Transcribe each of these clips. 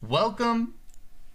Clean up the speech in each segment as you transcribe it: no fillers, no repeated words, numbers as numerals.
Welcome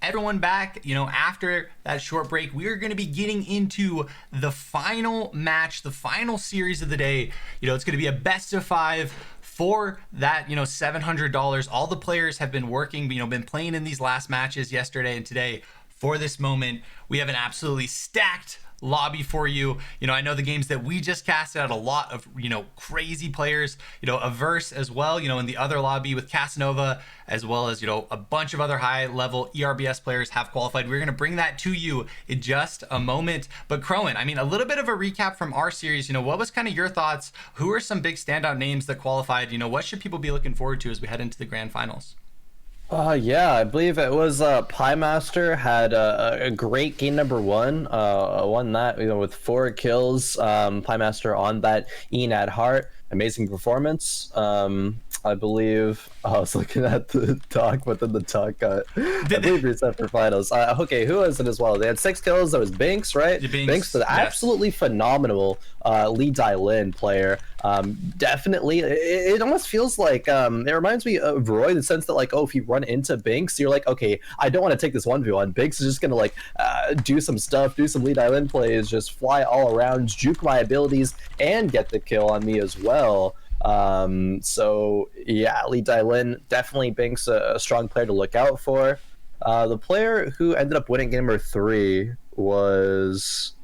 everyone back. After that short break, we are going to be getting into the final match, the final series of the day. It's going to be a best of 5 for that, $700. All the players have been working, been playing in these last matches yesterday and today for this moment. We have an absolutely stacked lobby for you. I know the games that we just casted out a lot of, crazy players, a verse as well, in the other lobby with Casanova, as well as, a bunch of other high level ERBS players have qualified. We're going to bring that to you in just a moment. But Khroen, a little bit of a recap from our series. What was kind of your thoughts? Who are some big standout names that qualified? What should people be looking forward to as we head into the grand finals? Yeah, I believe it was Pie Master had a great game number one. Won that with 4 kills. Pie Master on that Enad Heart, amazing performance. I believe I was looking at the talk, but then the talk got I believe reset for finals. Okay, who was it as well? They had 6 kills. That was Binks, right? Binks, the absolutely phenomenal lead dial-in player. Definitely, it almost feels like it reminds me of Roy in the sense that if you run into Binks, you're like, okay, I don't want to take this 1v1. Binks is just gonna do some stuff, do some lead island plays, just fly all around, juke my abilities, and get the kill on me as well. So yeah, lead island, definitely Binks a strong player to look out for. The player who ended up winning game number 3 was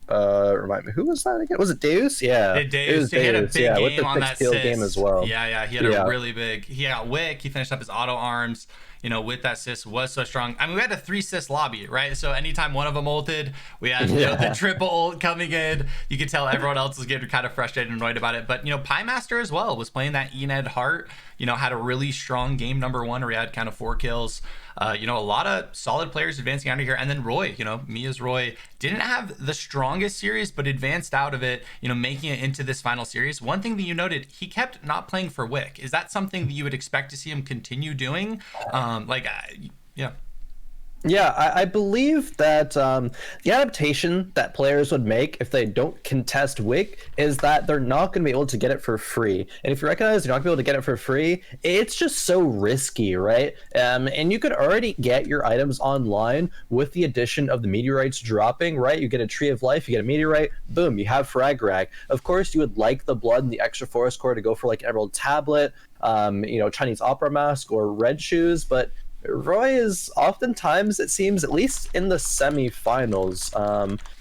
remind me, who was that again? Was it Deus? Yeah, Deus. He had a big game with the on that game as well. Yeah, he had a really big. He got Wick. He finished up his auto arms. With that sis was so strong. we had a 3 sis lobby, right? So anytime one of them ulted, we had the triple ult coming in. You could tell everyone else was getting kind of frustrated and annoyed about it. But Pie Master as well was playing that Ened Heart. Had a really strong game number 1 where he had kind of 4 kills. A lot of solid players advancing out of here. And then Roy, me as Roy, didn't have the strongest series, but advanced out of it, making it into this final series. One thing that you noted, he kept not playing for Wick. Is that something that you would expect to see him continue doing? Yeah. Yeah, I believe that the adaptation that players would make if they don't contest Wick is that they're not going to be able to get it for free. And if you recognize you're not going to be able to get it for free, it's just so risky, right? And you could already get your items online with the addition of the meteorites dropping, right? You get a Tree of Life, you get a meteorite, boom, you have Frag Rag. Of course, you would like the blood and the extra forest core to go for Emerald Tablet, Chinese Opera Mask, or Red Shoes, but Roy is oftentimes, it seems, at least in the semifinals,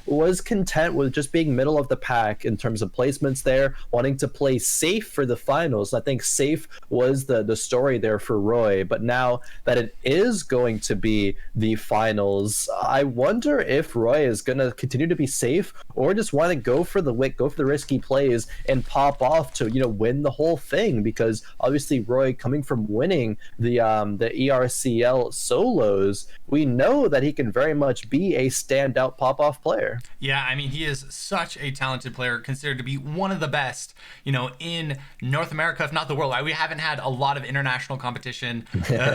was content with just being middle of the pack in terms of placements there, wanting to play safe for the finals. I think safe was the story there for Roy, but now that it is going to be the finals, I wonder if Roy is going to continue to be safe or just want to go for the Wick, go for the risky plays and pop off to, win the whole thing, because obviously Roy, coming from winning the ERCL solos, we know that he can very much be a standout pop-off player. Yeah, he is such a talented player, considered to be one of the best, in North America, if not the world. We haven't had a lot of international competition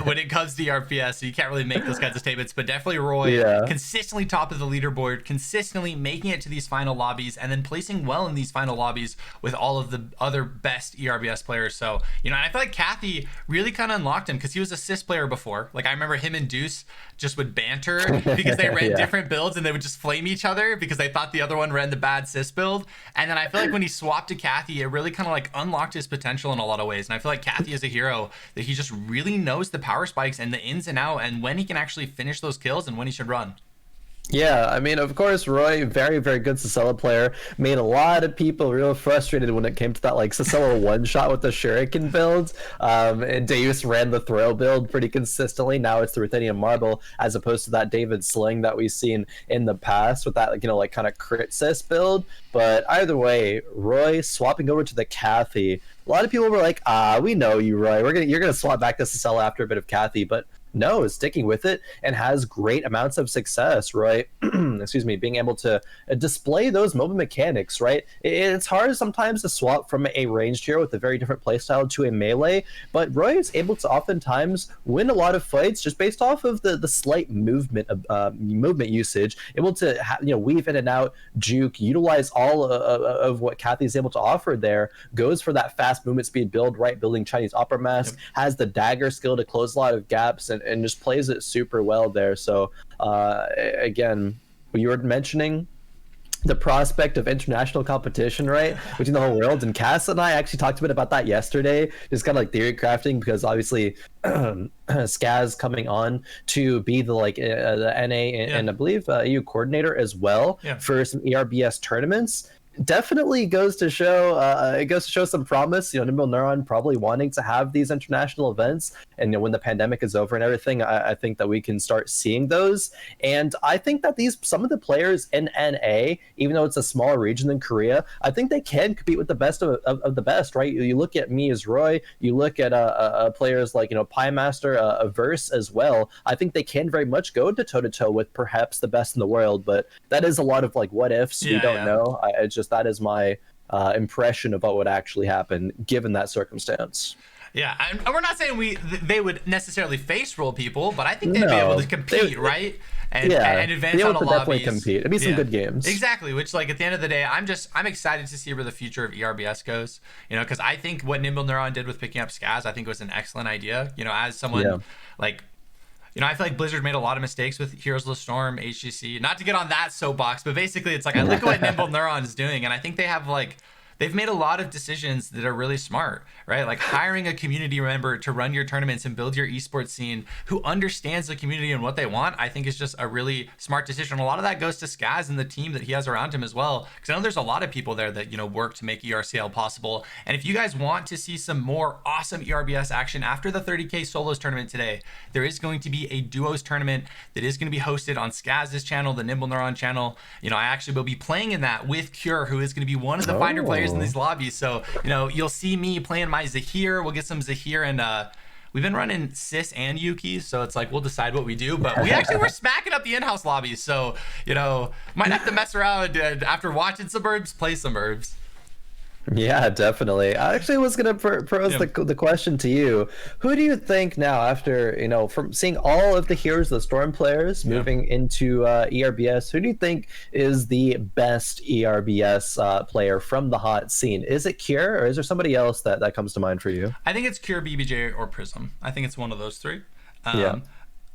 when it comes to ERBS, so you can't really make those kinds of statements. But definitely Roy, consistently top of the leaderboard, consistently making it to these final lobbies, and then placing well in these final lobbies with all of the other best ERBS players. So, and I feel like Kathy really kind of unlocked him, because he was a cis player before. I remember him and Deuce just would banter because they ran different builds, and they would just flame each other because they thought the other one ran the bad cis build. And then I feel like when he swapped to Kathy, it really kind of unlocked his potential in a lot of ways. And I feel like Kathy is a hero that he just really knows the power spikes and the ins and out, and when he can actually finish those kills and when he should run. Yeah, of course, Roy, very, very good Sicela player, made a lot of people real frustrated when it came to that, Sicela one-shot with the Shuriken build. And Deus ran the throw build pretty consistently. Now it's the Ruthenian Marble, as opposed to that David Sling that we've seen in the past with that, kind of crit sis build. But either way, Roy swapping over to the Kathy. A lot of people were like, we know you, Roy. You're gonna swap back to Sicela after a bit of Kathy, but no, is sticking with it and has great amounts of success, right? Excuse me, being able to display those moment mechanics, right? It's hard sometimes to swap from a ranged hero with a very different playstyle to a melee, but Roy is able to oftentimes win a lot of fights just based off of the slight movement usage, able to weave in and out, juke, utilize all of what Kathy's able to offer there, goes for that fast movement speed build, right? Building Chinese Opera Mask, has the dagger skill to close a lot of gaps, and just plays it super well there. So again, you were mentioning the prospect of international competition, right, between the whole world. And Cass and I actually talked a bit about that yesterday, just kind of like theory crafting, because obviously Skaz coming on to be the the NA and I believe EU coordinator as well for some ERBS tournaments. Definitely goes to show some promise. Nimble Neuron probably wanting to have these international events, and when the pandemic is over and everything, I think that we can start seeing those. And I think that some of the players in NA, even though it's a smaller region than Korea, I think they can compete with the best of the best, right? You look at me as Roy, you look at players like Pie Master, Verse as well. I think they can very much go to toe to toe with perhaps the best in the world, but that is a lot of what ifs. We don't know. That is my impression of what would actually happen given that circumstance. Yeah, and we're not saying they would necessarily face roll people, but I think they'd be able to compete, right? And advance out of lobbies. Definitely compete. It'd be some good games. Exactly. Which, at the end of the day, I'm excited to see where the future of ERBS goes. Because I think what Nimble Neuron did with picking up Skaz, I think was an excellent idea. As someone I feel like Blizzard made a lot of mistakes with Heroes of the Storm, HGC. Not to get on that soapbox, but basically it's I look at what Nimble Neuron is doing, and I think they have they've made a lot of decisions that are really smart, right? Hiring a community member to run your tournaments and build your esports scene who understands the community and what they want, I think is just a really smart decision. A lot of that goes to Skaz and the team that he has around him as well. Because I know there's a lot of people there that, work to make ERCL possible. And if you guys want to see some more awesome ERBS action after the 30K solos tournament today, there is going to be a duos tournament that is going to be hosted on Skaz's channel, the Nimble Neuron channel. I actually will be playing in that with Cure, who is going to be one of the finder players in these lobbies. So you'll see me playing my Zahir. We'll get some Zahir, and we've been running Sis and Yuki, so it's we'll decide what we do, but we're smacking up the in-house lobbies, so might have to mess around and after watching some Herbs, play some Herbs. Yeah, definitely. I actually was going to pose the question to you. Who do you think now, after, from seeing all of the Heroes of the Storm players moving into ERBS, who do you think is the best ERBS player from the hot scene? Is it Cure, or is there somebody else that comes to mind for you? I think it's Cure, BBJ, or Prism. I think it's one of those three.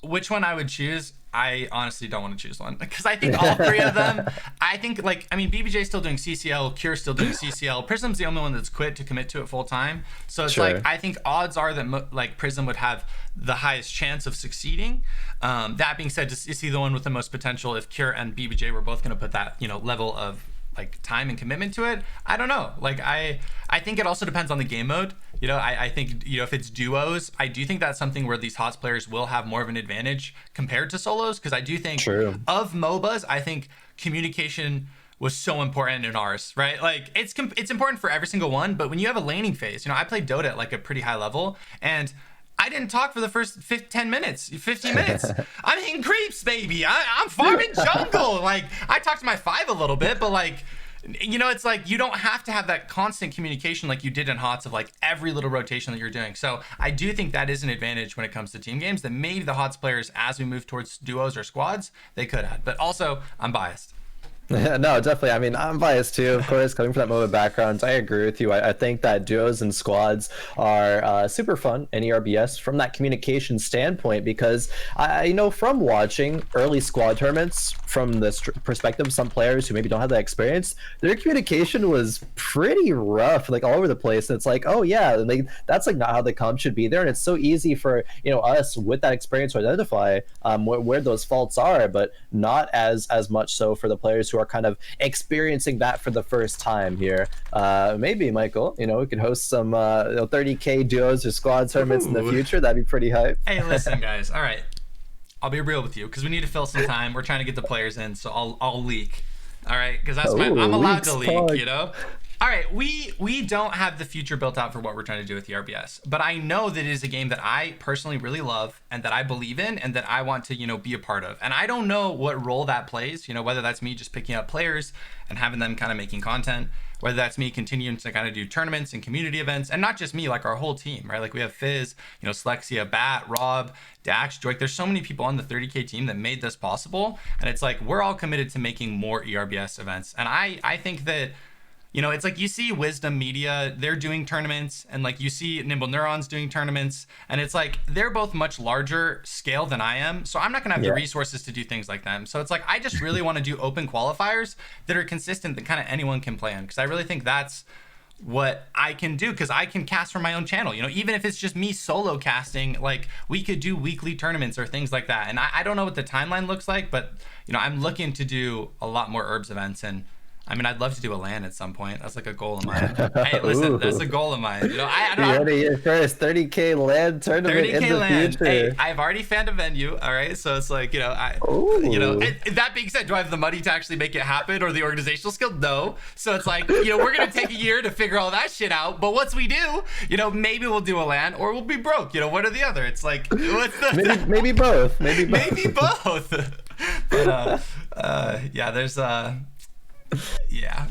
Which one I would choose? I honestly don't want to choose one, because I think all three of them, I think BBJ's still doing CCL, Cure's still doing CCL, Prism's the only one that's quit to commit to it full time. So it's I think odds are that Prism would have the highest chance of succeeding. That being said, is he the one with the most potential if Cure and BBJ were both going to put that, level of time and commitment to it? I don't know. I think it also depends on the game mode. I think, if it's duos, I do think that's something where these HOTS players will have more of an advantage compared to solos, because I do think of MOBAs, I think communication was so important in ours, right? It's important for every single one, but when you have a laning phase, I played Dota at a pretty high level, and I didn't talk for the first 15 minutes. I'm hitting creeps, baby. I'm farming jungle. I talked to my 5 a little bit, but it's you don't have to have that constant communication like you did in HOTS of every little rotation that you're doing. So I do think that is an advantage when it comes to team games that maybe the HOTS players, as we move towards duos or squads, they could have. But also, I'm biased. No, definitely. I mean, I'm biased too, of course, coming from that MOBA background. I agree with you. I think that duos and squads are super fun in ERBS from that communication standpoint, because I know from watching early squad tournaments from the perspective of some players who maybe don't have that experience, their communication was pretty rough, all over the place. And it's oh yeah, that's not how the comp should be there. And it's so easy for us with that experience to identify where those faults are, but not as much so for the players who are kind of experiencing that for the first time here. Maybe, Michael, we could host some 30K duos or squad tournaments in the future. That'd be pretty hype. Hey, listen, guys. All right. I'll be real with you, because we need to fill some time. We're trying to get the players in, so I'll leak. All right? Because I'm allowed to leak, All right, we don't have the future built out for what we're trying to do with the ERBS, but I know that it is a game that I personally really love and that I believe in and that I want to, be a part of. And I don't know what role that plays, whether that's me just picking up players and having them kind of making content, whether that's me continuing to kind of do tournaments and community events, and not just me, our whole team, right? We have Fizz, Slexia, Bat, Rob, Dax, Joik. There's so many people on the 30K team that made this possible. And it's we're all committed to making more ERBS events. And I think that you know, it's like you see Wisdom Media, they're doing tournaments, and like you see Nimble Neurons doing tournaments, and it's like they're both much larger scale than I am, so I'm not gonna have the resources to do things like them. So it's like I just really want to do open qualifiers that are consistent, that kind of anyone can play on, because I really think that's what I can do, because I can cast from my own channel. You know, even if it's just me solo casting, like we could do weekly tournaments or things like that. And I don't know what the timeline looks like, but you know, I'm looking to do a lot more ERBS events. And I mean, I'd love to do a LAN at some point. That's like a goal of mine. Hey, listen, that's a goal of mine. You know, I don't. Ready your first 30K LAN tournament 30K in the LAN. Future. Hey, I've already found a venue. All right, so it's like, you know, you know. And that being said, do I have the money to actually make it happen, or the organizational skill? No. So it's like, you know, we're gonna take a year to figure all that shit out. But once we do, you know, maybe we'll do a LAN, or we'll be broke. You know, one or the other. It's like, what's the maybe both. Maybe both. Maybe both. But yeah, there's yeah,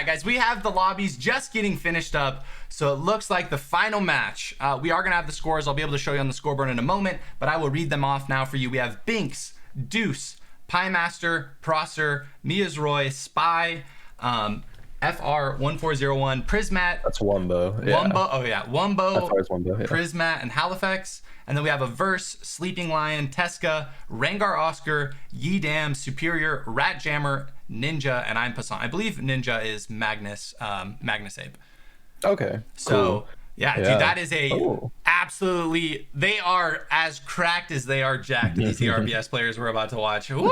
guys, we have the lobbies just getting finished up, so it looks like the final match. We are gonna have the scores. I'll be able to show you on the scoreboard in a moment, but I will read them off now for you. We have Binks, Deuce, Piemaster, Prosser, Mia's Roy, Spy, FR1401, Prismat. That's Wumbo. Yeah. Wumbo. Oh yeah, Wumbo. Wumbo, yeah. Prismat, and Halifax. And then we have a Verse, Sleeping Lion, Tesca, Rengar Oscar, Yidam, Superior, Rat Jammer, Ninja, and I'm Passan. I believe Ninja is Magnus, Magnusape. Okay. So cool. yeah, dude, that is a absolutely. They are as cracked as they are jacked. These ERBS players we're about to watch. Woo!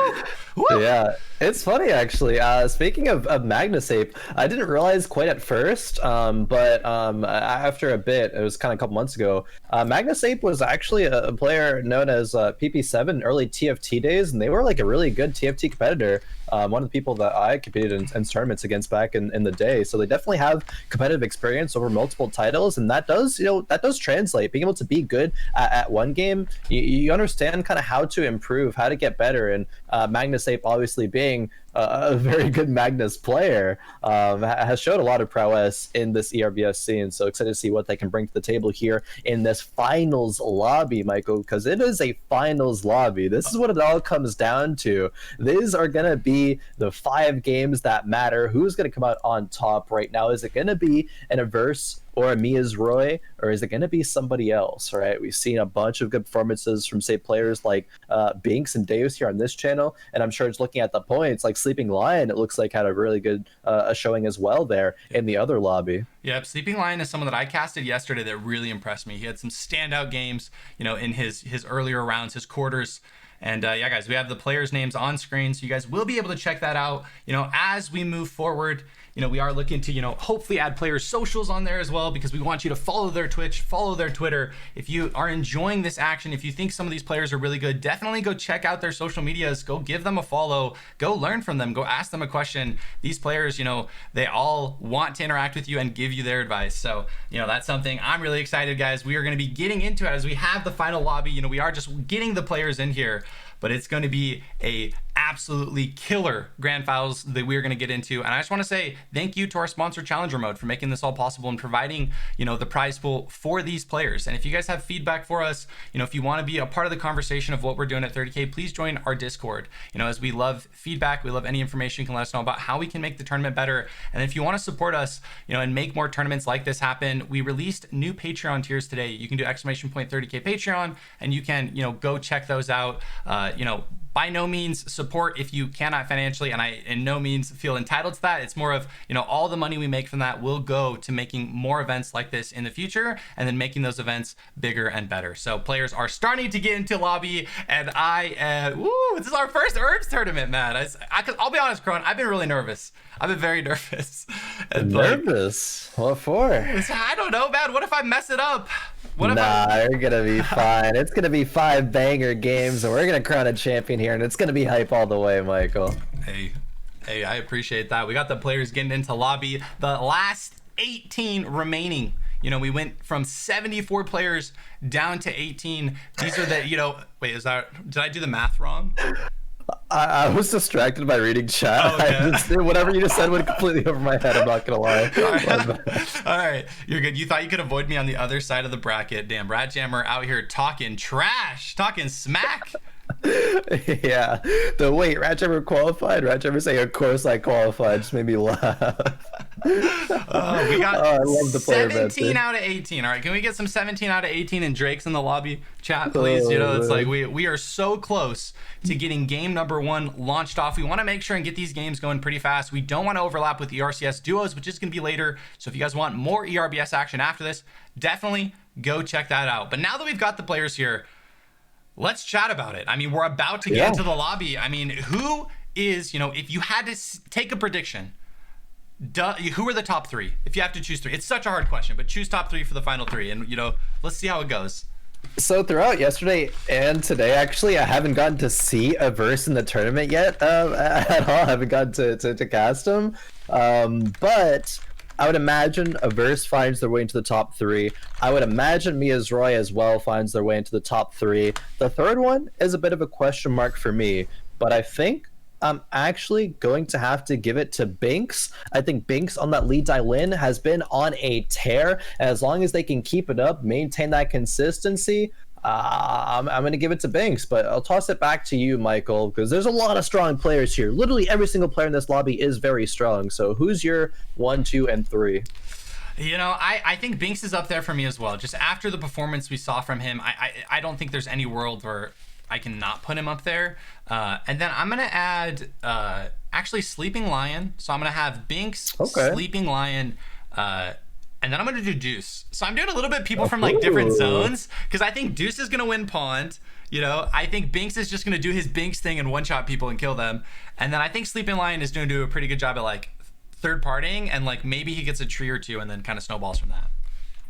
Woo! Yeah, it's funny actually. Speaking of Magnusape, I didn't realize quite at first, but after a bit, it was kind of a couple months ago. Magnusape was actually a player known as PP7 early TFT days, and they were like a really good TFT competitor. One of the people that I competed in tournaments against back in the day. So they definitely have competitive experience over multiple titles, and that does, you know, that does translate. Being able to be good at one game, you understand kind of how to improve, how to get better. And Magnusape, obviously being a very good Magnus player, has showed a lot of prowess in this ERBS scene. So excited to see what they can bring to the table here in this finals lobby, Michael, because it is a finals lobby. This is what it all comes down to. These are going to be the 5 games that matter. Who's going to come out on top right now? Is it going to be an Averse or a Mia's Roy, or is it going to be somebody else, right? We've seen a bunch of good performances from, say, players like Binks and Davis here on this channel, and I'm sure it's looking at the points, like Sleeping Lion, it looks like had a really good showing as well there in the other lobby. Yep, Sleeping Lion is someone that I casted yesterday that really impressed me. He had some standout games, you know, in his earlier rounds, his quarters. And yeah, guys, we have the players' names on screen, so you guys will be able to check that out, you know, as we move forward. You know, we are looking to, you know, hopefully add players' socials on there as well, because we want you to follow their Twitch, follow their Twitter. If you are enjoying this action, if you think some of these players are really good, definitely go check out their social medias, go give them a follow, go learn from them, go ask them a question. These players, you know, they all want to interact with you and give you their advice. So, you know, that's something I'm really excited, guys. We are going to be getting into it as we have the final lobby. You know, we are just getting the players in here, but it's going to be a absolutely killer grand finals that we're going to get into. And I just want to say thank you to our sponsor Challenger Mode for making this all possible and providing, you know, the prize pool for these players. And if you guys have feedback for us, you know, if you want to be a part of the conversation of what we're doing at 30K, please join our Discord. You know, as we love feedback, we love any information you can let us know about how we can make the tournament better. And if you want to support us, you know, and make more tournaments like this happen, we released new Patreon tiers today. You can do !30K Patreon, and you can, you know, go check those out. You know, by no means support if you cannot financially, and I in no means feel entitled to that. It's more of, you know, all the money we make from that will go to making more events like this in the future, and then making those events bigger and better. So players are starting to get into lobby, and this is our first ERBS tournament, man. I'll be honest, Khroen, I've been really nervous. I've been very nervous. Nervous? What for? I don't know, man. What if I mess it up? You're gonna be fine. It's gonna be 5 banger games, and we're gonna crown a champion here, and it's gonna be hype all the way, Michael. Hey, I appreciate that. We got the players getting into lobby. The last 18 remaining. You know, we went from 74 players down to 18. These are the, you know, wait, did I do the math wrong? I was distracted by reading chat. Oh, yeah. Whatever you just said went completely over my head. I'm not gonna lie. All right, you're good. You thought you could avoid me on the other side of the bracket. Damn, Rat Jammer out here talking trash, talking smack. Yeah. The wait, Ratch ever qualified? Ratch ever saying, of course I qualified, just made me laugh. We got Oh, I love the player 17 banter. out of 18. All right, can we get some 17 out of 18 and Drake's in the lobby chat, please? You know, it's like we are so close to getting game number 1 launched off. We want to make sure and get these games going pretty fast. We don't want to overlap with the RCS duos, which is going to be later. So if you guys want more ERBS action after this, definitely go check that out. But now that we've got the players here, let's chat about it. I mean, we're about to get into the lobby. I mean, who is, you know, if you had to take a prediction, who are the top 3? If you have to choose 3, it's such a hard question, but choose top 3 for the final 3, and you know, let's see how it goes. So throughout yesterday and today, actually, I haven't gotten to see a verse in the tournament yet at all. I haven't gotten to cast them, but I would imagine a verse finds their way into the top 3. I would imagine Mia's Roy as well finds their way into the top 3. The third one is a bit of a question mark for me, but I think I'm actually going to have to give it to Binks. I think Binks on that lead Lin has been on a tear. And as long as they can keep it up, maintain that consistency, I'm going to give it to Binks. But I'll toss it back to you, Michael, because there's a lot of strong players here. Literally every single player in this lobby is very strong. So who's your 1, 2, and 3? You know, I think Binks is up there for me as well. Just after the performance we saw from him, I don't think there's any world where I cannot put him up there. And then I'm going to add actually Sleeping Lion. So I'm going to have Binks, Sleeping Lion, and then I'm going to do Deuce. So I'm doing a little bit people from like different zones, because I think Deuce is going to win Pond. You know, I think Binks is just going to do his Binks thing and one-shot people and kill them. And then I think Sleeping Lion is going to do a pretty good job at like third partying, and like maybe he gets a tree or 2 and then kind of snowballs from that.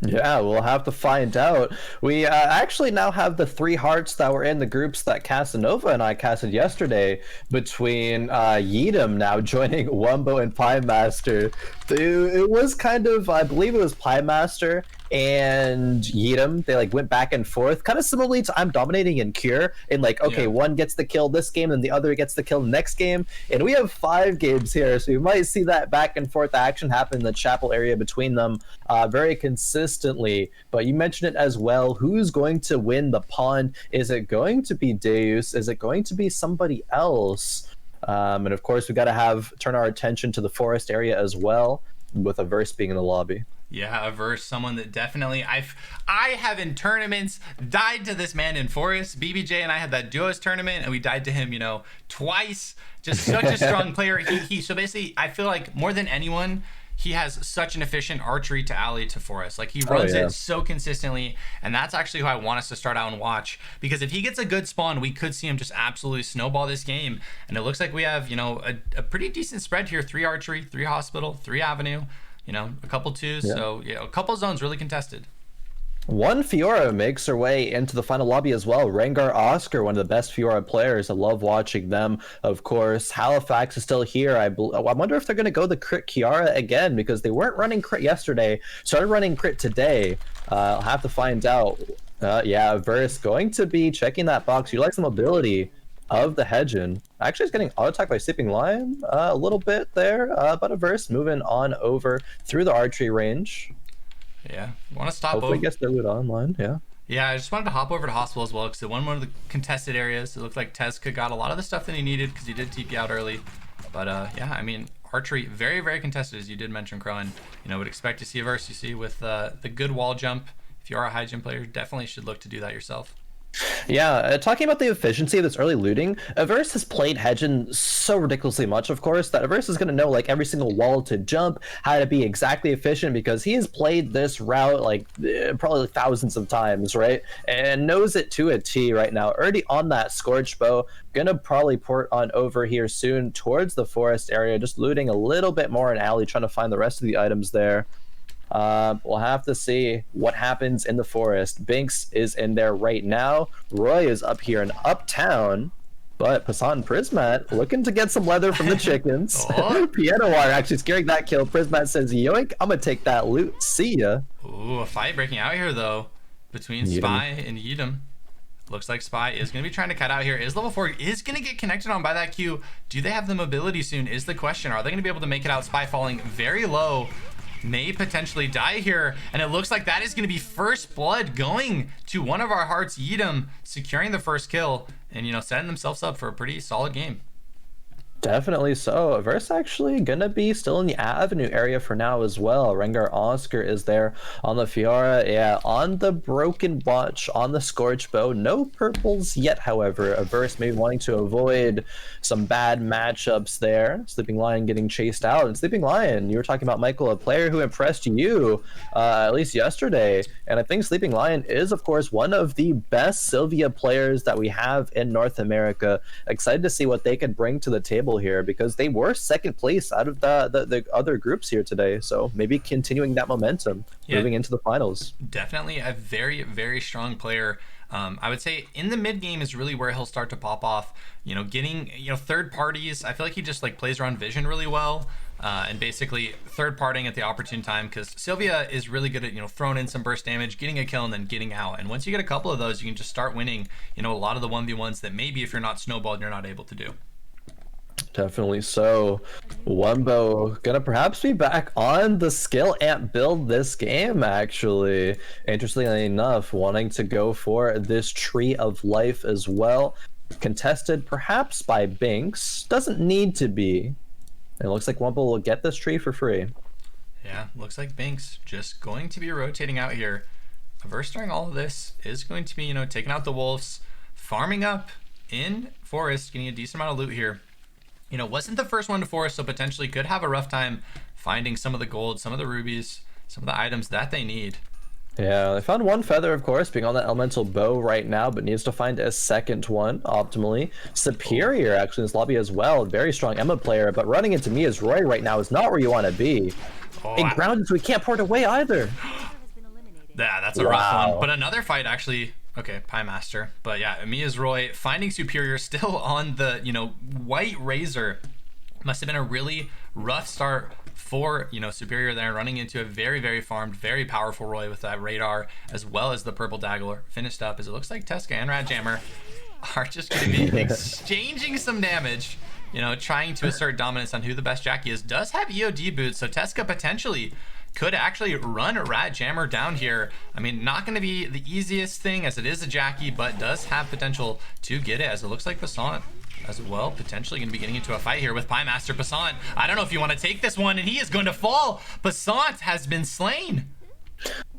Yeah, we'll have to find out. We actually now have the 3 hearts that were in the groups that Casanova and I casted yesterday, between Yeadam now joining Wumbo and Pie Master. It was kind of, I believe it was Pie Master and Yeadam. They like went back and forth, kind of similarly to I'm Dominating in Cure. And like, okay, one gets the kill this game, and the other gets the kill next game. And we have 5 games here, so you might see that back and forth action happen in the chapel area between them very consistently. But you mentioned it as well. Who's going to win the Pond? Is it going to be Deus? Is it going to be somebody else? And of course, we got to turn our attention to the forest area as well, with a verse being in the lobby. Yeah, a verse, someone that definitely I have in tournaments died to this man in Forest. BBJ and I had that duos tournament, and we died to him, you know, twice. Just such a strong player. He so basically, I feel like more than anyone, he has such an efficient archery to alley to Forest. Like he runs it so consistently, and that's actually who I want us to start out and watch, because if he gets a good spawn, we could see him just absolutely snowball this game. And it looks like we have, you know, a pretty decent spread here: 3 archery, 3 hospital, 3 avenue. You know, a couple 2s, so yeah, a couple zones really contested. 1 Fiora makes her way into the final lobby as well. Rengar Oscar, one of the best Fiora players. I love watching them, of course. Halifax is still here. I wonder if they're going to go the crit Kiara again, because they weren't running crit yesterday. Started running crit today. I'll have to find out. Yeah, Verse going to be checking that box. You like the mobility of the Hedgen. Actually, it's getting auto-attacked by Sleeping Lion a little bit there, but a Verse moving on over through the archery range. Yeah, want to stop Hopefully over. Gets their loot online, yeah. Yeah, I just wanted to hop over to hospital as well, because it won one of the contested areas. It looked like Tezka got a lot of the stuff that he needed, because he did TP out early. But yeah, I mean, archery, very, very contested, as you did mention, Khroen. You know, would expect to see a Verse. You see with the good wall jump. If you are a high jump player, definitely should look to do that yourself. Yeah, talking about the efficiency of this early looting, Averse has played Hedgen so ridiculously much, of course, that Averse is going to know like every single wall to jump, how to be exactly efficient, because he has played this route like probably thousands of times, right? And knows it to a T right now. Already on that Scorch Bow, gonna probably port on over here soon towards the forest area, just looting a little bit more in alley, trying to find the rest of the items there. We'll have to see what happens in the forest. Binks is in there right now. Roy is up here in Uptown, but Passat and Prismat looking to get some leather from the chickens. Piano Wire actually scaring that kill. Prismat says, yoink, I'm gonna take that loot. See ya. Ooh, a fight breaking out here though, between Spy and Yeadam. Looks like Spy is going to be trying to cut out here. Is level 4 is going to get connected on by that Q. Do they have the mobility soon is the question. Are they going to be able to make it out? Spy falling very low. may potentially die here, and it looks like that is going to be first blood going to one of our hearts, Yeedam, securing the first kill and, you know, setting themselves up for a pretty solid game. Definitely so. Verse actually gonna be still in the Avenue area for now as well. Rengar Oscar is there on the Fiora. Yeah, on the Broken Watch, on the Scorch Bow. No purples yet, however. Verse maybe wanting to avoid some bad matchups there. Sleeping Lion getting chased out. And Sleeping Lion, you were talking about, Michael, a player who impressed you, at least yesterday. And I think Sleeping Lion is, of course, one of the best Sylvia players that we have in North America. Excited to see what they could bring to the table here, because they were second place out of the other groups here today, so maybe continuing that momentum, moving into the finals. Definitely a very, very strong player. I would say in the mid game is really where he'll start to pop off, you know, getting, you know, third parties. I feel like he just like plays around vision really well, and basically third partying at the opportune time, because Sylvia is really good at, you know, throwing in some burst damage, getting a kill, and then getting out. And once you get a couple of those, you can just start winning, you know, a lot of the 1v1s that maybe if you're not snowballed, you're not able to do. Definitely so. Wumbo gonna perhaps be back on the skill amp build this game, actually. Interestingly enough, wanting to go for this Tree of Life as well. Contested perhaps by Binks. Doesn't need to be. And it looks like Wumbo will get this tree for free. Yeah, looks like Binks just going to be rotating out here. Averse during all of this is going to be, you know, taking out the wolves, farming up in forest, getting a decent amount of loot here. You know, wasn't the first one to forest, so potentially could have a rough time finding some of the gold, some of the rubies, some of the items that they need. Yeah, they found one feather, of course, being on that elemental bow right now, but needs to find a second one optimally. Superior, actually, in this lobby as well. Very strong Emma player, but running into Mia's Roy right now is not where you want to be. And grounded, so we can't port away either. Yeah, that's a rough one. But another fight, actually. Okay, Pie Master. But yeah, Mia's Roy finding Superior still on the, you know, White Razor. Must have been a really rough start for, you know, Superior there, running into a very, very farmed, very powerful Roy with that radar, as well as the purple dagger finished up, as it looks like Tesca and Radjammer are just going to be exchanging some damage, you know, trying to assert dominance on who the best Jackie is. Does have EOD boots, so Tesca potentially could actually run Radjammer down here. I mean, not going to be the easiest thing, as it is a Jackie, but does have potential to get it, as it looks like Passant as well, potentially going to be getting into a fight here with Pie Master. Passant, I don't know if you want to take this one, and he is going to fall. Passant has been slain.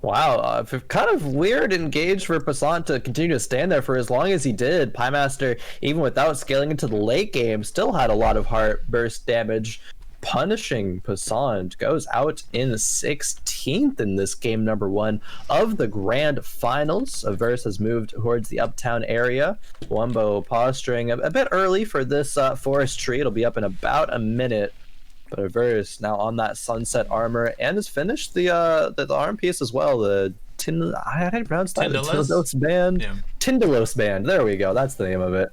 Wow, kind of weird engage for Passant to continue to stand there for as long as he did. Pie Master, even without scaling into the late game, still had a lot of heart burst damage. Punishing Passant, goes out in 16th in this game number 1 of the grand finals. Averse has moved towards the uptown area. Wumbo posturing a bit early for this forest tree. It'll be up in about a minute. But Averse now on that sunset armor and has finished the arm piece as well. The how do you pronounce that? Tindalos band. Yeah. Tindalos band. There we go. That's the name of it.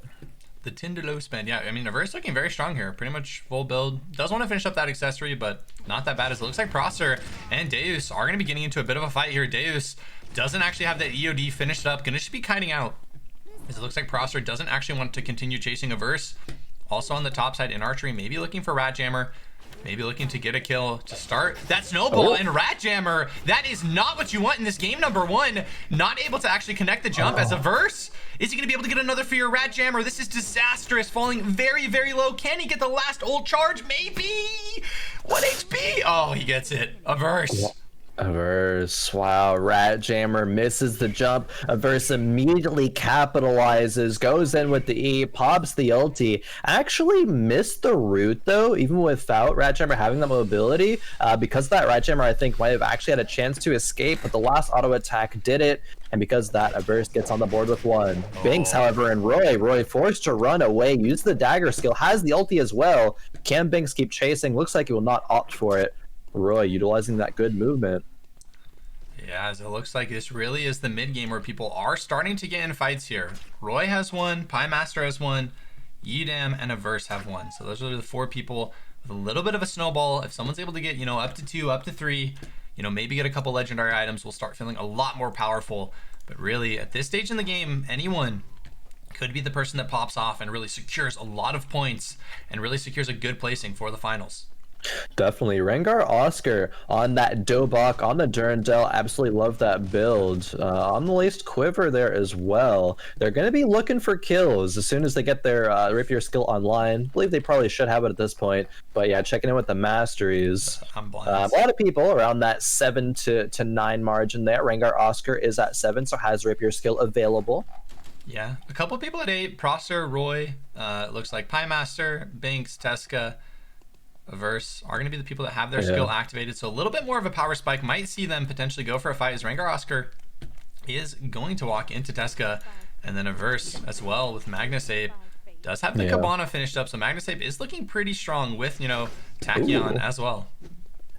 The Tindalos band. Yeah, I mean, Averse looking very strong here. Pretty much full build. Does want to finish up that accessory, but not that bad, as it looks like Prosser and Deus are going to be getting into a bit of a fight here. Deus doesn't actually have that EOD finished up. Gonna just be kiting out, as it looks like Prosser doesn't actually want to continue chasing Averse. Also on the top side in archery, maybe looking for Radjammer. Maybe looking to get a kill to start that snowball. And Radjammer, that is not what you want in this game number 1. Not able to actually connect the jump as Averse. Is he going to be able to get another for your Radjammer? This is disastrous, falling very, very low. Can he get the last ult charge? Maybe. 1 HP. Oh, he gets it. Averse. Averse, wow, Radjammer misses the jump. Averse immediately capitalizes, goes in with the E, pops the ulti. Actually missed the root though, even without Radjammer having that mobility. Because of that, Radjammer I think might have actually had a chance to escape, but the last auto attack did it. And because of that, Averse gets on the board with 1. Binks, however, and Roy forced to run away, use the dagger skill, has the ulti as well. Can Binks keep chasing? Looks like he will not opt for it. Roy utilizing that good movement. Yeah, as it looks like this really is the mid game where people are starting to get in fights here. Roy has 1, Pie Master has 1, Yeedam and Averse have 1. So those are the 4 people with a little bit of a snowball. If someone's able to get, you know, up to 2, up to 3, you know, maybe get a couple legendary items, we'll start feeling a lot more powerful. But really, at this stage in the game, anyone could be the person that pops off and really secures a lot of points and really secures a good placing for the finals. Definitely. Rengar Oscar on that Dobok, on the Durandal. Absolutely love that build. On the Laced Quiver there as well. They're going to be looking for kills as soon as they get their Rapier skill online. I believe they probably should have it at this point. But yeah, checking in with the Masteries. I'm blind. A lot of people around that 7 to 9 margin there. Rengar Oscar is at 7, so has Rapier skill available. Yeah, a couple people at 8. Prosser, Roy, it looks like Piemaster, Binks, Tesca, Averse are going to be the people that have their skill activated. So a little bit more of a power spike. Might see them potentially go for a fight as Rengar Oscar is going to walk into Tesca. And then Averse as well with Magnus Ape does have the Cabana finished up. So Magnus Ape is looking pretty strong with, you know, Tachyon as well.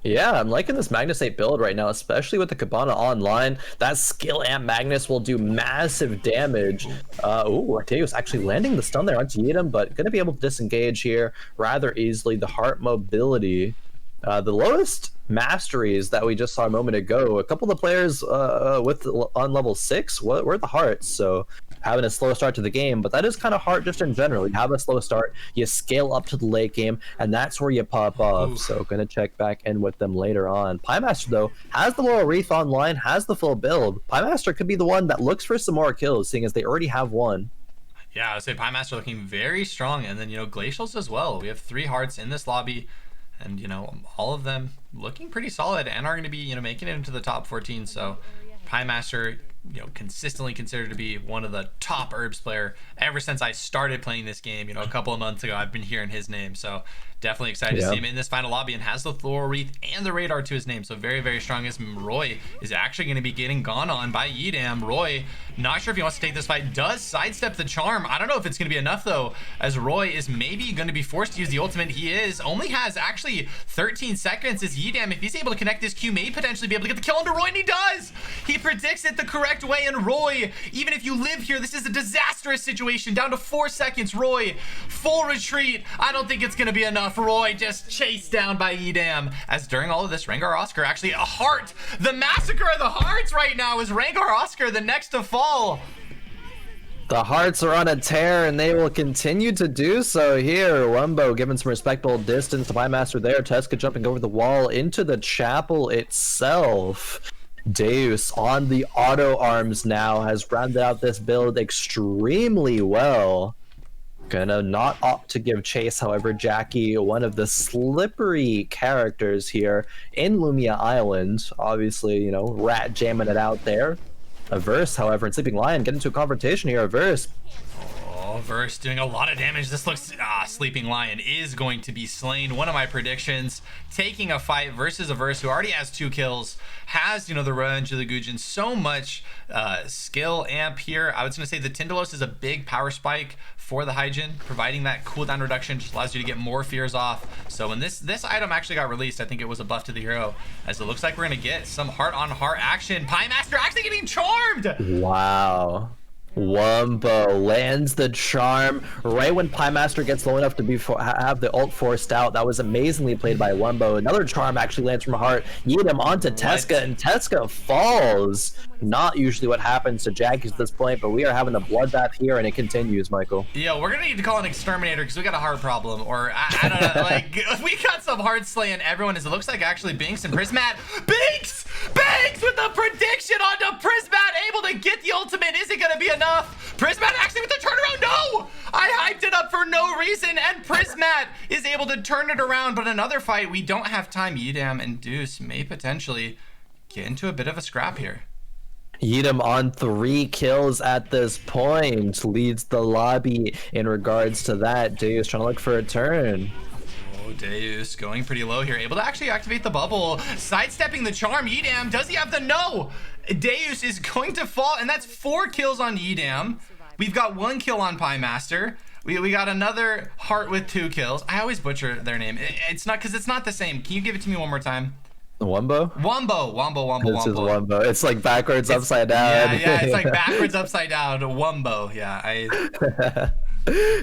Yeah, I'm liking this Magnus 8 build right now, especially with the Cabana online. That skill amp Magnus will do massive damage. Arteus actually landing the stun there onto Yidam, but going to be able to disengage here rather easily. The heart mobility. The lowest masteries that we just saw a moment ago, a couple of the players on level 6 were the hearts, so having a slow start to the game, but that is kind of hard just in general. You have a slow start, you scale up to the late game, and that's where you pop off. So gonna check back in with them later on. Piemaster though has the Laurel Wreath online, has the full build. Piemaster could be the one that looks for some more kills, seeing as they already have one. Yeah, I would say Piemaster looking very strong, and then, you know, Glacials as well. We have 3 hearts in this lobby, and, you know, all of them looking pretty solid and are going to be, you know, making it into the top 14. So Piemaster, you know, consistently considered to be one of the top ERBS player ever since I started playing this game. You know, a couple of months ago, I've been hearing his name. So definitely excited to see him in this final lobby, and has the Laurel Wreath and the radar to his name. So very, very strong. As Roy is actually going to be getting gone on by Yidam. Roy, not sure if he wants to take this fight, does sidestep the charm. I don't know if it's going to be enough though, as Roy is maybe going to be forced to use the ultimate. He is only has actually 13 seconds as Yidam, if he's able to connect this Q, may potentially be able to get the kill onto Roy, and he does. He predicts it the correct way, and Roy, even if you live here, this is a disastrous situation. Down to 4 seconds. Roy, full retreat. I don't think it's going to be enough. Roy just chased down by Yidam, as during all of this, Rengar Oscar actually a heart. The massacre of the hearts right now is Rengar Oscar, the next to fall. The hearts are on a tear, and they will continue to do so here. Wumbo giving some respectable distance to Piemaster there. Tesca jumping over the wall into the chapel itself. Deus on the auto arms now has rounded out this build extremely well. Gonna not opt to give chase, however. Jackie, one of the slippery characters here in Lumia Island. Obviously, you know, rat jamming it out there. Averse, however, and Sleeping Lion get into a confrontation here. Averse. Verse doing a lot of damage. This looks Sleeping Lion is going to be slain. One of my predictions, taking a fight versus Averse, who already has 2 kills, has, you know, the Revenge of the Gujin. So much skill amp here. I was going to say the Tindalos is a big power spike for the Hyjin, providing that cooldown reduction just allows you to get more fears off. So when this item actually got released, I think it was a buff to the hero, as it looks like we're going to get some heart on heart action. Piemaster actually getting charmed. Wow. Wumbo lands the charm right when Piemaster gets low enough to have the ult forced out. That was amazingly played by Wumbo. Another charm actually lands from heart. Yidam onto Tesca, and Tesca falls. Not usually what happens to Jackies at this point, but we are having a bloodbath here, and it continues, Michael. Yeah, we're gonna need to call an exterminator because we got a heart problem, or I don't know, like we got some heart slaying everyone. As it looks like actually Binks and Prismat. Binks with the prediction onto Prismat, able to get the ultimate. Is it gonna be enough? Prismat actually with the turnaround. No, I hyped it up for no reason, and Prismat is able to turn it around. But another fight, we don't have time. Yidam and Deuce may potentially get into a bit of a scrap here. Yidam on 3 kills at this point, leads the lobby in regards to that. Deus trying to look for a turn. Oh, Deus going pretty low here, able to actually activate the bubble, sidestepping the charm. Yidam, does he have the no? Deus is going to fall, and that's 4 kills on Yidam. We've got 1 kill on Piemaster. We got another heart with 2 kills. I always butcher their name. It's not, because it's not the same. Can you give it to me one more time? Wumbo? Wumbo. This is Wumbo. It's like backwards, upside down. Yeah, it's like backwards, upside down. Wumbo. Yeah,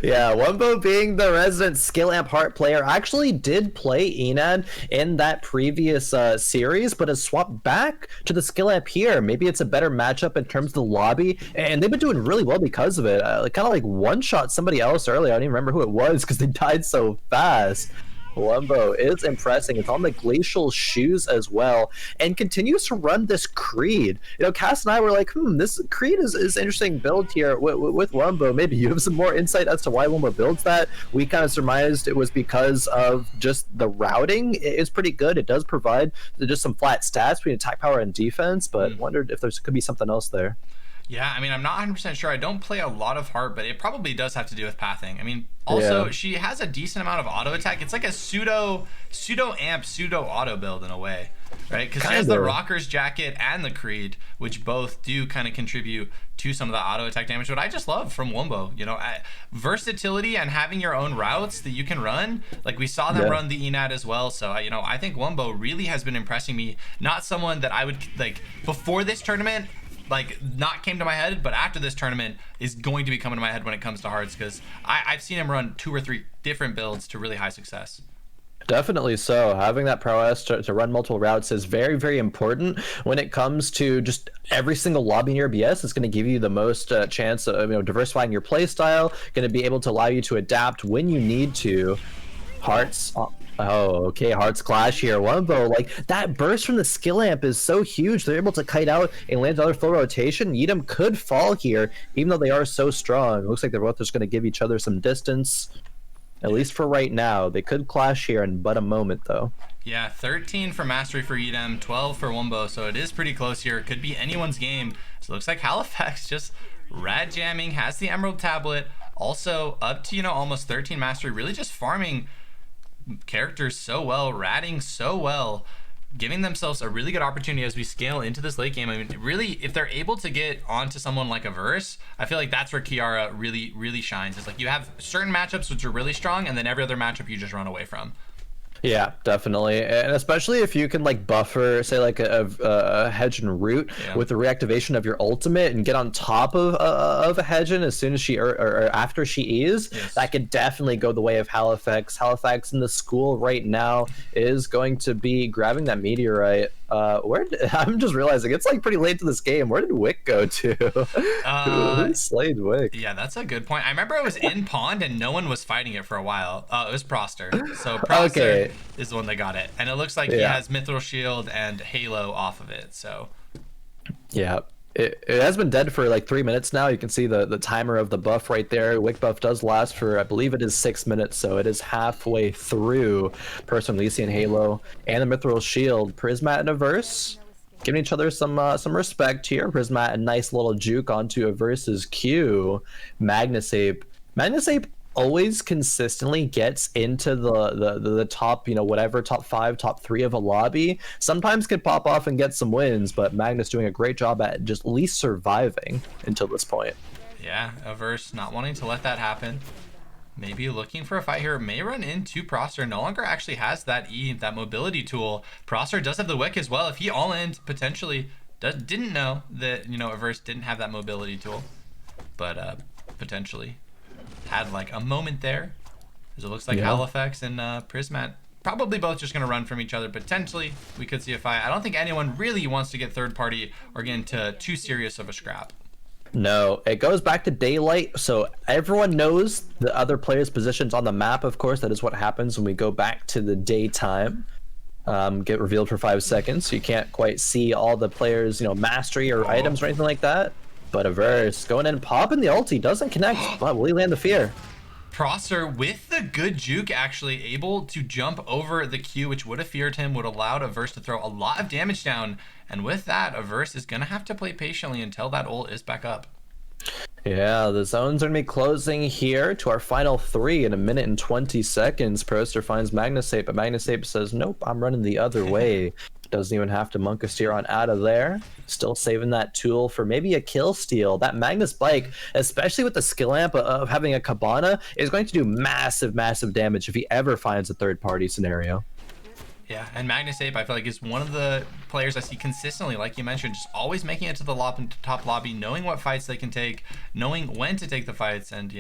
yeah, Wumbo being the resident skill amp heart player actually did play Enad in that previous series, but has swapped back to the skill amp here. Maybe it's a better matchup in terms of the lobby, and they've been doing really well because of it. Kind of like one-shot somebody else earlier. I don't even remember who it was because they died so fast. Wumbo is impressing. It's on the glacial shoes as well, and continues to run this Creed. Cass and I were like, this Creed is interesting build here with Wumbo. Maybe you have some more insight as to why Wumbo builds that. We kind of surmised it was because of just the routing is pretty good. It does provide just some flat stats between attack power and defense, but wondered if there could be something else there. Yeah, I mean, I'm not 100% sure. I don't play a lot of Heart, but it probably does have to do with pathing. I mean, also, she has a decent amount of auto attack. It's like a pseudo amp, pseudo auto build in a way, right? Because she has the Rocker's Jacket and the Creed, which both do kind of contribute to some of the auto attack damage. What I just love from Wumbo, versatility and having your own routes that you can run. Like we saw them run the ENAD as well. So, I think Wumbo really has been impressing me. Not someone that I would, like, before this tournament, not came to my head, but after this tournament is going to be coming to my head when it comes to Hearts, because I've seen him run 2 or 3 different builds to really high success. Definitely so. Having that prowess to run multiple routes is very, very important when it comes to just every single lobby in ERBS. It's going to give you the most chance of diversifying your play style, going to be able to allow you to adapt when you need to. Hearts. Oh, okay. Hearts clash here. Wumbo, that burst from the skill amp is so huge. They're able to kite out and land another full rotation. Yidam could fall here, even though they are so strong. It looks like they're both just going to give each other some distance, at least for right now. They could clash here in but a moment, though. Yeah, 13 for Mastery for Yidam, 12 for Wumbo, so it is pretty close here. It could be anyone's game. So it looks like Halifax just rad jamming, has the Emerald Tablet, also up to, almost 13 Mastery, really just farming characters so well, ratting so well, giving themselves a really good opportunity as we scale into this late game. I mean, really, if they're able to get onto someone like a Verse, I feel like that's where Kiara really, really shines. It's like you have certain matchups which are really strong, and then every other matchup you just run away from. Yeah, definitely, and especially if you can buffer, say a hedge and root with the reactivation of your ultimate and get on top of a Hedgen as soon as she or after she is. That could definitely go the way of Halifax. Halifax in the school right now is going to be grabbing that meteorite. I'm just realizing it's pretty late to this game. Where did Wick go to? Who slayed Wick? Yeah, that's a good point. I remember it was in pond and no one was fighting it for a while. It was Proster. So Proster is the one that got it, and it looks like he has Mithril Shield and Halo off of it. So yeah. It has been dead for 3 minutes now. You can see the timer of the buff right there. Wick buff does last for, I believe it is 6 minutes, so it is halfway through. Person Elysian Halo and the Mithril Shield. Prismat and Averse giving each other some respect here. Prismat a nice little juke onto Averse's Q. Magnusape always consistently gets into the top, whatever, top 5, top 3 of a lobby. Sometimes can pop off and get some wins, but Magnus doing a great job at just at least surviving until this point. Yeah, Averse not wanting to let that happen. Maybe looking for a fight here. May run into Proster. No longer actually has that that mobility tool. Proster does have the Wick as well. If he all-in potentially didn't know that, Averse didn't have that mobility tool, but potentially had a moment there, as it looks like Halifax and Prismat probably both just going to run from each other. Potentially we could see a fight. I don't think anyone really wants to get third party or get into too serious of a scrap. No, it goes back to daylight, so everyone knows the other players' positions on the map. Of course, that is what happens when we go back to the daytime. Get revealed for 5 seconds, so you can't quite see all the players, mastery or items or anything like that. But Averse going in and popping the ulti, doesn't connect, but will he land the fear? Proster with the good juke, actually able to jump over the Q, which would have feared him, would have allowed Averse to throw a lot of damage down. And with that, Averse is going to have to play patiently until that ult is back up. Yeah, the zones are going to be closing here to our final 3 in 1 minute and 20 seconds. Proster finds Magnusape, but Magnusape says, nope, I'm running the other way. Doesn't even have to monk a steer on out of there. Still saving that tool for maybe a kill steal. That Magnus bike, especially with the skill amp of having a Cabana, is going to do massive, massive damage if he ever finds a third party scenario. Yeah, and Magnusape, I feel like, is one of the players I see consistently, like you mentioned, just always making it to the top lobby, knowing what fights they can take, knowing when to take the fights, and,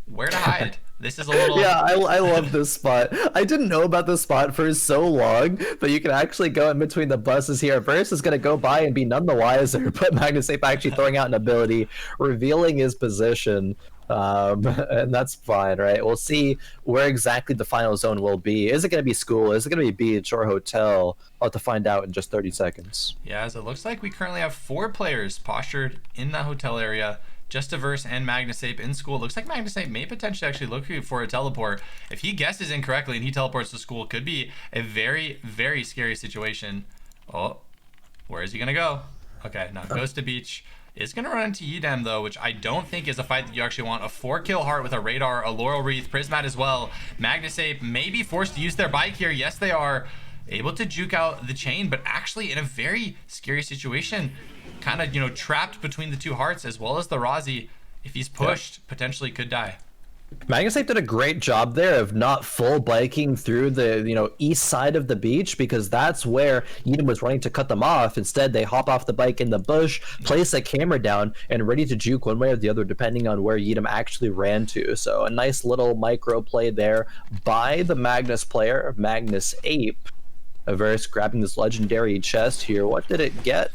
where to hide. This is a little... Yeah, I love this spot. I didn't know about this spot for so long, but you can actually go in between the buses here. Verse is going to go by and be none the wiser, but Magnusape actually throwing out an ability, revealing his position. And that's fine, right? We'll see where exactly the final zone will be. Is it going to be school? Is it going to be beach or hotel? I'll have to find out in just 30 seconds. Yeah, as it looks like we currently have 4 players postured in the hotel area. Just Averse and Magnasape in school. Looks like Magnasape may potentially actually look for a teleport. If he guesses incorrectly and he teleports to school, could be a very, very scary situation. Oh, where is he going to go? Okay, now goes to beach. Is going to run into Yidam, though, which I don't think is a fight that you actually want. A 4-kill heart with a radar, a Laurel Wreath, Prismat as well. Magnasape may be forced to use their bike here. Yes, they are able to juke out the chain, but actually in a very scary situation. Kind of, you know, trapped between the 2 hearts as well as the Razi. If he's pushed, potentially could die. Magnasape did a great job there of not full biking through the, you know, east side of the beach, because that's where Eden was running to cut them off. Instead, they hop off the bike in the bush, place a camera down, and ready to juke one way or the other, depending on where Yedem actually ran to. So a nice little micro play there by the Magnus player, Magnus Ape. Averse grabbing this legendary chest here. What did it get?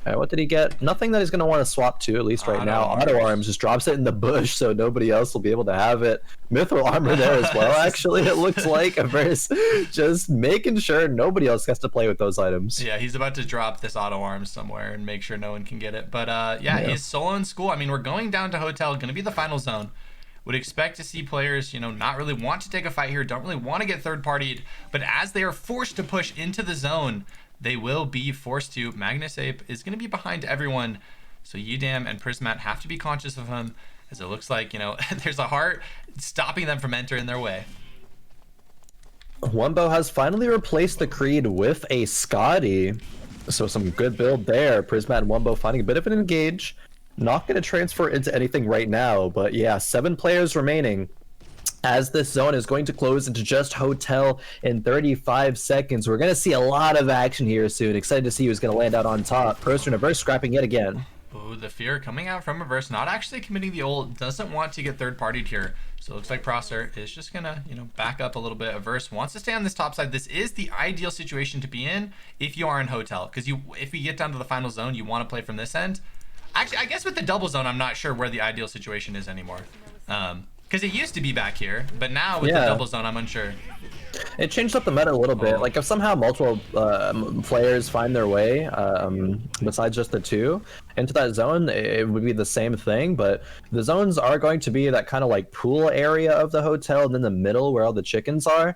What did he get? Nothing that he's going to want to swap to, at least right now. Auto Arms just drops it in the bush, so nobody else will be able to have it. Mithril Armor there as well, actually. It looks like Averse just making sure nobody else has to play with those items. Yeah, he's about to drop this Auto Arms somewhere and make sure no one can get it. But yeah, he's solo in school. I mean, we're going down to hotel, going to be the final zone. Would expect to see players, you know, not really want to take a fight here, don't really want to get third-partied, but as they are forced to push into the zone, they will be forced to. Magnasape is going to be behind everyone, so Yidam and Prismat have to be conscious of him, as it looks like, you know, there's a heart stopping them from entering their way. Wumbo has finally replaced the Creed with a Scotty, so some good build there. Prismat and Wumbo finding a bit of an engage. Not going to transfer into anything right now, but yeah, 7 players remaining. As this zone is going to close into just hotel in 35 seconds. We're going to see a lot of action here soon. Excited to see who's going to land out on top. Proster and Averse scrapping yet again. Ooh, the fear coming out from Averse, not actually committing the ult, doesn't want to get third-partied here. So it looks like Proster is just going to, you know, back up a little bit. Averse wants to stay on this top side. This is the ideal situation to be in if you are in hotel, because if you get down to the final zone, you want to play from this end. Actually, I guess with the double zone, I'm not sure where the ideal situation is anymore. Because it used to be back here, but now with the double zone, I'm unsure. It changed up the meta a little bit. Like if somehow multiple players find their way, besides just the 2, into that zone, it would be the same thing. But the zones are going to be that kind of like pool area of the hotel, and then the middle where all the chickens are.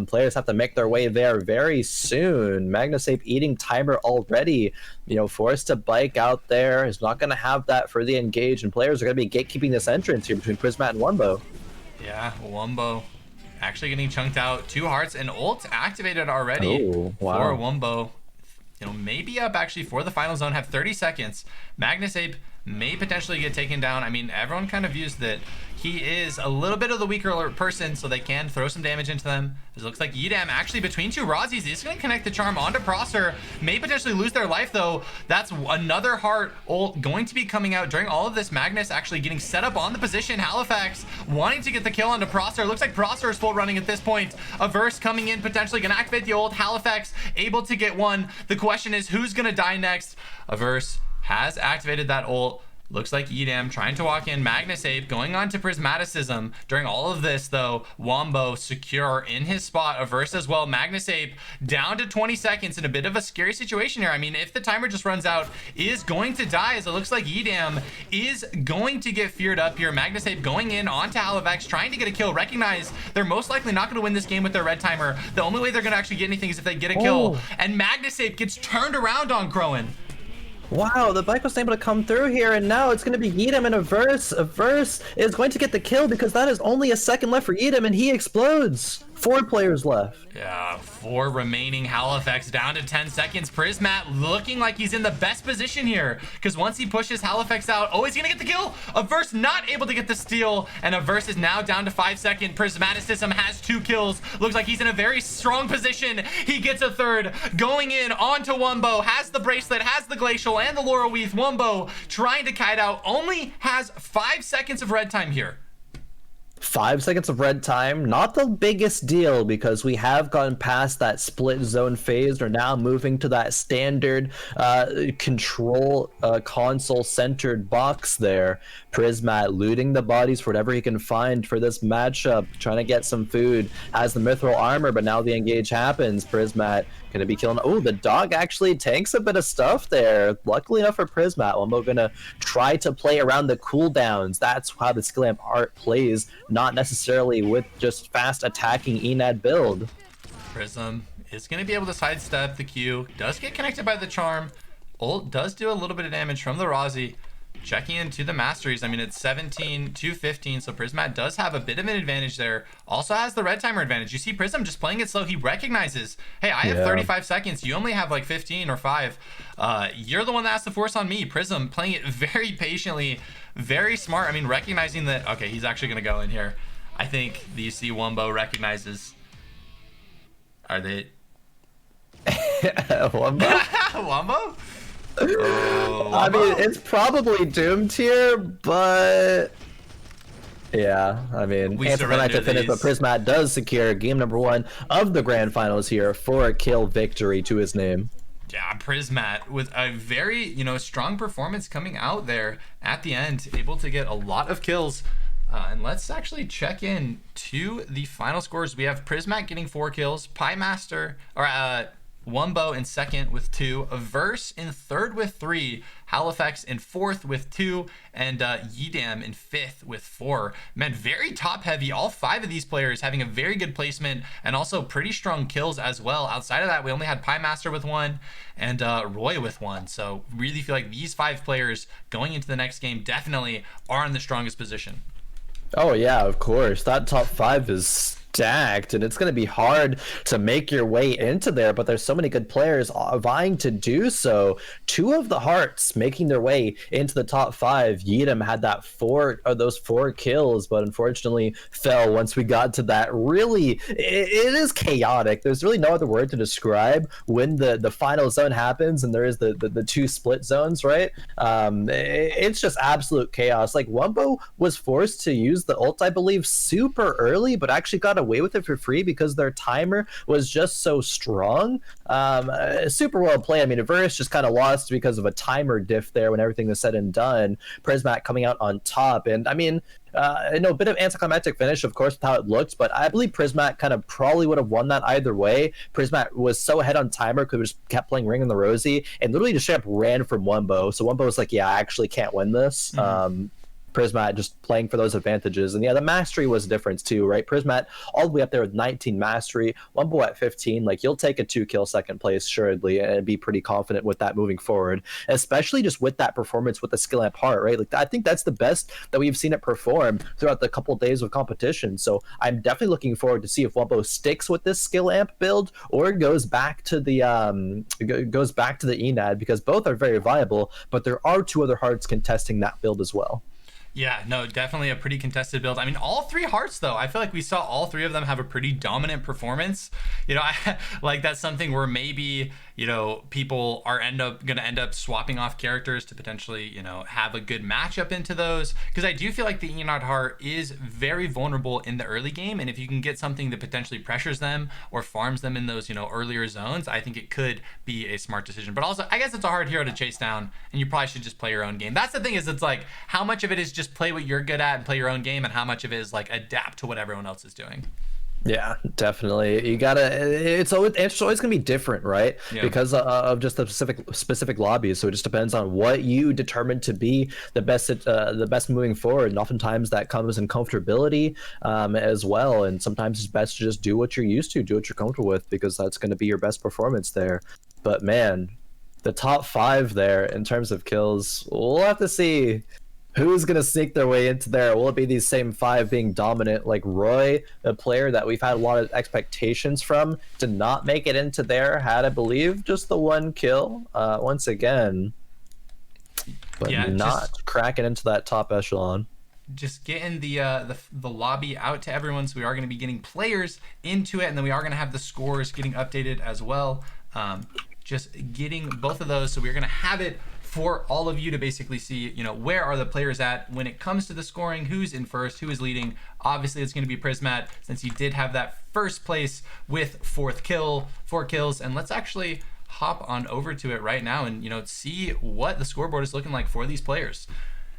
Players have to make their way there very soon. Magnasape eating timer already, you know, forced to bike out there. Is not going to have that for the engage, and players are going to be gatekeeping this entrance here between Prismat and Wumbo. Yeah, Wumbo actually getting chunked out. 2 hearts and ult activated already for Wumbo. You know, maybe up actually for the final zone, have 30 seconds. Magnasape may potentially get taken down. I mean, everyone kind of views that he is a little bit of the weaker person, so they can throw some damage into them. It looks like Yidam actually between 2 Razzies is going to connect the charm onto Proster. May potentially lose their life, though. That's another heart ult going to be coming out during all of this. Magnus actually getting set up on the position. Halifax wanting to get the kill onto Proster. Looks like Proster is full running at this point. Averse coming in, potentially going to activate the ult. Halifax able to get one. The question is, who's going to die next? Averse has activated that ult. Looks like Yidam trying to walk in. Magnasape going on to Prismaticism. During all of this, though, Wumbo secure in his spot. Averse as well. Magnasape down to 20 seconds in a bit of a scary situation here. I mean, if the timer just runs out, is going to die, as it looks like Yidam is going to get feared up here. Magnasape going in onto Halifax, trying to get a kill. Recognize they're most likely not going to win this game with their red timer. The only way they're going to actually get anything is if they get a kill. And Magnasape gets turned around on Khroen. Wow, the bike was able to come through here, and now it's going to be Yidam and Averse. Averse is going to get the kill because that is only a second left for Yidam, and he explodes. 4 players left. Yeah, 4 remaining. Halifax down to 10 seconds. Prismat looking like he's in the best position here, because once he pushes Halifax out, he's gonna get the kill. Averse not able to get the steal, and Averse is now down to 5 seconds. Prismaticism has 2 kills. Looks like he's in a very strong position. He gets a 3rd, going in onto Wumbo. Has the bracelet, has the glacial, and the laurel wreath. Wumbo trying to kite out, only has 5 seconds of red time here. 5 seconds of red time, not the biggest deal because we have gone past that split zone phase. We're now moving to that standard control console centered box there. Prismat looting the bodies for whatever he can find for this matchup, trying to get some food. Has the mithril armor, but now the engage happens. Prismat gonna be killing. Oh, the dog actually tanks a bit of stuff there. Luckily enough for Prismat, Wumbo gonna try to play around the cooldowns. That's how the skill amp art plays, not necessarily with just fast attacking Enad build. Prism is going to be able to sidestep the Q. Does get connected by the charm. Ult does do a little bit of damage from the Razi. Checking into the masteries. I mean, it's 17 to 15, so Prismat does have a bit of an advantage there. Also has the red timer advantage. You see Prism just playing it slow. He recognizes, hey, I have 35 seconds. You only have like 15 or 5. You're the one that has to force on me. Prism playing it very patiently, very smart. I mean, recognizing that, okay, he's actually going to go in here. I think the UC Wumbo recognizes. Are they... Wumbo? Wumbo? I mean, it's probably doomed here, but yeah, I mean, anticlimactic to finish, but Prismat does secure game number 1 of the grand finals here for a kill victory to his name. Yeah, Prismat with a very, strong performance coming out there at the end, able to get a lot of kills. And let's actually check in to the final scores. We have Prismat getting 4 kills, Piemaster, or Wumbo in second with 2, Verse in third with 3, Halifax in fourth with 2, and Yidam in fifth with 4. Man, very top heavy. All 5 of these players having a very good placement and also pretty strong kills as well. Outside of that, we only had Piemaster with 1 and Roy with 1. So really feel like these 5 players going into the next game definitely are in the strongest position. Oh yeah, of course. That top 5 is stacked, and it's going to be hard to make your way into there, but there's so many good players vying to do so. 2 of the Hearts making their way into the top 5. Yidam had those 4 kills, but unfortunately fell once we got to that. Really, it is chaotic. There's really no other word to describe when the final zone happens and there is the 2 split zones, right? It's just absolute chaos. Like, Wumbo was forced to use the ult, I believe, super early, but actually got away with it for free because their timer was just so strong. Super well played. I mean, Verse just kind of lost because of a timer diff there when everything was said and done. Prismat coming out on top, and I mean, a bit of anticlimactic finish, of course, with how it looked, but I believe Prismat kind of probably would have won that either way. Prismat was so ahead on timer, could have just kept playing Ring in the Rosie, and literally just straight up ran from Wumbo. So Wumbo was like, yeah, I actually can't win this. Prismat just playing for those advantages. And yeah, the mastery was a difference too, right? Prismat all the way up there with 19 mastery, Wumbo at 15. Like, you'll take a 2 kill second place assuredly and be pretty confident with that moving forward, especially just with that performance with the skill amp heart, right? Like, I think that's the best that we've seen it perform throughout the couple of days of competition. So I'm definitely looking forward to see if Wumbo sticks with this skill amp build or goes back to the Enad, because both are very viable, but there are 2 other hearts contesting that build as well. Yeah, no, definitely a pretty contested build. I mean, all 3 Hearts, though, I feel like we saw all 3 of them have a pretty dominant performance. Like, that's something where maybe, people are gonna end up swapping off characters to potentially, have a good matchup into those. Because I do feel like the Enad Heart is very vulnerable in the early game, and if you can get something that potentially pressures them or farms them in those, earlier zones, I think it could be a smart decision. But also, I guess it's a hard hero to chase down, and you probably should just play your own game. That's the thing, is it's like, how much of it is just play what you're good at and play your own game, and how much of it is like adapt to what everyone else is doing. Yeah, definitely. You gotta. It's always gonna be different, right? Yeah. Because of just the specific lobbies. So it just depends on what you determine to be the best moving forward. And oftentimes that comes in comfortability as well. And sometimes it's best to just do what you're used to, do what you're comfortable with, because that's going to be your best performance there. But man, the top 5 there in terms of kills, we'll have to see who's going to sneak their way into there. Will it be these same 5 being dominant? Like Roy, a player that we've had a lot of expectations from, did not make it into there, had, I believe, just the 1 kill once again, but yeah, not cracking into that top echelon. Just getting the lobby out to everyone, so we are going to be getting players into it, and then we are going to have the scores getting updated as well. Just getting both of those, so we're going to have it for all of you to basically see, you know, where are the players at when it comes to the scoring, who's in first, who is leading. Obviously, it's going to be Prismat, since he did have that first place with 4 kills. And let's actually hop on over to it right now and, you know, see what the scoreboard is looking like for these players.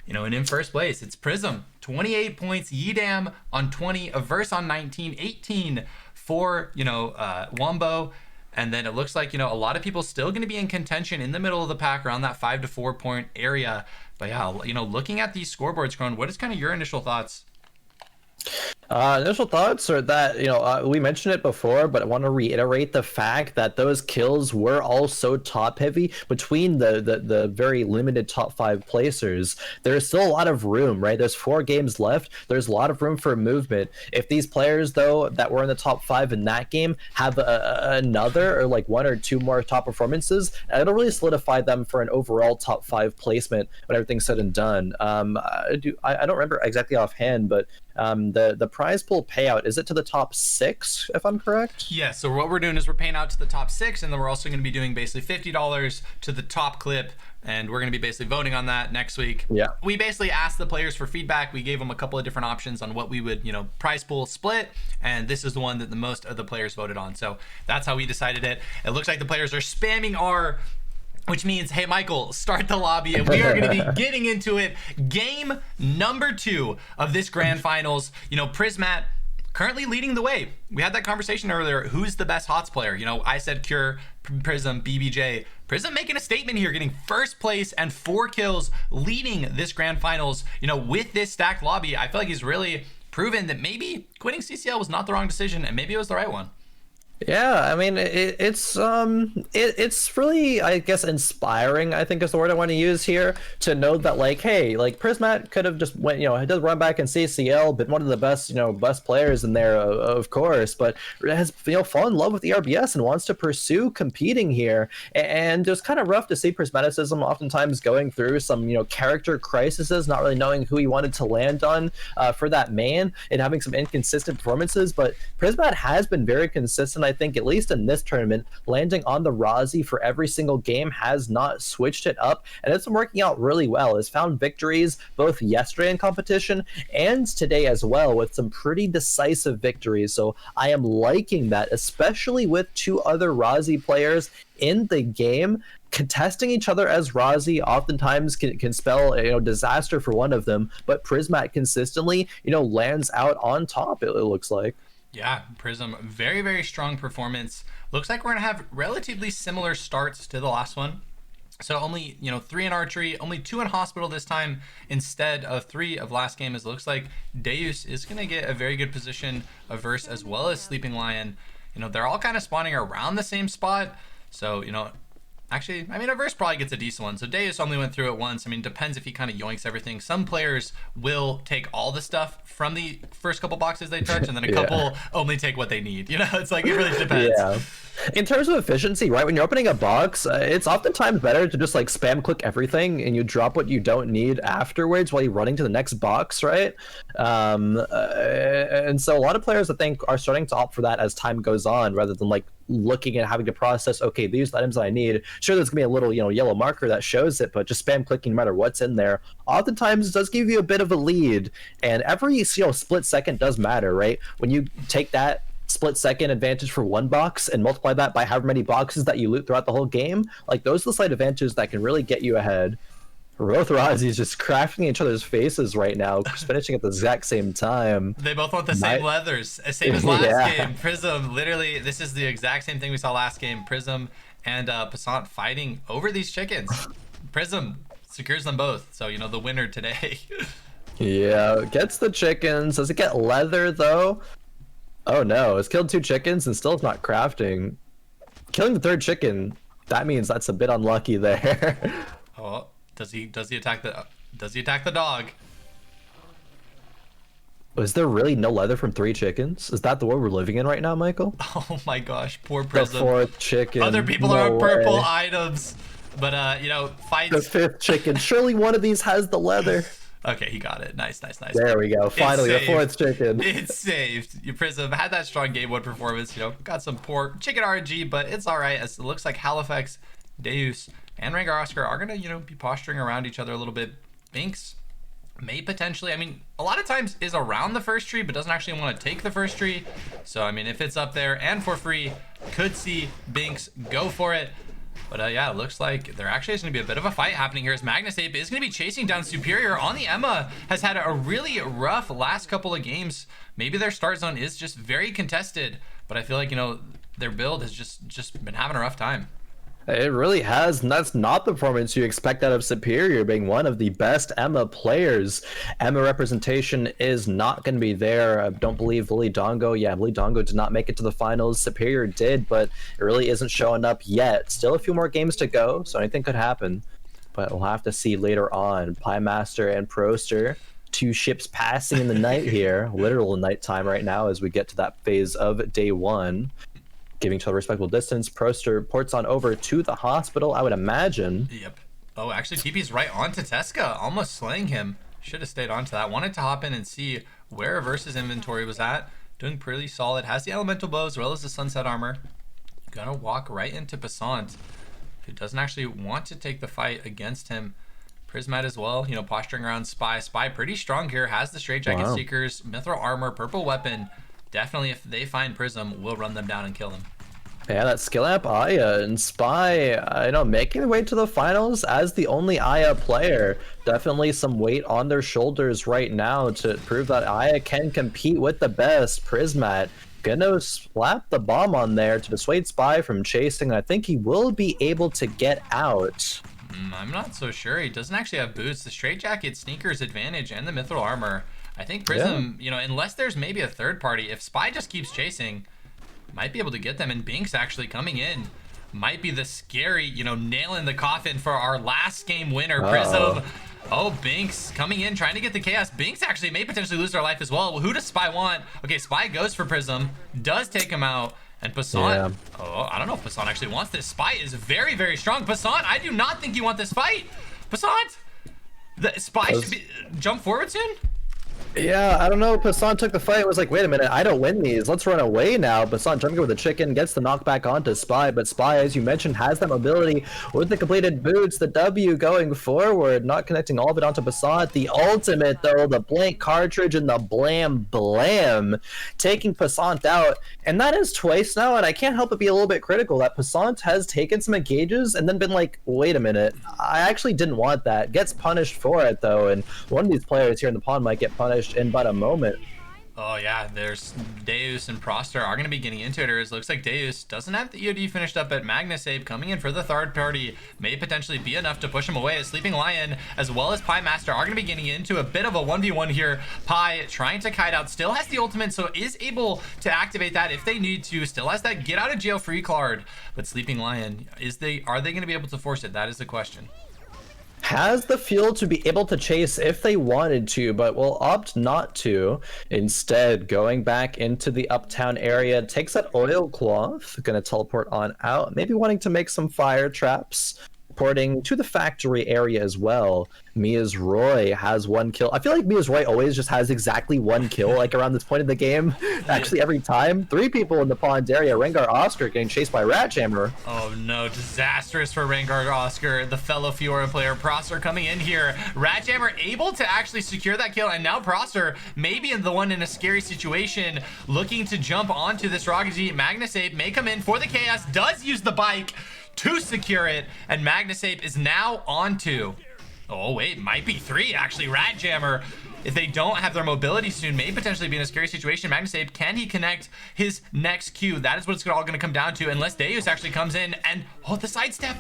You know, and in first place, it's Prism, 28 points, Yidam on 20, Averse on 19, 18 for, you know, Wombo. And then it looks like, you know, a lot of people still going to be in contention in the middle of the pack around that 5 to 4 point area. But yeah, you know, looking at these scoreboards, Khroen, what is kind of your initial thoughts? Initial thoughts are that, you know, we mentioned it before, but I want to reiterate the fact that those kills were all so top heavy between the very limited top 5 placers. There's still a lot of room, right? There's 4 games left. There's a lot of room for movement. If these players, though, that were in the top 5 in that game have another or like 1 or 2 more top performances, it'll really solidify them for an overall top 5 placement when everything's said and done. I don't remember exactly offhand, but the prize pool payout, is it to the top 6 if I'm correct? Yeah, so what we're doing is we're paying out to the top 6, and then we're also going to be doing basically $50 to the top clip, and we're going to be basically voting on that next week. Yeah, we basically asked the players for feedback. We gave them a couple of different options on what we would, you know, prize pool split, and this is the one that the most of the players voted on. So that's how we decided it. It looks like the players are spamming R, which means, hey, Michael, start the lobby, and we are going to be getting into it. Game number 2 of this grand finals. You know, Prismat currently leading the way. We had that conversation earlier. Who's the best HOTS player? You know, I said Cure, Prism, BBJ. Prism making a statement here, getting first place and 4 kills, leading this grand finals. You know, with this stacked lobby, I feel like he's really proven that maybe quitting CCL was not the wrong decision, and maybe it was the right one. Yeah, I mean, it's really, I guess, inspiring, I think is the word I want to use here, to know that, like, hey, like, Prismat could have just went, you know, he does run back in CCL, been one of the best, you know, best players in there, of course, but has, you know, fallen in love with ERBS and wants to pursue competing here. And it was kind of rough to see Prismaticism oftentimes going through some, you know, character crises, not really knowing who he wanted to land on for that main, and having some inconsistent performances. But Prismat has been very consistent, I think, at least in this tournament, landing on the Razi for every single game, has not switched it up, and it's been working out really well. Has found victories both yesterday in competition and today as well, with some pretty decisive victories. So I am liking that, especially with 2 other Razi players in the game. Contesting each other as Razi oftentimes can spell, you know, disaster for one of them, but Prismat consistently, you know, lands out on top, it looks like. Yeah, Prism, very, very strong performance. Looks like we're going to have relatively similar starts to the last one. So only, you know, 3 in archery, only 2 in hospital this time instead of 3 of last game. As it looks like Deus is going to get a very good position, Averse as well as Sleeping Lion. You know, they're all kind of spawning around the same spot. So, you know, actually, I mean, Averse probably gets a decent one. So Deus only went through it once. I mean, depends if he kind of yoinks everything. Some players will take all the stuff from the first couple boxes they touch, and then a couple only take what they need. You know, it's like, it really depends. Yeah. In terms of efficiency, right, when you're opening a box, it's oftentimes better to just like spam click everything and you drop what you don't need afterwards while you're running to the next box, right? And so a lot of players, I think, are starting to opt for that as time goes on, rather than like looking at having to process, okay, these items I need. Sure, there's gonna be a little, you know, yellow marker that shows it, but just spam clicking no matter what's in there oftentimes does give you a bit of a lead. And every, you know, split second does matter, right? When you take that split second advantage for one box and multiply that by however many boxes that you loot throughout the whole game, like, those are the slight advantages that can really get you ahead. Both Razzies just crafting each other's faces right now, finishing at the exact same time. They both want the same leathers, same as last game. Prism, literally, this is the exact same thing we saw last game. Prism and Passant fighting over these chickens. Prism secures them both, so, you know, the winner today. Yeah, gets the chickens. Does it get leather, though? Oh no, it's killed 2 chickens and still not crafting. Killing the 3rd chicken, that means that's a bit unlucky there. Oh, does he attack the dog? Was there really no leather from 3 chickens? Is that the world we're living in right now, Michael? Oh my gosh, poor Prism. The 4th chicken. Other people are on purple items, but you know, fights. The 5th chicken. Surely one of these has the leather. Okay, he got it. Nice. There we go. Finally, the 4th chicken. It's saved. Your Prism had that strong game 1 performance. You know, got some poor chicken RNG, but it's all right. As it looks like Halifax, Deus, and Rengar Oscar are gonna, be posturing around each other a little bit. Binks may potentially, I mean, a lot of times is around the first tree, but doesn't actually want to take the first tree. So, I mean, if it's up there and for free, could see Binks go for it. But yeah, it looks like there actually is going to be a bit of a fight happening here as Magnus Ape is going to be chasing down Superior on the Emma. Has had a really rough last couple of games. Maybe their start zone is just very contested, but I feel like, their build has just been having a rough time. It really has, and that's not the performance you expect out of Superior, being one of the best Emma players. Emma representation is not going to be there. I don't believe Lily Dongo. Yeah, Lily Dongo did not make it to the finals. Superior did, but it really isn't showing up yet. Still a few more games to go, so anything could happen. But we'll have to see later on. Pie Master and Proster, two ships passing in the night here. Literal nighttime right now as we get to that phase of day one. Giving to a respectable distance, Proster ports on over to the hospital, I would imagine. Yep. Oh, actually, TP's right onto Tesca, almost slaying him. Should have stayed onto that. Wanted to hop in and see where Reverse's inventory was at. Doing pretty solid. Has the elemental bow as well as the sunset armor. Gonna walk right into Passant, who doesn't actually want to take the fight against him. Prismat as well, posturing around Spy. Spy pretty strong here. Has the Straight Jacket Seekers, Mithril armor, purple weapon. Definitely, if they find Prism, we'll run them down and kill them. Yeah, that skill app Aya and Spy, making their way to the finals as the only Aya player. Definitely some weight on their shoulders right now to prove that Aya can compete with the best. Prismat gonna slap the bomb on there to dissuade Spy from chasing. I think he will be able to get out. I'm not so sure. He doesn't actually have boots. The Straight Jacket Sneakers advantage and the Mithril armor. I think Prism, unless there's maybe a third party, if Spy just keeps chasing, might be able to get them. And Binks actually coming in might be the scary, nailing the coffin for our last game winner, Prism. Oh, Binks coming in, trying to get the chaos. Binks actually may potentially lose their life as well. Who does Spy want? Okay, Spy goes for Prism, does take him out. And Passant, I don't know if Passant actually wants this. Spy is very, very strong. Passant, I do not think you want this fight. Passant, the Spy should be jump forward soon. Yeah, I don't know. Passant took the fight. It was like, wait a minute, I don't win these. Let's run away now. Passant jumping with the chicken, gets the knockback onto Spy, but Spy, as you mentioned, has that mobility with the completed boots. The W going forward, not connecting all of it onto Passant. The ultimate, though, the blank cartridge and the blam blam, taking Passant out. And that is twice now, and I can't help but be a little bit critical that Passant has taken some engages and then been like, wait a minute, I actually didn't want that. Gets punished for it, though, and one of these players here in the pond might get punished in but a moment. Oh yeah, there's Deus and Proster are going to be getting into it. It looks like Deus doesn't have the EOD finished up at Magnus Ape. Coming in for the third party may potentially be enough to push him away. As Sleeping Lion as well as Pie Master are going to be getting into a bit of a 1v1 here. Pie trying to kite out, still has the ultimate, so is able to activate that if they need to. Still has that get out of jail free card. But Sleeping Lion, are they going to be able to force it? That is the question. Has the fuel to be able to chase if they wanted to, but will opt not to. Instead, going back into the uptown area, takes that oilcloth, gonna teleport on out, maybe wanting to make some fire traps. Porting to the factory area as well. Mia's Roy has one kill. I feel like Mia's Roy always just has exactly one kill, like around this point in the game. Actually, every time. 3 people in the pond area. Rengar Oscar getting chased by Ratjammer. Oh no, disastrous for Rengar Oscar, the fellow Fiora player. Proster coming in here. Ratjammer able to actually secure that kill, and now Proster maybe in the one in a scary situation, looking to jump onto this Rocket G. Magnus Ape may come in for the chaos, does use the bike to secure it, and Magnus Ape is now on 2. Oh wait, might be 3 actually. Ratjammer, if they don't have their mobility soon, may potentially be in a scary situation. Magnus Ape, can he connect his next Q? That is what it's all going to come down to, unless Deus actually comes in and the sidestep.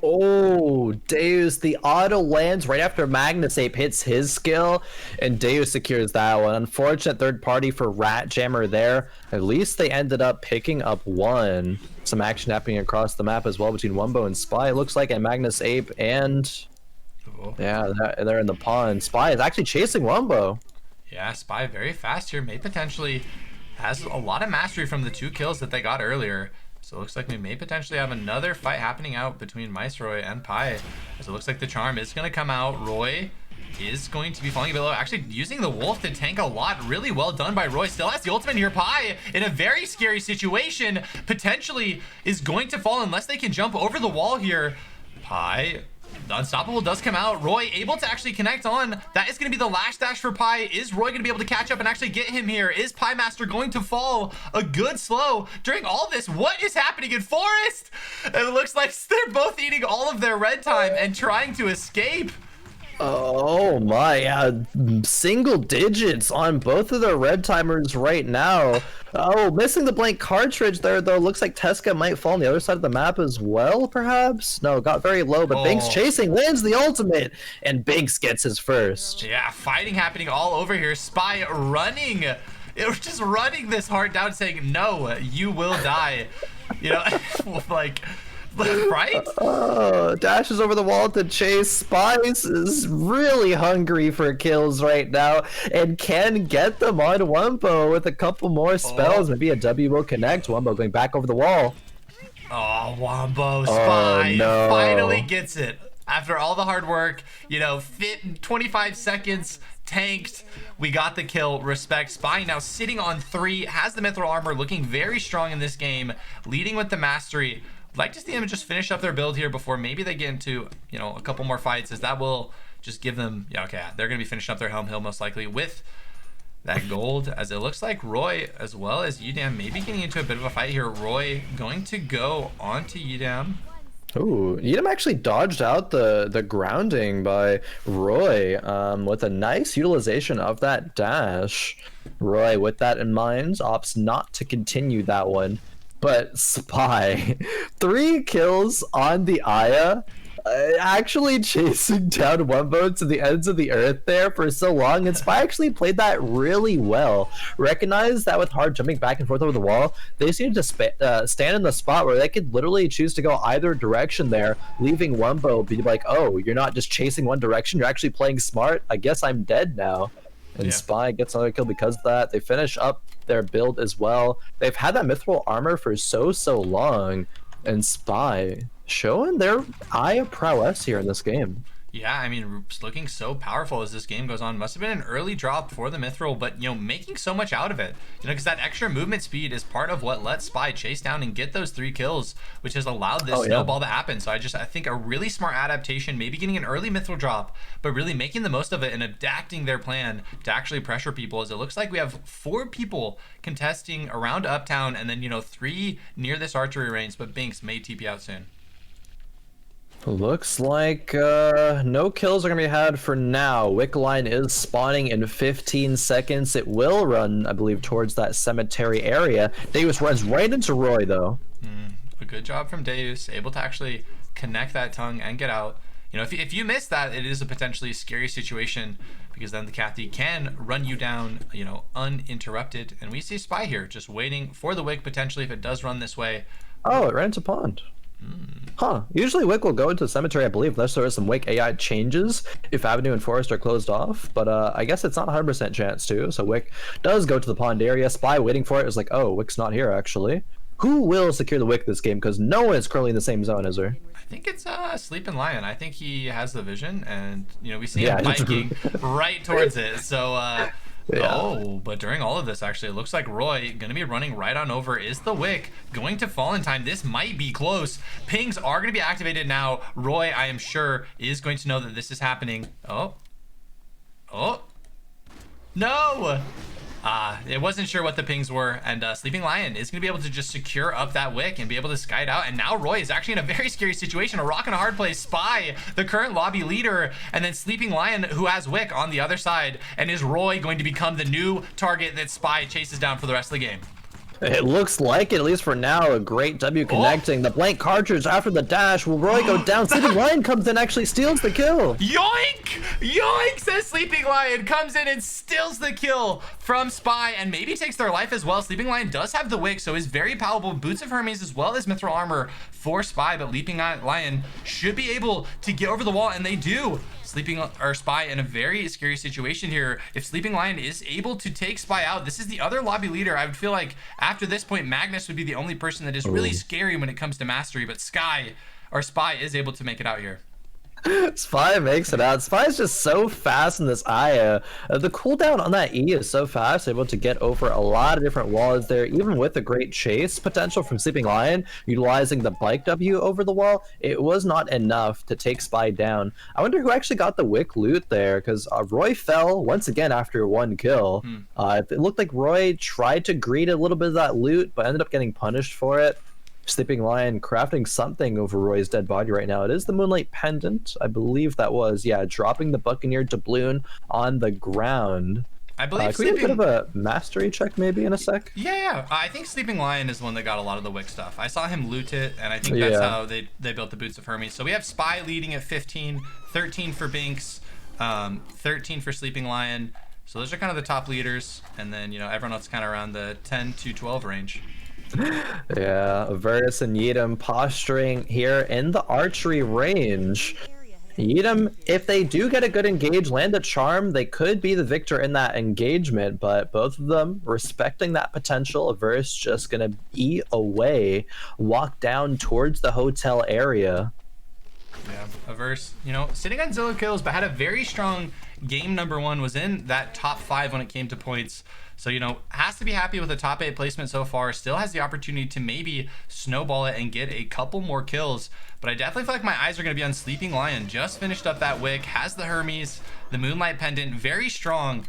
Oh, Deus, the auto lands right after Magnus Ape hits his skill, and Deus secures that one. Unfortunate third party for Ratjammer there. At least they ended up picking up 1. Some action happening across the map as well between Wumbo and Spy. It looks like a Magnus Ape and... yeah, they're in the pond. Spy is actually chasing Wumbo. Yeah, Spy very fast here. May potentially has a lot of mastery from the 2 kills that they got earlier. So it looks like we may potentially have another fight happening out between Roy and Pie. As it looks like the charm is going to come out. Roy is going to be falling below. Actually using the wolf to tank a lot. Really well done by Roy. Still has the ultimate here. Pie in a very scary situation. Potentially is going to fall unless they can jump over the wall here. Pi, the Unstoppable does come out. Roy able to actually connect on. That is going to be the last dash for Pi. Is Roy going to be able to catch up and actually get him here? Is Pi Master going to fall a good slow during all this? What is happening in Forest? It looks like they're both eating all of their red time and trying to escape. Oh my, single digits on both of their red timers right now. Oh, missing the blank cartridge there, though. Looks like Teska might fall on the other side of the map as well, perhaps? No, got very low, but Binks chasing, lands the ultimate, and Binks gets his first. Yeah, fighting happening all over here. Spy running. It was just running this hard down, saying, no, you will die. You know, like... right? Dashes over the wall to chase. Spice is really hungry for kills right now and can get them on Wumbo with a couple more spells. Maybe a W will connect. Wumbo going back over the wall. Oh, Wumbo Spy finally gets it. After all the hard work, you know, fit in 25 seconds, tanked. We got the kill. Respect. Spy now sitting on 3, has the mithril armor, looking very strong in this game, leading with the mastery. Like to see them just finish up their build here before maybe they get into, you know, a couple more fights, as that will just give them, yeah, okay, they're going to be finishing up their Helm Hill most likely with that gold, as it looks like Roy as well as Udam maybe getting into a bit of a fight here. Roy going to go onto Udam. Ooh, Udam actually dodged out the grounding by Roy with a nice utilization of that dash. Roy, with that in mind, opts not to continue that one. But Spy, 3 kills on the Aya, actually chasing down Wumbo to the ends of the earth there for so long, and Spy actually played that really well. Recognize that with hard jumping back and forth over the wall, they seem to stand in the spot where they could literally choose to go either direction there, leaving Wumbo be like, oh, you're not just chasing one direction, you're actually playing smart, I guess I'm dead now. And Spy gets another kill because of that. They finish up their build as well. They've had that mithril armor for so long, and Spy showing their eye of prowess here in this game. Yeah, I mean, it's looking so powerful as this game goes on. Must have been an early drop for the mithril, but, you know, making so much out of it. You know, because that extra movement speed is part of what let Spy chase down and get those 3 kills, which has allowed this snowball to happen. So I think a really smart adaptation, maybe getting an early mithril drop, but really making the most of it and adapting their plan to actually pressure people, as it looks like we have 4 people contesting around Uptown, and then, you know, 3 near this archery range, but Binks may TP out soon. Looks like no kills are gonna be had for now. Wick line is spawning in 15 seconds. It will run, I believe, towards that cemetery area. Deus runs right into Roy, though. A good job from Deus, able to actually connect that tongue and get out. You know, if you miss that, it is a potentially scary situation, because then the Cathy can run you down, you know, uninterrupted. And we see Spy here just waiting for the Wick potentially if it does run this way. Oh, it ran into pond. Huh. Usually Wick will go into the cemetery, I believe, unless there is some Wick AI changes if Avenue and Forest are closed off. But I guess it's not 100% chance to. So Wick does go to the pond area. Spy waiting for it is like, oh, Wick's not here, actually. Who will secure the Wick this game? Because no one is currently in the same zone, is there? I think it's Sleeping Lion. I think he has the vision, and, you know, we see him biking right towards it. So, oh, but during all of this, actually, it looks like Roy going to be running right on over. Is the Wick going to fall in time? This might be close. Pings are going to be activated now. Roy, I am sure, is going to know that this is happening. Oh. No! It wasn't sure what the pings were, and Sleeping Lion is going to be able to just secure up that Wick and be able to sky it out. And now Roy is actually in a very scary situation, a rock and a hard place. Spy, the current lobby leader, and then Sleeping Lion, who has Wick on the other side. And is Roy going to become the new target that Spy chases down for the rest of the game? It looks like it, at least for now. A great W connecting. The blank cartridge after the dash. Will Roy go down? Sleeping Lion comes in, actually steals the kill. Yoink! Yoink, says Sleeping Lion. Comes in and steals the kill from Spy, and maybe takes their life as well. Sleeping Lion does have the Wick, so is very palatable. Boots of Hermes as well as mithril armor for Spy, but Leaping Lion should be able to get over the wall, and they do. Spy in a very scary situation here. If Sleeping Lion is able to take Spy out, this is the other lobby leader. I would feel like after this point, Magnus would be the only person that is really scary when it comes to mastery, but Spy is able to make it out here. Spy makes it out. Spy's just so fast in this Aya. The cooldown on that E is so fast, able to get over a lot of different walls there, even with a great chase potential from Sleeping Lion, utilizing the bike W over the wall. It was not enough to take Spy down. I wonder who actually got the Wick loot there, because Roy fell once again after one kill. It looked like Roy tried to greed a little bit of that loot, but ended up getting punished for it. Sleeping Lion crafting something over Roy's dead body right now. It is the Moonlight Pendant. I believe that was, yeah, dropping the Buccaneer doubloon on the ground. I believe can we get a bit of a mastery check maybe in a sec? Yeah. I think Sleeping Lion is the one that got a lot of the Wick stuff. I saw him loot it, and I think that's how they built the Boots of Hermes. So we have Spy leading at 15, 13 for Binks, 13 for Sleeping Lion. So those are kind of the top leaders, and then, you know, everyone else kind of around the 10 to 12 range. Yeah, Verus and Yeatum posturing here in the archery range. Yeatum, if they do get a good engage, land a charm, they could be the victor in that engagement, but both of them respecting that potential. Verus just gonna eat away, walk down towards the hotel area. Yeah, Averse, you know, sitting on Zillow kills, but had a very strong game number one, was in that top 5 when it came to points. So, you know, has to be happy with the top 8 placement so far. Still has the opportunity to maybe snowball it and get a couple more kills. But I definitely feel like my eyes are going to be on Sleeping Lion. Just finished up that Wick, has the Hermes, the Moonlight Pendant, very strong.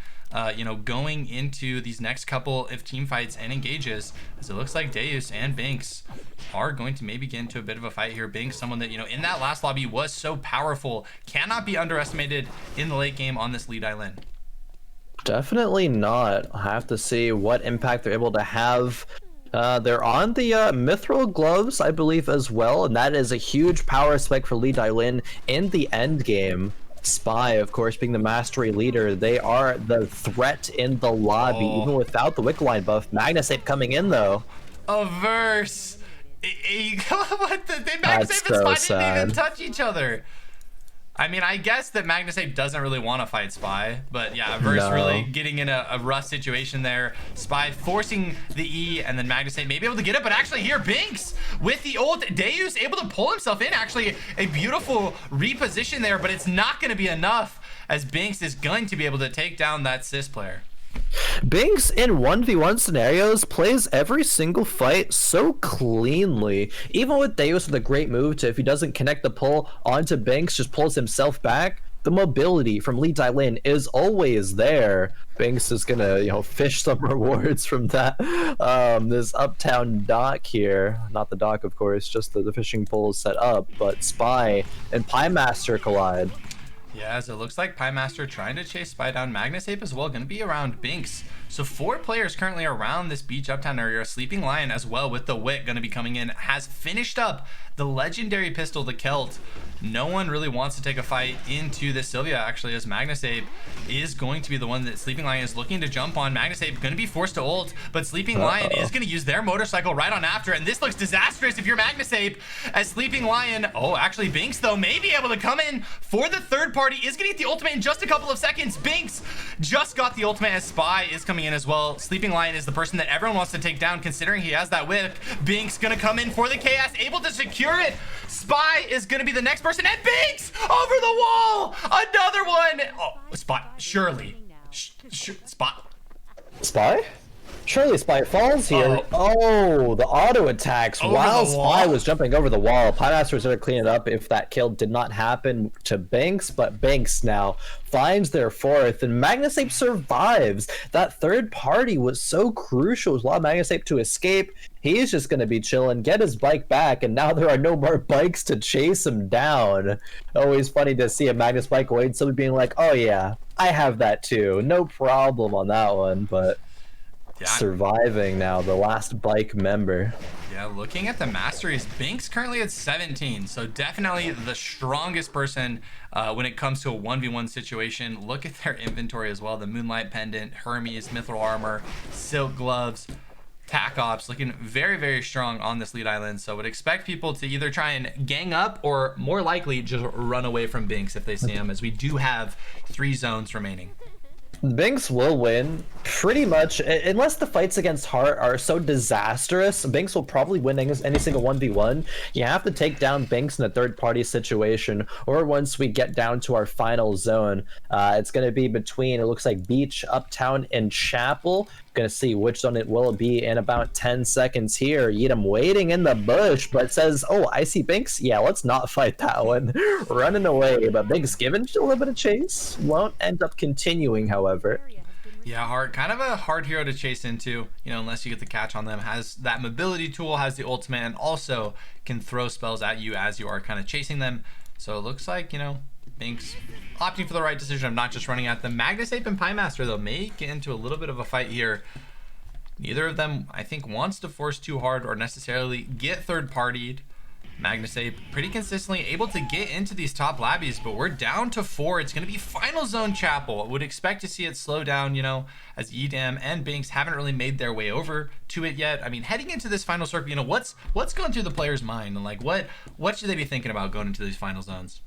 You know, going into these next couple of team fights and engages, as it looks like Deus and Binks are going to maybe get into a bit of a fight here. Binks, someone that, you know, in that last lobby was so powerful, cannot be underestimated in the late game on this lead island. Definitely not. I'll have to see what impact they're able to have. They're on the mithril gloves, I believe, as well, and that is a huge power spike for Lee Dailin in the end game. Spy, of course, being the mastery leader, they are the threat in the lobby, even without the Wick line buff. Magnasape coming in, though. Averse. What the? Magnasape and Spy didn't even touch each other. I mean, I guess that Magnasape doesn't really want to fight Spy, but yeah, Averse really getting in a rough situation there. Spy forcing the E, and then Magnasape may be able to get it, but actually here, Binks with the ult. Deus able to pull himself in. Actually, a beautiful reposition there, but it's not going to be enough, as Binks is going to be able to take down that Sis player. Binks in 1v1 scenarios plays every single fight so cleanly. Even with Deus with a great move to, if he doesn't connect the pull onto Binks, just pulls himself back. The mobility from Lee Dailin is always there. Binks is gonna, you know, fish some rewards from that. This uptown dock here, not the dock, of course, just the fishing pole set up. But Spy and Pie Master collide. Yeah, as it looks like Pie Master trying to chase Spy down. Magnasape as well, going to be around Binks. So 4 players currently around this beach uptown area. Sleeping Lion as well with the Wick going to be coming in. Has finished up the legendary pistol, the Celt. No one really wants to take a fight into this Sylvia, actually, as Magnasape is going to be the one that Sleeping Lion is looking to jump on. Magnasape going to be forced to ult, but Sleeping Lion is going to use their motorcycle right on after, and this looks disastrous if you're Magnasape, as Sleeping Lion, actually Binks, though, may be able to come in for the third party, is going to get the ultimate in just a couple of seconds. Binks just got the ultimate as Spy is coming in as well. Sleeping Lion is the person that everyone wants to take down, considering he has that whip. Binks going to come in for the chaos, able to secure it. Spy is going to be the next person, and Binks over the wall, another one. Spy, surely. Spy? Surely Spy falls here. Oh, the auto attacks while Spy was jumping over the wall. Pie Master was going to clean it up if that kill did not happen to Binks, but Binks now finds their 4th, and Magnasape survives. That third party was so crucial. It was allowed Magnasape to escape. He's just going to be chilling, get his bike back, and now there are no more bikes to chase him down. Always funny to see a Magnus bike away and somebody being like, oh yeah, I have that too. No problem on that one, but... yeah. Surviving now, the last bike member. Yeah, looking at the masteries, Binks currently at 17, so definitely the strongest person when it comes to a 1v1 situation. Look at their inventory as well. The Moonlight Pendant, Hermes, Mithril Armor, Silk Gloves, Tac Ops, looking very, very strong on this lead island. So would expect people to either try and gang up or more likely just run away from Binks if they see him, as we do have 3 zones remaining. Binks will win pretty much unless the fights against Hart are so disastrous. Binks will probably win any single 1v1. You have to take down Binks in a third party situation, or once we get down to our final zone, it's going to be between, it looks like, Beach, Uptown, and Chapel. Gonna see which zone it will be in about 10 seconds here. Yeadam waiting in the bush, but says, oh, I see Binks. Yeah, let's not fight that one. Running away, but Binks given a little bit of chase. Won't end up continuing, however. Yeah, Hart, kind of a hard hero to chase into, you know, unless you get the catch on them. Has that mobility tool, has the ultimate, and also can throw spells at you as you are kind of chasing them. So it looks like, you know, Binks opting for the right decision of not just running at them. Magnus Ape and Piemaster, though, may get into a little bit of a fight here. Neither of them, I think, wants to force too hard or necessarily get third-partied. Magnus Ape pretty consistently able to get into these top labbies, but we're down to 4. It's going to be final zone Chapel. I would expect to see it slow down, you know, as Yeadam and Binks haven't really made their way over to it yet. I mean, heading into this final circle, you know, what's going through the player's mind, and like what should they be thinking about going into these final zones?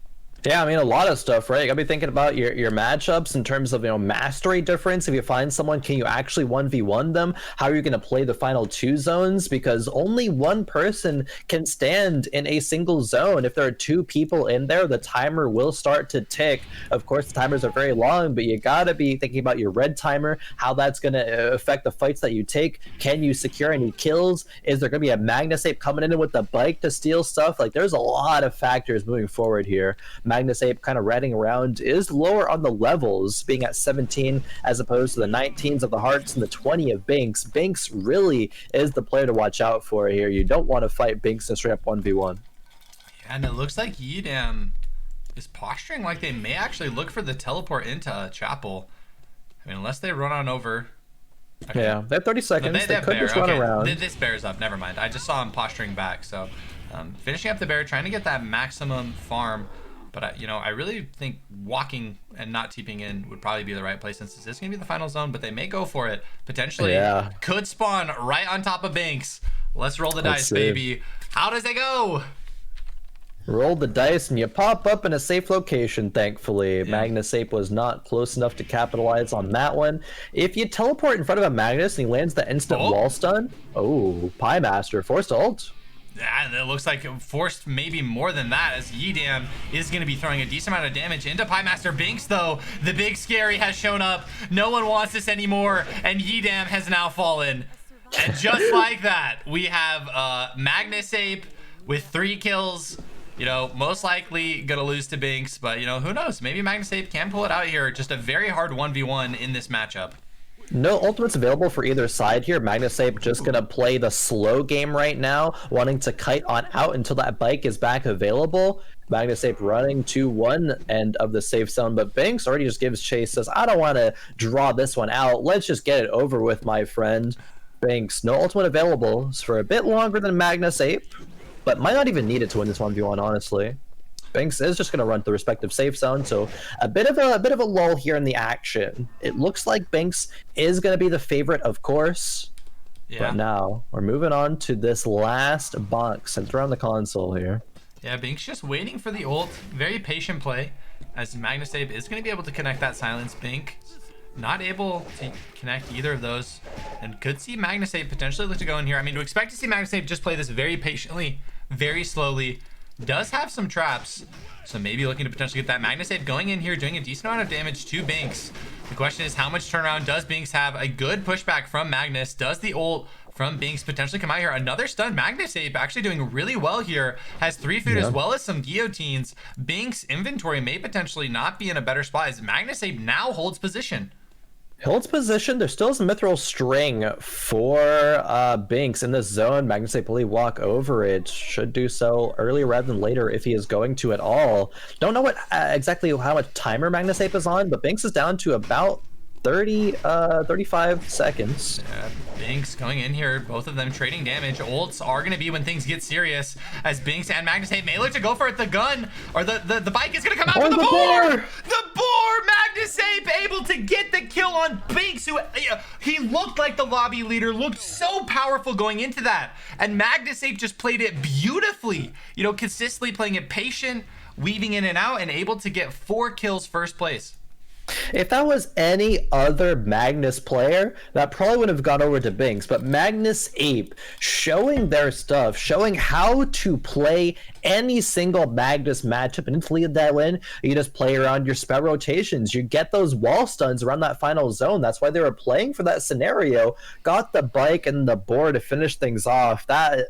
Yeah, I mean, a lot of stuff, right? You gotta be thinking about your matchups in terms of, you know, mastery difference. If you find someone, can you actually 1v1 them? How are you gonna play the final 2 zones? Because only one person can stand in a single zone. If there are 2 people in there, the timer will start to tick. Of course, the timers are very long, but you gotta be thinking about your red timer, how that's gonna affect the fights that you take. Can you secure any kills? Is there gonna be a Magnus Ape coming in with the bike to steal stuff? Like, there's a lot of factors moving forward here. Magnus Ape kind of ratting around is lower on the levels, being at 17 as opposed to the 19s of the Hearts and the 20 of Binks. Binks really is the player to watch out for here. You don't want to fight Binks in straight up 1v1. Yeah, and it looks like Yeadam is posturing like they may actually look for the teleport into Chapel. I mean, unless they run on over. Okay. Yeah, they have 30 seconds. They could just run around. This bear's up. Never mind. I just saw him posturing back. So finishing up the bear, trying to get that maximum farm. But, you know, I really think walking and not TPing in would probably be the right play, since this is going to be the final zone, but they may go for it. Potentially could spawn right on top of Binks. Let's roll the dice, baby. How does it go? Roll the dice and you pop up in a safe location, thankfully. Yeah. Magnus Ape was not close enough to capitalize on that one. If you teleport in front of a Magnus and he lands the instant wall stun, Piemaster forced ult. Yeah, and it looks like forced maybe more than that, as Yeadam is going to be throwing a decent amount of damage into Piemaster. Binks, though, the big scary has shown up. No one wants this anymore, and Yeadam has now fallen. And just like that, we have Magnus Ape with 3 kills. You know, most likely going to lose to Binks, but, you know, who knows? Maybe Magnus Ape can pull it out here. Just a very hard 1v1 in this matchup. No ultimates available for either side here. Magnus Ape just going to play the slow game right now, wanting to kite on out until that bike is back available. Magnus Ape running to one end of the safe zone, but Binks already just gives chase, says, I don't want to draw this one out. Let's just get it over with, my friend. Binks, no ultimate available for a bit longer than Magnus Ape, but might not even need it to win this 1v1, honestly. Binks is just going to run to the respective safe zone, so a bit of a lull here in the action. It looks like Binks is going to be the favorite, of course. Yeah. But now we're moving on to this last box and around the console here. Yeah, Binks just waiting for the ult. Very patient play, as Magnus Ape is going to be able to connect that silence. Binks not able to connect either of those, and could see Magnus Ape potentially look to go in here. I mean, to expect to see Magnus Ape just play this very patiently, very slowly. Does have some traps, so maybe looking to potentially get that. Magnus Ape going in here, doing a decent amount of damage to Binks. The question is, how much turnaround does Binks have? A good pushback from Magnus. Does the ult from Binks potentially come out here? Another stun. Magnus Ape actually doing really well here. Has 3 food as well as some guillotines. Binks' inventory may potentially not be in a better spot, as Magnus Ape now holds position. Holds position. There still is a mithril string for Binks in this zone. Magnus Ape will walk over it. Should do so earlier rather than later if he is going to at all. Don't know what exactly how much timer Magnus Ape is on, but Binks is down to about 35 seconds. Yeah, Binks going in here, both of them trading damage. Ults are going to be when things get serious, as Binks and Magnus Ape may look to go for it. The gun, or the bike is going to come out with the boar! The boar! Magnus Ape able to get the kill on Binks, who he looked like the lobby leader, looked so powerful going into that. And Magnus Ape just played it beautifully, you know, consistently playing it patient, weaving in and out, and able to get 4 kills first place. If that was any other Magnus player, that probably would have gone over to Binks. But Magnus Ape showing their stuff, showing how to play any single Magnus matchup and lead that win. You just play around your spell rotations. You get those wall stuns around that final zone. That's why they were playing for that scenario. Got the bike and the board to finish things off. That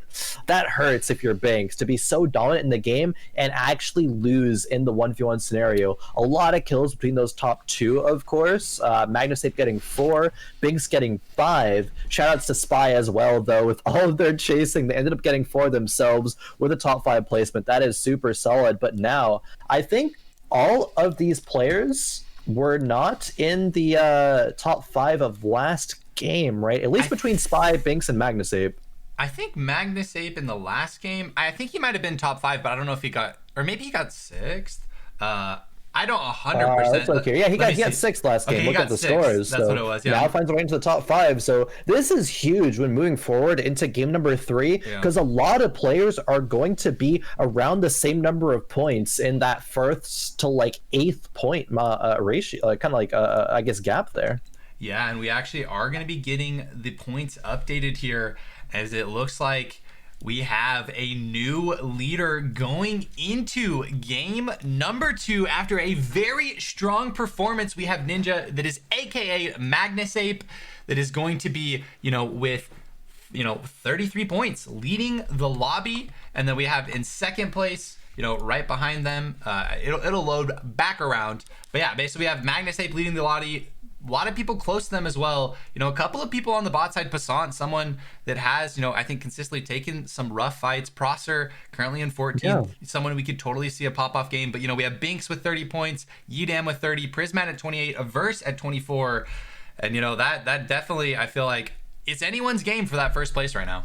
hurts if you're Binks, to be so dominant in the game and actually lose in the 1v1 scenario. A lot of kills between those top two, of course. Magnus Ape getting 4, Binks getting 5. Shoutouts to Spy as well, though, with all of their chasing. They ended up getting 4 themselves with a top 5 placement. That is super solid. But now, I think all of these players were not in the top 5 of last game, right? At least between Spy, Binks, and Magnus Ape. I think Magnus Ape in the last game, I think he might have been top 5, but I don't know if he got, or maybe he got 6th. I don't 100%. Okay. Yeah, he got 6th last game. Okay, Look at the 6th. scores. That's what it was. Yeah. Now finds a way into the top 5. So this is huge when moving forward into game number 3, because a lot of players are going to be around the same number of points in that first to like 8th point ratio, kind of like I guess gap there. Yeah, and we actually are going to be getting the points updated here, as it looks like we have a new leader going into game number 2 after a very strong performance. We have Ninja, that is aka Magnus Ape, that is going to be, with 33 points leading the lobby. And then we have in second place, right behind them, it'll load back around. But yeah, basically we have Magnus Ape leading the lobby. A lot of people close to them as well. A couple of people on the bot side. Passant, someone that has, I think consistently taken some rough fights. Prosser currently in 14th. Yeah. Someone we could totally see a pop-off game. But, we have Binks with 30 points, Yidam with 30, Prismat at 28, Averse at 24. And, that definitely, I feel like it's anyone's game for that first place right now.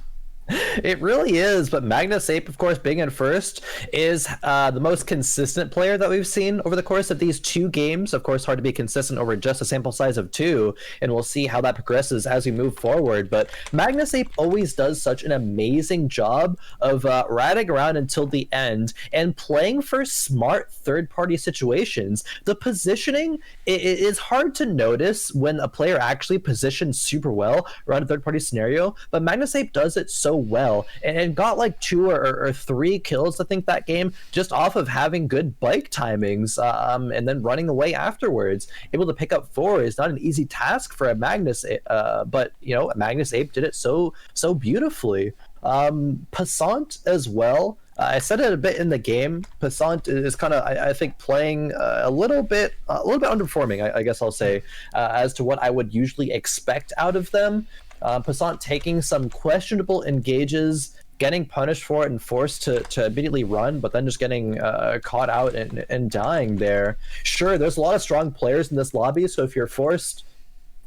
It really is, but Magnus Ape, of course, being in first, is the most consistent player that we've seen over the course of these 2 games. Of course, hard to be consistent over just a sample size of 2, and we'll see how that progresses as we move forward. But Magnus Ape always does such an amazing job of riding around until the end and playing for smart third-party situations. The positioning is hard to notice when a player actually positions super well around a third-party scenario, but Magnus Ape does it so well and got like 2 or 3 kills, I think, that game just off of having good bike timings and then running away afterwards. Able to pick up 4 is not an easy task for a Magnus, but Magnus Ape did it so beautifully. Passant as well. I said it a bit in the game. Passant is kind of, I think, playing a little bit underperforming, I guess I'll say, as to what I would usually expect out of them. Passant taking some questionable engages, getting punished for it and forced to immediately run, but then just getting caught out and dying there. Sure, there's a lot of strong players in this lobby, so if you're forced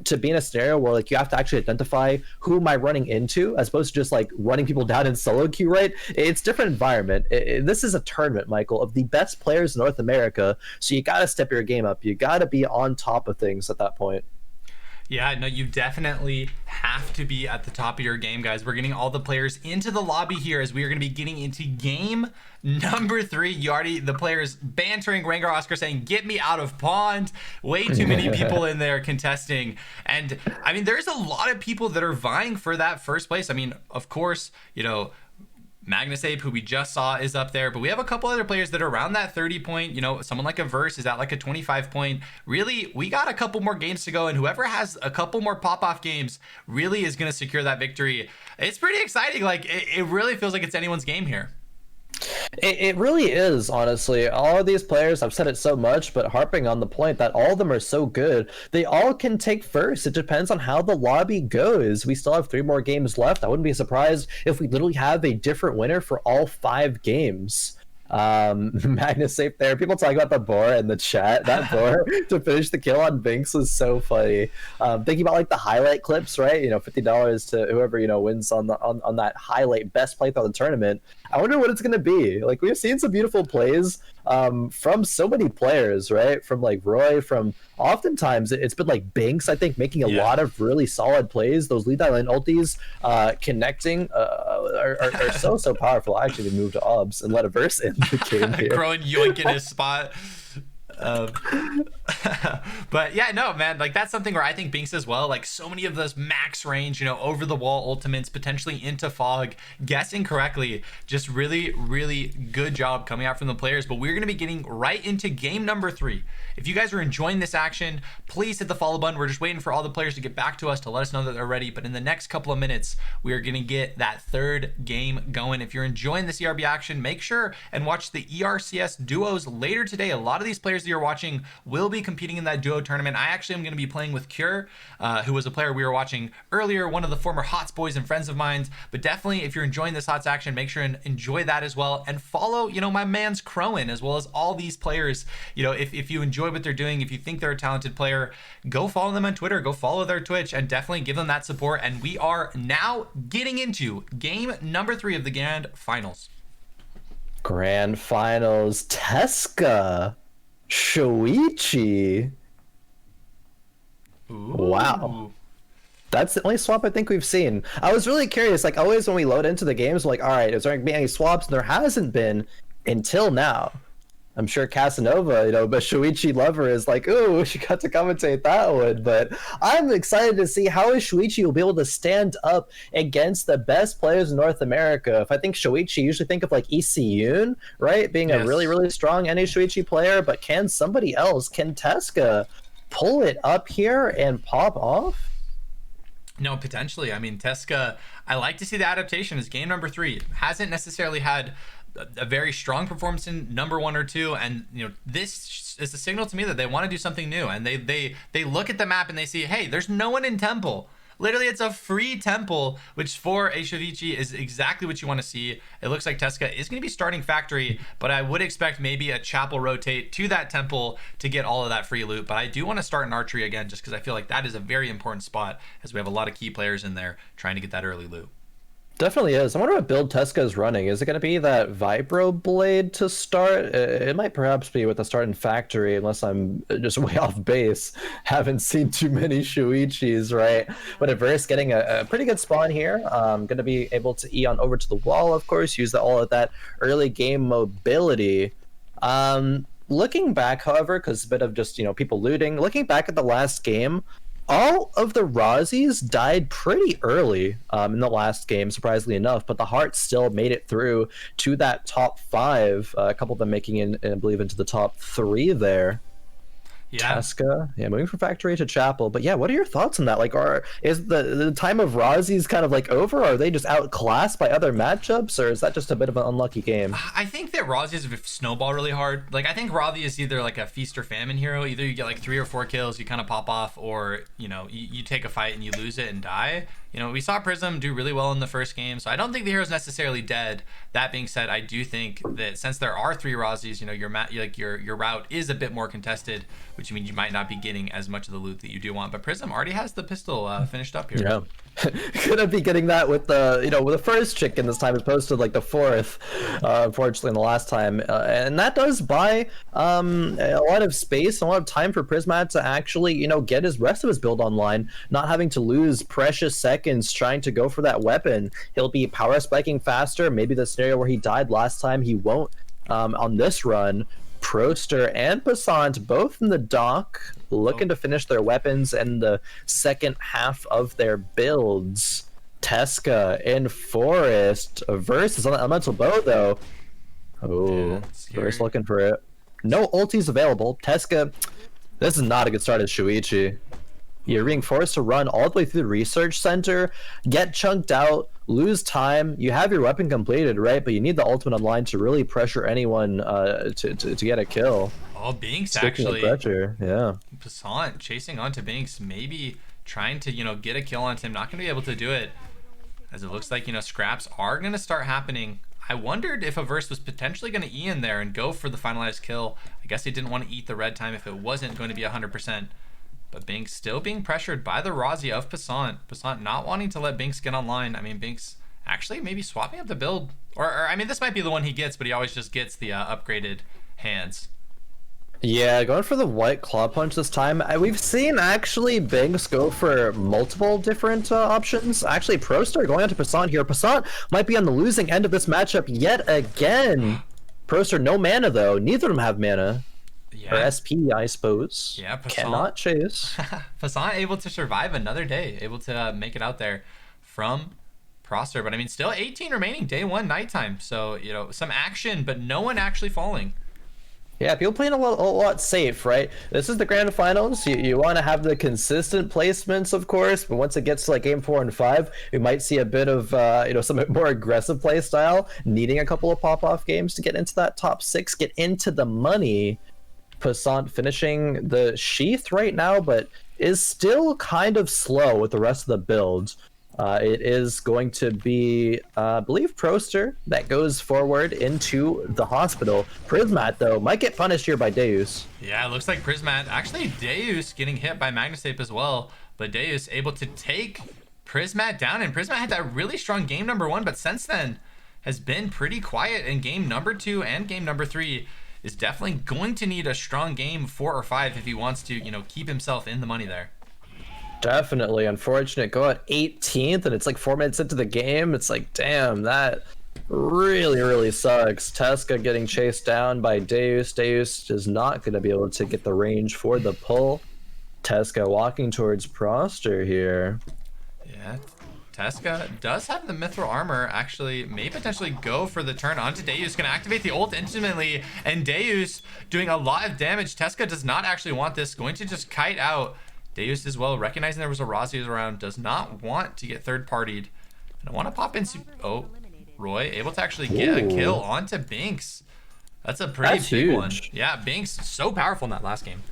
to be in a scenario where like you have to actually identify who am I running into, as opposed to just like running people down in solo queue, right? It's different environment. This is a tournament, Michael, of the best players in North America, so you got to step your game up. You got to be on top of things at that point. Yeah, no, you definitely have to be at the top of your game, guys. We're getting all the players into the lobby here as we are going to be getting into game number 3. The players bantering, Rangar Oscar saying, "Get me out of pond." Way too many people in there contesting. And I mean, there's a lot of people that are vying for that first place. I mean, of course, Magnus Ape, who we just saw, is up there, but we have a couple other players that are around that 30 point. Someone like Averse is at like a 25 point. Really, we got a couple more games to go, and whoever has a couple more pop-off games really is going to secure that victory. It's pretty exciting. Like, it really feels like it's anyone's game here. It really is, honestly. All of these players, I've said it so much, but harping on the point that all of them are so good, they all can take first. It depends on how the lobby goes. We still have 3 more games left. I wouldn't be surprised if we literally have a different winner for all 5 games. Magnus Ape there. People talk about the boar in the chat. That boar to finish the kill on Binks was so funny. Thinking about like the highlight clips, right? $50 to whoever wins on that highlight best play throughout the tournament. I wonder what it's gonna be. Like, we've seen some beautiful plays from so many players, right? From like Roy, from oftentimes it's been like Binks, I think, making a lot of really solid plays. Those lead line ultis connecting are so powerful. I actually moved to OBS and let a verse in the game here. Khroen yoinking his spot. But yeah, no, man, like that's something where I think Binks as well, like so many of those max range, over the wall ultimates, potentially into fog, guessing correctly, just really, really good job coming out from the players. But we're going to be getting right into game number 3. If you guys are enjoying this action, please hit the follow button. We're just waiting for all the players to get back to us to let us know that they're ready. But in the next couple of minutes, we are going to get that third game going. If you're enjoying this ERB action, make sure and watch the ERCS duos later today. A lot of these players that you're watching will be competing in that duo tournament. I actually am going to be playing with Cure, who was a player we were watching earlier, one of the former HOTS boys and friends of mine. But definitely, if you're enjoying this HOTS action, make sure and enjoy that as well. And follow, my man's Khroen, as well as all these players. If you enjoy what they're doing, if you think they're a talented player, go follow them on Twitter, go follow their Twitch, and definitely give them that support. And we are now getting into game number 3 of the Grand Finals. Grand Finals, Teska, Shoichi. Ooh. Wow. That's the only swap I think we've seen. I was really curious, like always when we load into the games, we're like, all right, is there going to be any swaps? And there hasn't been until now. I'm sure Casanova, but Shoichi Lover is like, ooh, she got to commentate that one. But I'm excited to see how Shoichi will be able to stand up against the best players in North America. If I think Shoichi, you usually think of like ECUN, right? Being a really, really strong NA Shoichi player. But can somebody else, can Teska pull it up here and pop off? No, potentially. I mean, Teska, I like to see the adaptation as game number 3. Hasn't necessarily had a very strong performance in number 1 or 2, and this is a signal to me that they want to do something new, and they look at the map and they see, hey, there's no one in temple. Literally, it's a free temple, which for a Shoichi is exactly what you want to see. It looks like Teska is going to be starting factory, but I would expect maybe a chapel rotate to that temple to get all of that free loot. But I do want to start an archery again, just because I feel like that is a very important spot, as we have a lot of key players in there trying to get that early loot. Definitely is. I wonder what build Teska is running. Is it going to be that Vibro Blade to start? It might perhaps be with the start in Factory, unless I'm just way off base. Haven't seen too many Shoichis, right? But Averse getting a pretty good spawn here. Going to be able to E on over to the wall, of course, use all of that early game mobility. Looking back, however, because a bit of just, people looting, looking back at the last game, all of the Razzies died pretty early in the last game, surprisingly enough, but the Hearts still made it through to that top 5, a couple of them making it, I believe, into the top 3 there. Yeah. Teska, moving from Factory to Chapel. But yeah, what are your thoughts on that? Like, is the time of Razzies kind of like over? Are they just outclassed by other matchups, or is that just a bit of an unlucky game? I think that Razzies snowball really hard. Like, I think Razzie is either like a feast or famine hero. Either you get like 3 or 4 kills, you kind of pop off, or you take a fight and you lose it and die. We saw Prism do really well in the first game, so I don't think the hero's necessarily dead. That being said, I do think that since there are 3 Razzies, your route is a bit more contested, which means you might not be getting as much of the loot that you do want. But Prism already has the pistol finished up here. Yeah. Gonna be getting that with the with the first chicken this time as opposed to like the 4th, unfortunately, in the last time, and that does buy a lot of space and a lot of time for Prismat to actually get his rest of his build online, not having to lose precious seconds trying to go for that weapon. He'll be power spiking faster. Maybe the scenario where he died last time, he won't on this run. Proster and Passant both in the dock, looking to finish their weapons and the second half of their builds. Teska in Forest. Verse is on the elemental bow though. Oh, Verse looking for it. No ultis available. Teska, this is not a good start as Shoichi. You're being forced to run all the way through the research center, get chunked out, lose time. You have your weapon completed, right? But you need the ultimate online to really pressure anyone to get a kill. Oh, Binks actually. Pressure. Yeah. Passant chasing onto Binks, maybe trying to get a kill on him. Not gonna be able to do it, as it looks like scraps are gonna start happening. I wondered if Averse was potentially gonna E in there and go for the finalized kill. I guess he didn't want to eat the red time if it wasn't going to be 100%. But Binks still being pressured by the Razzie of Passant. Passant not wanting to let Binks get online. I mean, Binks actually maybe swapping up the build. Or I mean, this might be the one he gets, but he always just gets the upgraded hands. Yeah, going for the white claw punch this time. We've seen actually Binks go for multiple different options. Actually, Proster going on to Passant here. Passant might be on the losing end of this matchup yet again. Proster no mana though. Neither of them have mana. or Yeah. SP, I suppose. Yeah, Cannot chase. Passant able to survive another day, able to make it out there from Proster. But I mean, still 18 remaining, day one, nighttime. So, you know, some action, but no one actually falling. Yeah, people playing a lot safe, right? This is the grand finals. You want to have the consistent placements, of course, but once it gets to like game 4 and 5, we might see a bit of some more aggressive play style, needing a couple of pop-off games to get into that top 6, get into the money. Passant finishing the sheath right now, but is still kind of slow with the rest of the build. It is going to be, I believe, Proster that goes forward into the hospital. Prismat, though, might get punished here by Deus. Yeah, it looks like Prismat. Actually, Deus getting hit by Magnasape as well, but Deus able to take Prismat down, and Prismat had that really strong game number 1, but since then has been pretty quiet in game number 2 and game number 3. Is definitely going to need a strong game 4 or 5 if he wants to, you know, keep himself in the money there. Definitely unfortunate. Go at 18th, and it's like 4 minutes into the game. It's like, damn, that really sucks. Tesca getting chased down by Deus. Deus is not going to be able to get the range for the pull. Tesca walking towards Proster here. Yeah, Tesca does have the mithril armor. Actually, may potentially go for the turn onto Deus. Gonna activate the ult instantly, and Deus doing a lot of damage. Tesca does not actually want this. Going to just kite out. Deus as well, recognizing there was a Razius around, does not want to get third-partied. And I want to pop in... Oh, Roy able to actually get a kill onto Binks. That's a pretty big one. Yeah, Binks so powerful in that last game.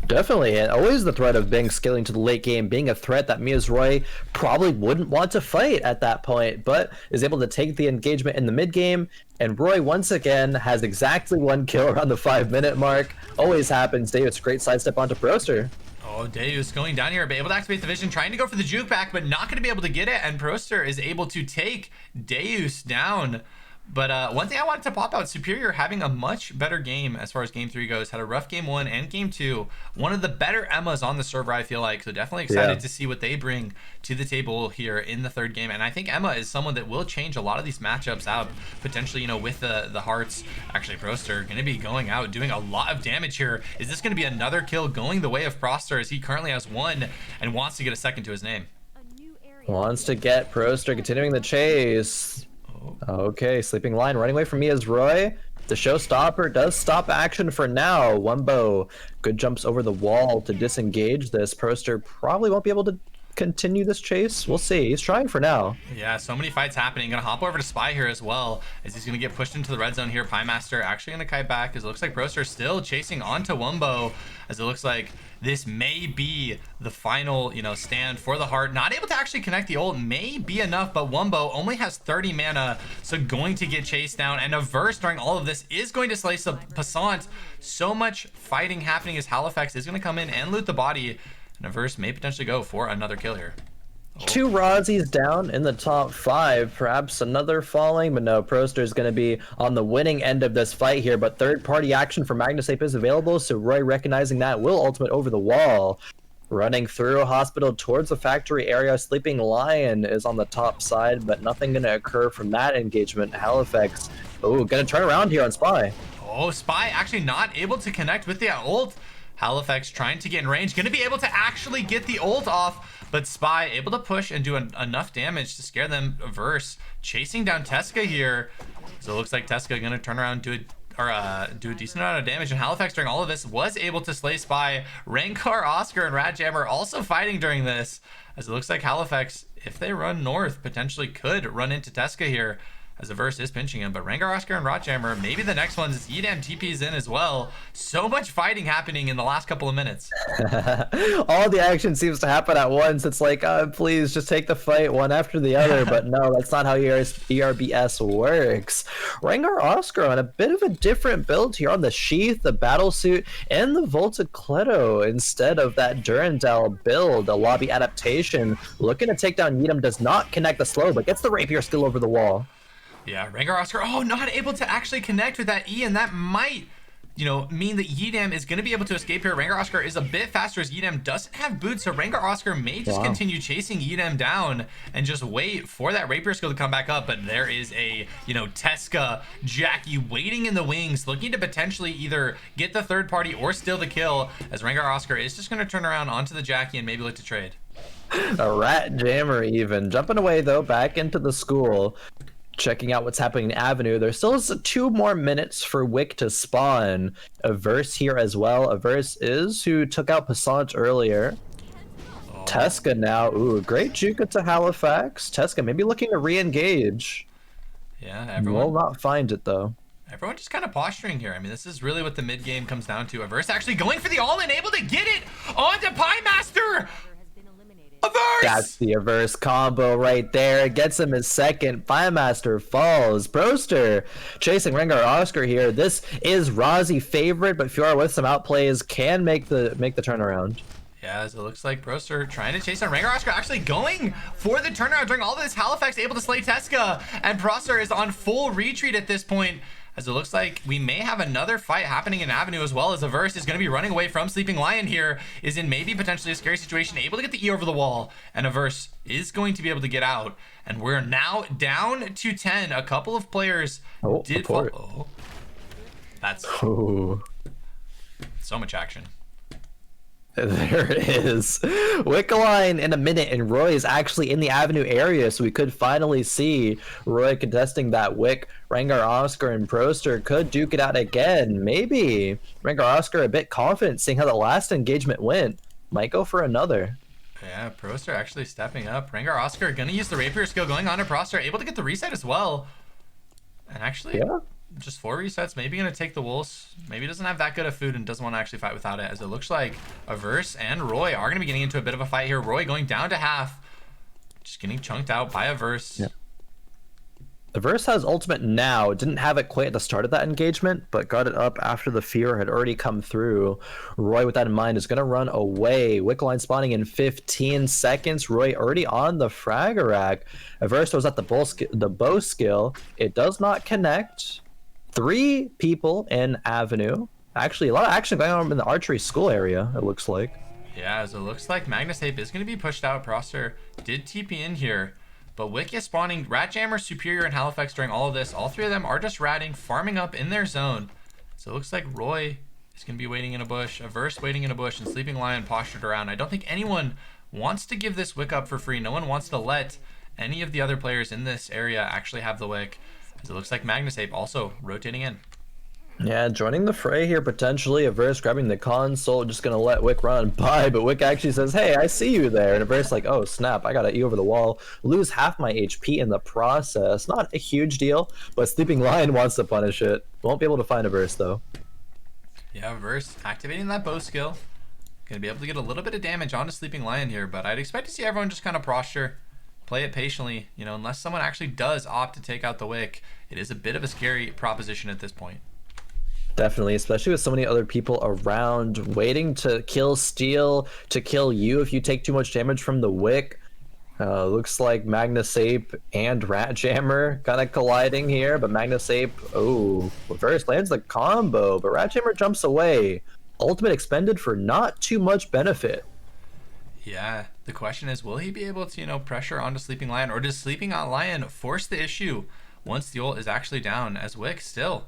Definitely, and always the threat of Binks scaling to the late game being a threat that Mia's Roy probably wouldn't want to fight at that point, but is able to take the engagement in the mid game. And Roy once again has exactly 1 kill around the 5-minute mark. Always happens. Davis, great sidestep onto Proster. Oh, Deus going down here, but able to activate the vision, trying to go for the juke back, but not going to be able to get it. And Proster is able to take Deus down. But one thing I wanted to pop out, Superior having a much better game as far as game 3 goes. Had a rough game 1 and game 2. One of the better Emmas on the server, I feel like. So definitely excited to see what they bring to the table here in the 3rd game. And I think Emma is someone that will change a lot of these matchups out. Potentially, you know, with the hearts. Actually, Proster going to be going out, doing a lot of damage here. Is this going to be another kill going the way of Proster, as he currently has 1 and wants to get a 2nd to his name? Wants to get Proster continuing the chase. Okay, sleeping line running away from Mia's Roy. The showstopper does stop action for now. Wumbo good jumps over the wall to disengage this. Proster probably won't be able to continue this chase. We'll see. He's trying for now. Yeah, so many fights happening. Gonna hop over to Spy here as well, as he's gonna get pushed into the red zone here. Pie Master actually gonna kite back, as it looks like Proster still chasing onto Wumbo, as it looks like this may be the final, you know, stand for the heart. Not able to actually connect the ult may be enough, but Wumbo only has 30 mana, so going to get chased down. And a verse during all of this is going to slice the Passant. So much fighting happening as Halifax is gonna come in and loot the body. And a verse may potentially go for another kill here. 2 Razies down in the top 5. Perhaps another falling, but no, Proster is going to be on the winning end of this fight here. But third-party action for Magnasape is available, so Roy, recognizing that, will ultimate over the wall. Running through a hospital towards the factory area. Sleeping Lion is on the top side, but nothing going to occur from that engagement. Halifax, oh, going to turn around here on Spy. Oh, Spy actually not able to connect with the ult. Halifax trying to get in range, gonna be able to actually get the ult off, but Spy able to push and do enough damage to scare them. Verse chasing down Tesca here, so it looks like Tesca gonna turn around, do a decent amount of damage, and Halifax during all of this was able to slay Spy. Rankar, Oscar, and Radjammer also fighting during this, as it looks like Halifax, if they run north, potentially could run into Tesca here, as the verse is pinching him. But Rengar, Oscar, and Rotjammer, maybe the next one is Edam TP's in as well. So much fighting happening in the last couple of minutes. All the action seems to happen at once. It's like, please just take the fight one after the other. But no, that's not how ERBS works. Rengar, Oscar on a bit of a different build here on the Sheath, the Battle Suit, and the Volta Cleto instead of that Durandal build. A lobby adaptation. Looking to take down Edam, does not connect the slow, but gets the Rapier still over the wall. Yeah, Rengar Oscar, oh, not able to actually connect with that E, and that might mean that Yidam is going to be able to escape here. Rengar Oscar is a bit faster as Yidam doesn't have boots, so Rengar Oscar may just continue chasing Yidam down and just wait for that rapier skill to come back up. But there is a, Tesca Jackie waiting in the wings, looking to potentially either get the third party or steal the kill, as Rengar Oscar is just going to turn around onto the Jackie and maybe look to trade. A rat jammer even. Jumping away, though, back into the school. Checking out what's happening in Avenue. There's still 2 more minutes for Wick to spawn. Averse here as well. Averse is who took out Passant earlier. Tesca now. Ooh, great Juka to Halifax. Tesca maybe looking to re-engage. Yeah, everyone will not find it, though. Everyone just kind of posturing here. I mean, this is really what the mid game comes down to. Averse actually going for the all-in, able to get it onto Pie Master. Averse! That's the Averse combo right there. Gets him his second. Firemaster falls. Broster chasing Rengar Oscar here. This is Rozzy favorite, but Fiora with some outplays can make the turnaround. Yeah, as it looks like Broster trying to chase on Rengar Oscar, actually going for the turnaround during all this. Halifax able to slay Tesca, and Broster is on full retreat at this point. As it looks like we may have another fight happening in Avenue, as well as Averse is going to be running away from Sleeping Lion here, is in maybe potentially a scary situation, able to get the E over the wall, and Averse is going to be able to get out. And we're now down to 10. A couple of players did fall. Oh, that's so much action. There it is. Wickeline in a minute, and Roy is actually in the Avenue area, so we could finally see Roy contesting that Wick. Rengar Oscar and Broster could duke it out again. Maybe Rengar Oscar a bit confident, seeing how the last engagement went. Might go for another. Yeah, Broster actually stepping up. Rengar Oscar gonna use the rapier skill going on to Broster, able to get the reset as well. And actually, just 4 resets, maybe gonna take the wolves. Maybe doesn't have that good of food and doesn't want to actually fight without it, as it looks like Averse and Roy are gonna be getting into a bit of a fight here. Roy going down to half, just getting chunked out by Averse. Averse has ultimate now. Didn't have it quite at the start of that engagement, but got it up after the fear had already come through. Roy, with that in mind, is going to run away. Wickeline spawning in 15 seconds. Roy already on the Fragarack. Averse was at the bow skill. It does not connect. 3 people in Avenue. Actually, a lot of action going on in the archery school area, it looks like. Yeah, as it looks like Magnus Ape is going to be pushed out. Proster did TP in here. But Wick is spawning Ratjammer, Superior, and Halifax during all of this. All 3 of them are just ratting, farming up in their zone. So it looks like Roy is going to be waiting in a bush, Averse waiting in a bush, and Sleeping Lion postured around. I don't think anyone wants to give this Wick up for free. No one wants to let any of the other players in this area actually have the Wick. As it looks like Magnus Ape also rotating in. Yeah, joining the fray here potentially. Averse grabbing the console, just gonna let Wick run by, but Wick actually says, "Hey, I see you there." And Averse like, "Oh snap, I got E over the wall, lose half my HP in the process." Not a huge deal, but Sleeping Lion wants to punish it. Won't be able to find Averse though. Yeah, Averse activating that bow skill, gonna be able to get a little bit of damage onto Sleeping Lion here, but I'd expect to see everyone just kind of posture, play it patiently. Unless someone actually does opt to take out the Wick, it is a bit of a scary proposition at this point. Definitely, especially with so many other people around waiting to kill Steel, to kill you if you take too much damage from the Wick. Looks like Magnus Ape and Ratjammer kind of colliding here, but Magnus Ape, Averse lands the combo, but Ratjammer jumps away. Ultimate expended for not too much benefit. Yeah, the question is, will he be able to, pressure onto Sleeping Lion, or does Sleeping Lion force the issue once the ult is actually down, as Wick still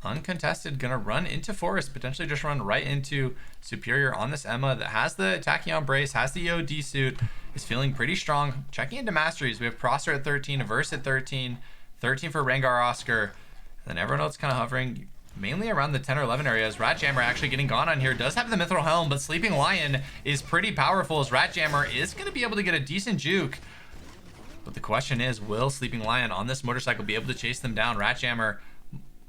uncontested, gonna run into Forest, potentially just run right into Superior on this Emma that has the Tachyon Brace, has the EOD suit, is feeling pretty strong. Checking into Masteries, we have Proster at 13, Averse at 13, 13 for Rengar Oscar, and then everyone else kind of hovering mainly around the 10 or 11 areas. Ratjammer actually getting gone on here, does have the Mithril Helm, but Sleeping Lion is pretty powerful, as Ratjammer is going to be able to get a decent juke. But the question is, will Sleeping Lion on this motorcycle be able to chase them down? Ratjammer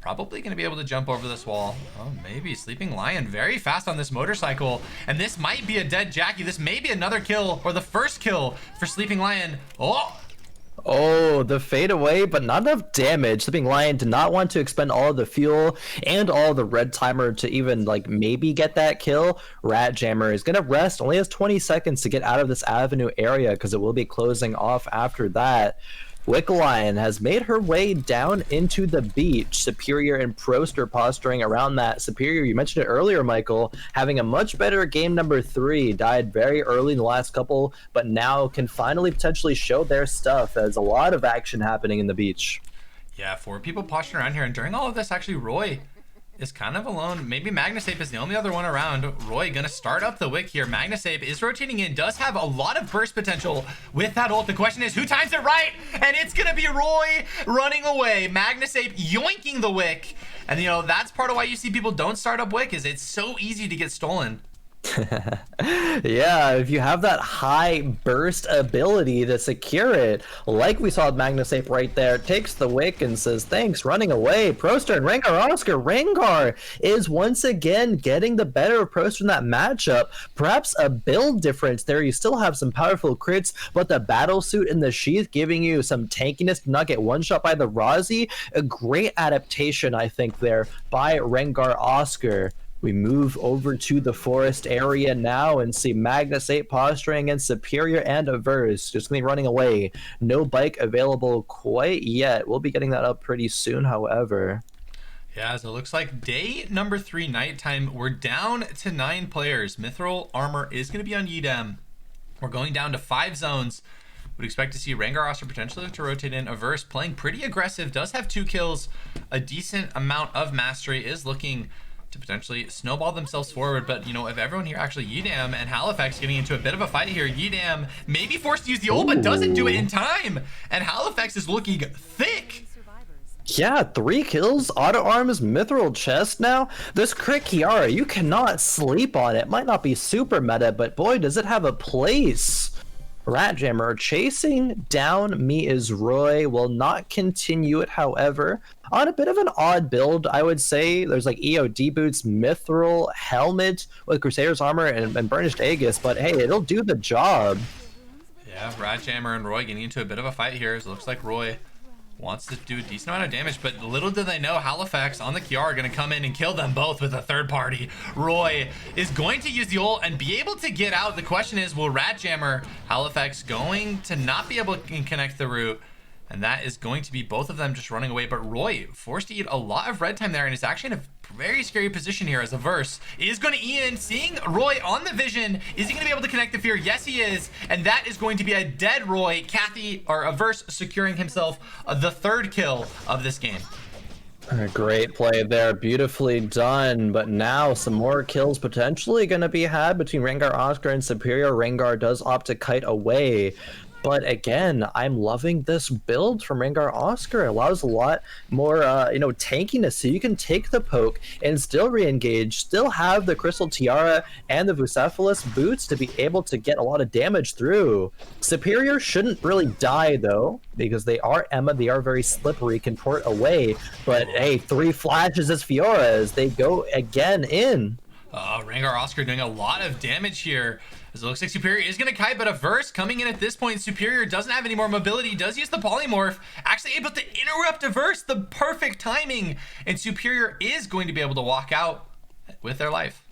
probably going to be able to jump over this wall. Oh, maybe. Sleeping Lion very fast on this motorcycle, and this might be a dead Jackie. This may be another kill, or the first kill for Sleeping Lion. Oh, the fade away, but not enough damage. Sleeping Lion did not want to expend all of the fuel and all of the red timer to even maybe get that kill. Ratjammer is gonna rest, only has 20 seconds to get out of this Avenue area because it will be closing off after that. Wickline has made her way down into the beach. Superior and Proster posturing around that. Superior, you mentioned it earlier, Michael, having a much better game number 3. Died very early in the last couple, but now can finally potentially show their stuff. There's a lot of action happening in the beach. Yeah, 4 people posturing around here, and during all of this, actually, Roy is kind of alone. Maybe Magnasape is the only other one around. Roy gonna start up the wick here. Magnasape is rotating in, does have a lot of burst potential with that ult. The question is who times it right? And it's gonna be Roy running away. Magnasape yoinking the wick. And you know, that's part of why you see people don't start up wick, is it's so easy to get stolen. Yeah, if you have that high burst ability to secure it, like we saw with Magnasape right there, takes the wick and says thanks, running away. Proster and Rengar Oscar. Rengar is once again getting the better of Proster in that matchup. Perhaps a build difference there. You still have some powerful crits, but the battle suit in the sheath giving you some tankiness to not get one shot by the Razi. A great adaptation, I think, there by Rengar Oscar. We move over to the forest area now and see Magnasape posturing against Superior and Averse. Just gonna be running away. No bike available quite yet. We'll be getting that up pretty soon, however. Yeah, so it looks like day number 3, nighttime. We're down to 9 players. Mithril armor is going to be on Yidam. We're going down to 5 zones. Would expect to see Rengar Oscar potentially to rotate in. Averse playing pretty aggressive. Does have 2 kills. A decent amount of mastery. Is looking to potentially snowball themselves forward, but you know, if everyone here actually, Yidam and Halifax getting into a bit of a fight here. Yidam may be forced to use the ult, but doesn't do it in time, and Halifax is looking thick. Yeah, 3 kills, auto arms, mithril chest now. This crit Kiara, you cannot sleep on it. Might not be super meta, but boy, does it have a place. Ratjammer chasing down Me is Roy, will not continue it, however. On a bit of an odd build, I would say. There's like EOD boots, mithril, helmet with Crusader's armor, and burnished Aegis, but hey, it'll do the job. Yeah, Ratjammer and Roy getting into a bit of a fight here. So it looks like Roy wants to do a decent amount of damage, but little do they know Halifax on the Kiara are going to come in and kill them both with a third party. Roy is going to use the ult and be able to get out. The question is, will Ratjammer, Halifax going to not be able to connect the route? And that is going to be both of them just running away. But Roy forced to eat a lot of red time there and is actually in a very scary position here as Averse is going to Ian, seeing Roy on the vision. Is he going to be able to connect the fear? Yes, he is. And that is going to be a dead Roy. Kathy, or Averse, securing himself the 3rd kill of this game. A great play there, beautifully done, but now some more kills potentially going to be had between Rengar Oscar and Superior. Rengar does opt to kite away. But again, I'm loving this build from Rengar Oscar. It allows a lot more, tankiness, so you can take the poke and still re-engage, still have the Crystal Tiara and the Bucephalus boots to be able to get a lot of damage through. Superior shouldn't really die, though, because they are Emma, they are very slippery, can port away. But hey, 3 flashes as Fiora as they go again in. Rengar Oscar doing a lot of damage here. As it looks like Superior is going to kite, but Averse coming in at this point. Superior doesn't have any more mobility, does use the polymorph, actually able to interrupt Averse, the perfect timing, and Superior is going to be able to walk out with their life.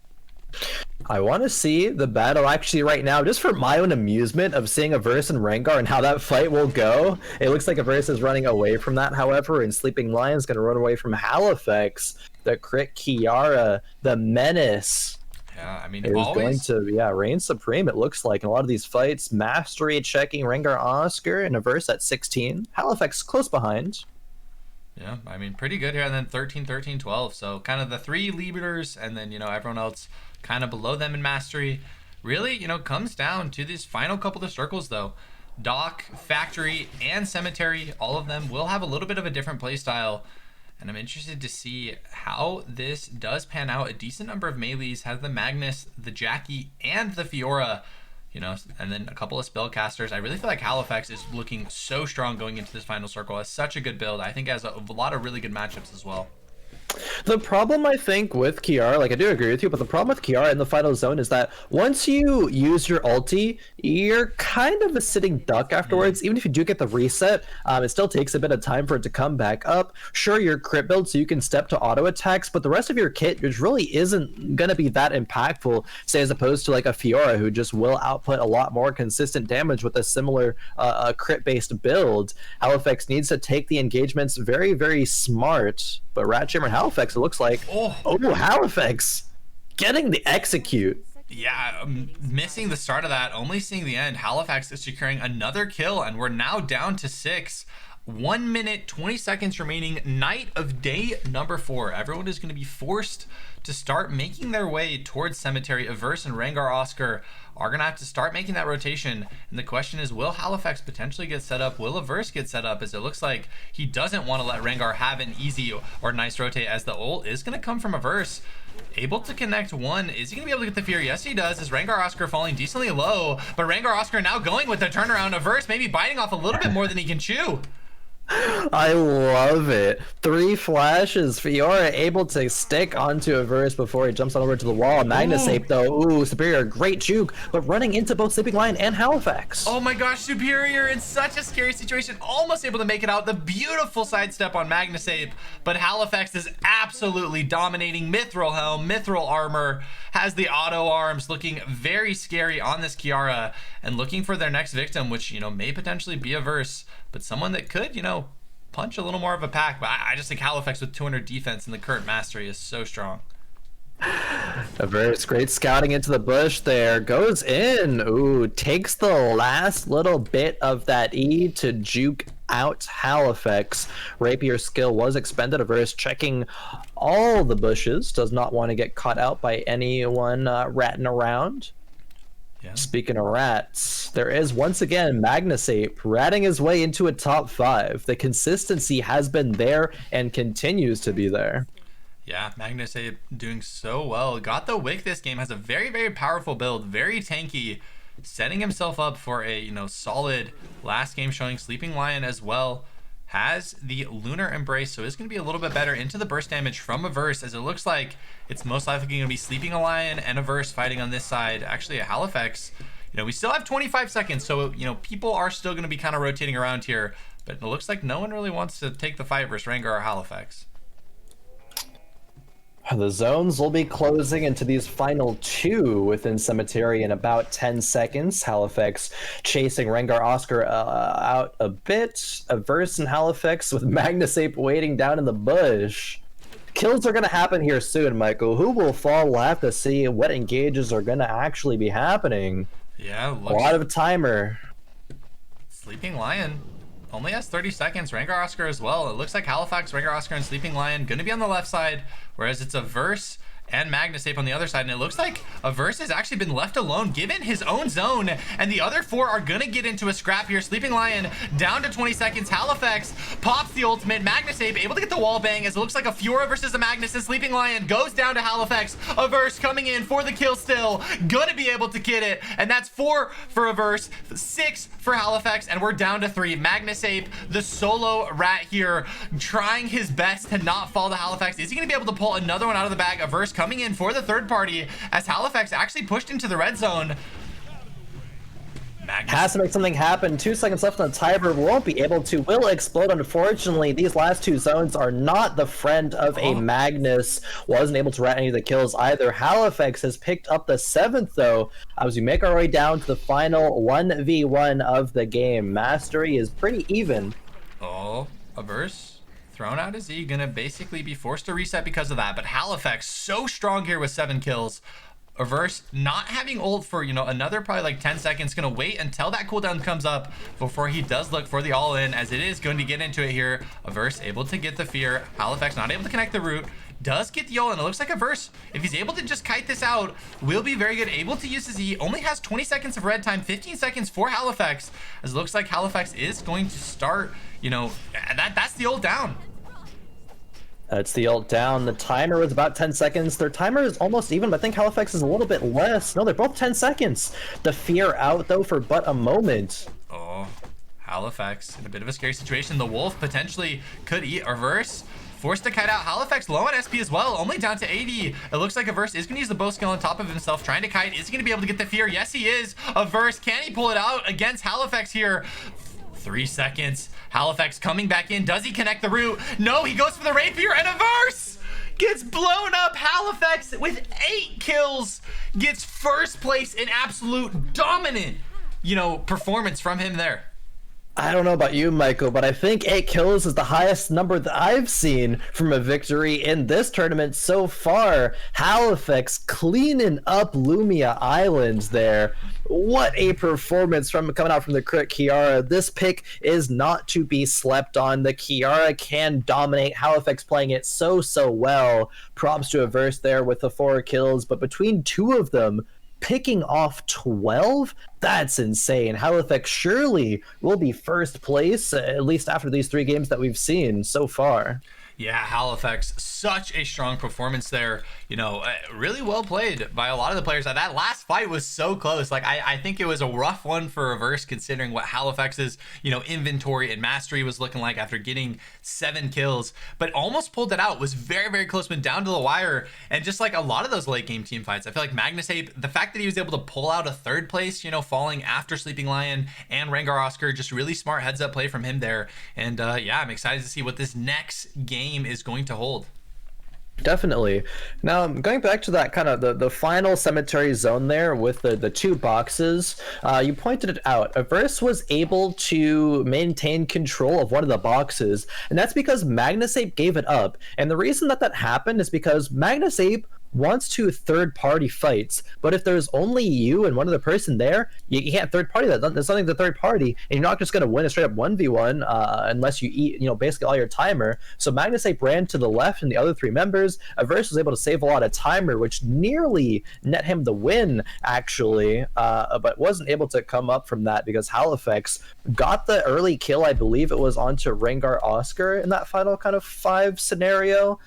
I want to see the battle actually right now, just for my own amusement of seeing Averse and Rengar and how that fight will go. It looks like Averse is running away from that, however, and Sleeping Lion's going to run away from Halifax. The crit Kiara, the menace. Yeah, I mean, is going to reign supreme, it looks like, in a lot of these fights. Mastery checking Rengar Oscar and Averse at 16. Halifax close behind. Yeah, I mean, pretty good here. And then 13, 13, 12. So kind of the 3 leaders, and then, everyone else kind of below them in mastery. Really, comes down to these final couple of circles, though. Dock, Factory, and Cemetery, all of them will have a little bit of a different play style. And I'm interested to see how this does pan out. A decent number of melees has the Magnus, the Jackie, and the Fiora, and then a couple of spellcasters. I really feel like Halifax is looking so strong going into this final circle. Has such a good build. I think has a lot of really good matchups as well. The problem, I think, with Kiara, like, I do agree with you, but the problem with Kiara in the final zone is that once you use your ulti, you're kind of a sitting duck afterwards. Even if you do get the reset, it still takes a bit of time for it to come back up. Sure, you're crit build, so you can step to auto attacks, but the rest of your kit just really isn't going to be that impactful, say, as opposed to, like, a Fiora, who just will output a lot more consistent damage with a similar crit-based build. Halifax needs to take the engagements very, very smart, but Ratchammer and Halifax, it looks like. Oh, Halifax getting the execute. Yeah, missing the start of that, only seeing the end. Halifax is securing another kill, and we're now down to 6. 1 minute, 20 seconds remaining. Night of day number 4. Everyone is going to be forced to start making their way towards Cemetery. ERBS and Rengar Oscar are going to have to start making that rotation. And the question is, will Halifax potentially get set up? Will ERBS get set up? As it looks like he doesn't want to let Rengar have an easy or nice rotate, as the ult is going to come from ERBS. Able to connect one. Is he going to be able to get the fear? Yes, he does. Is Rengar Oscar falling decently low? But Rengar Oscar now going with the turnaround. ERBS maybe biting off a little bit more than he can chew. I love it. 3 flashes. Fiora able to stick onto ERBS before he jumps on over to the wall. Magnus Ape, though, ooh, Superior, great juke, but running into both Sleeping Lion and Halifax. Oh my gosh, Superior in such a scary situation, almost able to make it out. The beautiful sidestep on Magnus Ape, but Halifax is absolutely dominating. Mithril helm, Mithril armor, has the auto arms, looking very scary on this Kiara, and looking for their next victim, which, you know, may potentially be ERBS, but someone that could, you know, punch a little more of a pack. But I just think Halifax with 200 defense and the current mastery is so strong. ERBS, great scouting into the bush there. Goes in. Ooh, takes the last little bit of that E to juke out Halifax. Rapier skill was expended. ERBS checking all the bushes. Does not want to get caught out by anyone ratting around. Yeah. Speaking of rats, there is once again Magnus Ape ratting his way into a top 5. The consistency has been there and continues to be there. Yeah, Magnus Ape doing so well. Got the wick this game, has a very, very powerful build, very tanky, setting himself up for a, you know, solid last game showing. Sleeping Lion as well has the Lunar Embrace, so it's going to be a little bit better into the burst damage from ERBS, as it looks like it's most likely going to be Sleeping Lion and ERBS fighting on this side. Actually, a Halifax, you know, we still have 25 seconds, so, you know, people are still going to be kind of rotating around here, but it looks like no one really wants to take the fight versus Rengar or Halifax. The zones will be closing into these final 2 within Cemetery in about 10 seconds. Halifax chasing Rengar Oscar out a bit. ERBS and Halifax with Magnus Ape waiting down in the bush. Kills are going to happen here soon, Michael. Who will fall? We'll have to see what engages are going to actually be happening. Yeah, a lot of timer. Sleeping Lion only has 30 seconds. Rengar Oscar as well. It looks like Halifax, Rengar Oscar, and Sleeping Lion going to be on the left side, whereas it's ERBS and Magnus Ape on the other side. And it looks like ERBS has actually been left alone, given his own zone, and the other 4 are gonna get into a scrap here. Sleeping Lion down to 20 seconds. Halifax pops the ultimate. Magnus Ape able to get the wall bang, as it looks like a Fiora versus a Magnus, and Sleeping Lion goes down to Halifax. ERBS coming in for the kill still, gonna be able to get it, and that's 4 for ERBS, 6 for Halifax, and we're down to 3. Magnus Ape, the solo rat here, trying his best to not fall to Halifax. Is he gonna be able to pull another one out of the bag? ERBS coming in for the third party, as Halifax actually pushed into the red zone. Magnus has to make something happen. 2 seconds left on the timer. Won't be able to. Will explode. Unfortunately, these last 2 zones are not the friend of a Magnus. Wasn't able to rat any of the kills either. Halifax has picked up the 7th, though, as we make our way down to the final 1v1 of the game. Mastery is pretty even. Oh, ERBS thrown out his E, gonna basically be forced to reset because of that. But Halifax so strong here with 7 kills. ERBS not having ult for, you know, another probably like 10 seconds. Gonna wait until that cooldown comes up before he does look for the all-in, as it is going to get into it here. ERBS able to get the fear. Halifax not able to connect the root. Does get the all-in. It looks like ERBS, if he's able to just kite this out, will be very good. Able to use his E. Only has 20 seconds of red time, 15 seconds for Halifax, as it looks like Halifax is going to start, you know, that's the ult down. That's the ult down. The timer was about 10 seconds. Their timer is almost even, but I think Halifax is a little bit less. No, they're both 10 seconds. The fear out, though, for but a moment. Oh, Halifax in a bit of a scary situation. The wolf potentially could eat. ERBS forced to kite out. Halifax low on SP as well, only down to 80. It looks like Averse is going to use the bow skill on top of himself, trying to kite. Is he going to be able to get the fear? Yes, he is. Averse, can he pull it out against Halifax here? 3 seconds. Halifax coming back in. Does he connect the root? No, he goes for the rapier, and Averse gets blown up. Halifax with 8 kills gets first place. In absolute dominant, performance from him there. I don't know about you, Michael, but I think 8 kills is the highest number that I've seen from a victory in this tournament so far. Halifax cleaning up Lumia Islands there. What a performance coming out from the crit Kiara. This pick is not to be slept on. The Kiara can dominate. Halifax playing it so well. Props to Averse there with the 4 kills, but between 2 of them, picking off 12? That's insane. Halifax surely will be first place, at least after these 3 games that we've seen so far. Yeah, Halifax, such a strong performance there. Really well played by a lot of the players. That last fight was so close. Like, I think it was a rough one for Reverse, considering what Halifax's, inventory and mastery was looking like after getting 7 kills, but almost pulled it out. Was very, very close, went down to the wire. And just like a lot of those late game team fights, I feel like Magnus Ape, the fact that he was able to pull out a 3rd place, falling after Sleeping Lion and Rengar Oscar, just really smart heads up play from him there. And yeah, I'm excited to see what this next game is going to hold. Definitely. Now, going back to that kind of the final cemetery zone there with the 2 boxes, you pointed it out. Averse was able to maintain control of one of the boxes, and that's because Magnus Ape gave it up. And the reason that happened is because Magnus Ape wants to third-party fights, but if there's only you and one other person there, you can't third-party that. There's nothing to third-party, and you're not just going to win a straight-up 1v1 unless you eat, basically all your timer. So Magnus Ape ran to the left, and the other 3 members, Averse was able to save a lot of timer, which nearly net him the win, actually, but wasn't able to come up from that because Halifax got the early kill. I believe it was onto Rengar Oscar in that final kind of 5 scenario.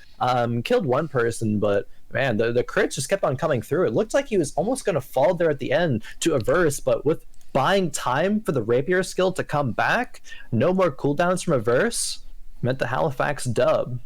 Killed 1 person, but man, the crits just kept on coming through. It looked like he was almost going to fall there at the end to Averse, but with buying time for the rapier skill to come back, no more cooldowns from Averse, meant the Halifax dub.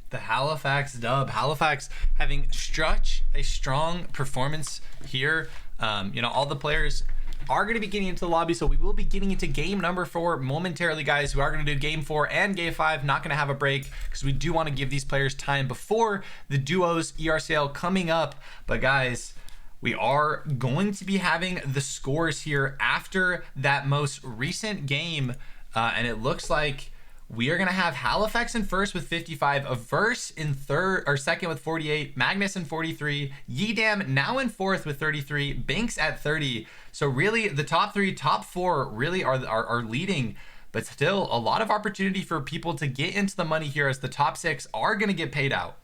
The Halifax dub. Halifax having such a strong performance here. All the players are going to be getting into the lobby, so we will be getting into game number 4 momentarily, guys. We are going to do game 4 and game 5, not going to have a break because we do want to give these players time before the duos ERCL coming up. But guys, we are going to be having the scores here after that most recent game, and it looks like we are going to have Halifax in first with 55, Averse in second with 48, Magnus in 43, Yidam now in 4th with 33, Banks at 30. So really the top 3, top 4 really are leading, but still a lot of opportunity for people to get into the money here as the top 6 are going to get paid out.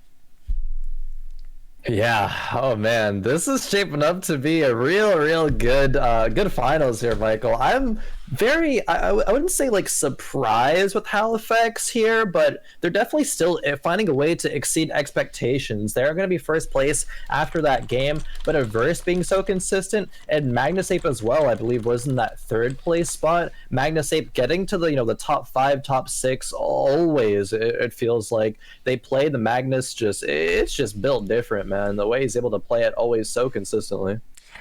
Yeah. Oh man, this is shaping up to be a real good finals here, Michael. I'm very, I wouldn't say like surprised with Halifax here, but they're definitely still finding a way to exceed expectations. They're going to be first place after that game, but Averse being so consistent, and Magnus Ape as well, I believe, was in that 3rd place spot. Magnus Ape getting to the the top 5, top 6 always. It feels like they play the Magnus it's just built different, man. The way he's able to play it always so consistently.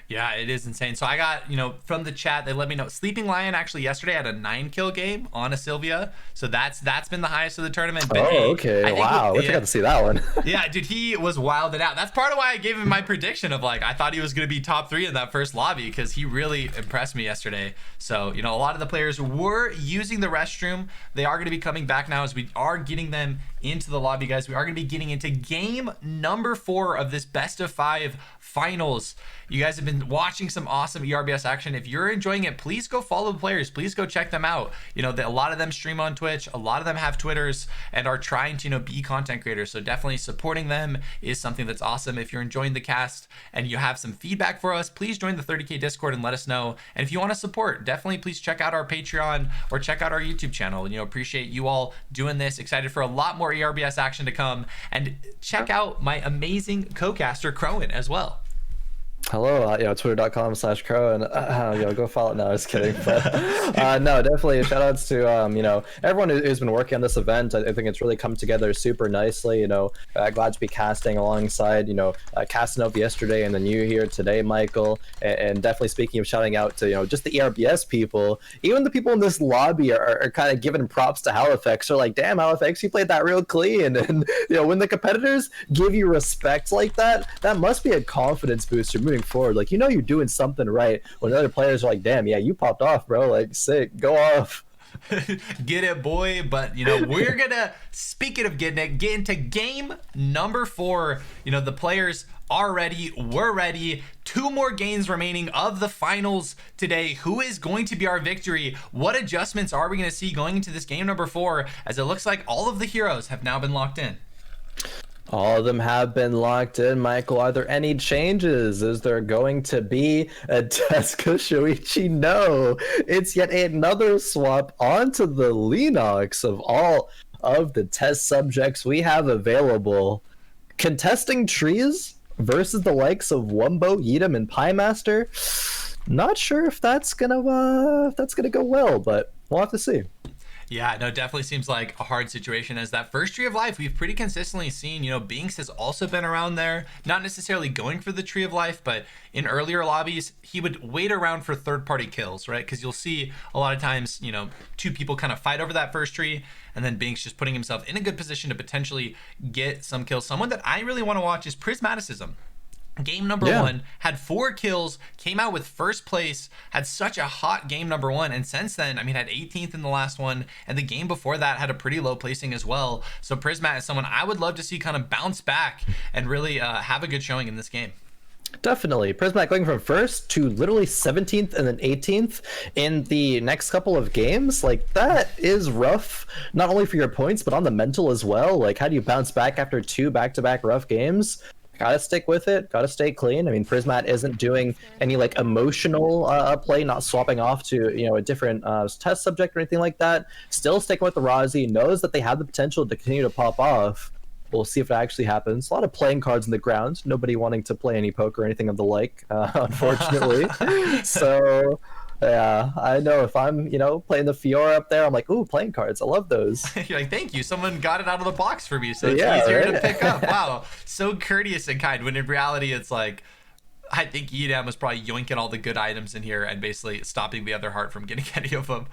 Yeah, it is insane. So I got, from the chat, they let me know Sleeping Lion actually yesterday had a 9-kill game on a Sylvia. So that's been the highest of the tournament. But okay. Wow. I forgot to see that one. Yeah, dude, he was wilded out. That's part of why I gave him my prediction of I thought he was going to be top 3 in that first lobby because he really impressed me yesterday. So, a lot of the players were using the restroom. They are going to be coming back now as we are getting them into the lobby, guys. We are going to be getting into game number 4 of this best of 5 finals. You guys have been watching some awesome ERBS action. If you're enjoying it, please go follow the players. Please go check them out. A lot of them stream on Twitch. A lot of them have Twitters and are trying to, be content creators. So definitely supporting them is something that's awesome. If you're enjoying the cast and you have some feedback for us, please join the 30K Discord and let us know. And if you want to support, definitely please check out our Patreon or check out our YouTube channel. Appreciate you all doing this. Excited for a lot more ERBS action to come. And check out my amazing co-caster, Khroen, as well. Hello, twitter.com/Khroen. Go follow it. No, I was kidding. But no, definitely shout outs to, everyone who's been working on this event. I think it's really come together super nicely. Glad to be casting alongside, Casanova yesterday and then you here today, Michael. And definitely speaking of shouting out to, just the ERBS people, even the people in this lobby are kind of giving props to Halifax. They're like, damn, Halifax, you played that real clean. And, when the competitors give you respect like that, that must be a confidence booster moving forward. Like, you're doing something right when other players are like, damn, yeah, you popped off, bro. Like, sick, go off. Get it, boy. But we're gonna, speaking of getting it, get into game number 4. The players are ready, we're ready. 2 more games remaining of the finals today. Who is going to be our victory? What adjustments are we going to see going into this game number 4, as it looks like all of the heroes have now been locked in? All of them have been locked in, Michael. Are there any changes? Is there going to be a Tesco Shoichi? No. It's yet another swap onto the Lennox of all of the test subjects we have available. Contesting trees versus the likes of Wumbo, Yeatum, and Pie Master. Not sure if that's gonna go well, but we'll have to see. Yeah, no, definitely seems like a hard situation, as that first Tree of Life we've pretty consistently seen. Binks has also been around there, not necessarily going for the Tree of Life, but in earlier lobbies, he would wait around for third-party kills, right? Because you'll see a lot of times, 2 people kind of fight over that first tree, and then Binks just putting himself in a good position to potentially get some kills. Someone that I really want to watch is Prismaticism. Game number 1 had 4 kills, came out with first place, had such a hot game number 1, and since then, had 18th in the last one, and the game before that had a pretty low placing as well. So Prismat is someone I would love to see kind of bounce back and really have a good showing in this game. Definitely. Prismatic going from first to literally 17th and then 18th in the next couple of games. Like, that is rough, not only for your points, but on the mental as well. Like, how do you bounce back after 2 back-to-back rough games? Gotta stick with it, gotta stay clean. Prismat isn't doing any like emotional play, not swapping off to a different test subject or anything like that. Still sticking with the Rozzy, knows that they have the potential to continue to pop off. We'll see if it actually happens. A lot of playing cards in the ground, nobody wanting to play any poker or anything of the like, unfortunately. So yeah, I know if I'm, playing the Fiora up there, I'm like, ooh, playing cards. I love those. You're like, thank you. Someone got it out of the box for me, so it's easier to pick up. Wow, so courteous and kind. When in reality, it's like, I think Edam was probably yoinking all the good items in here and basically stopping the other heart from getting any of them.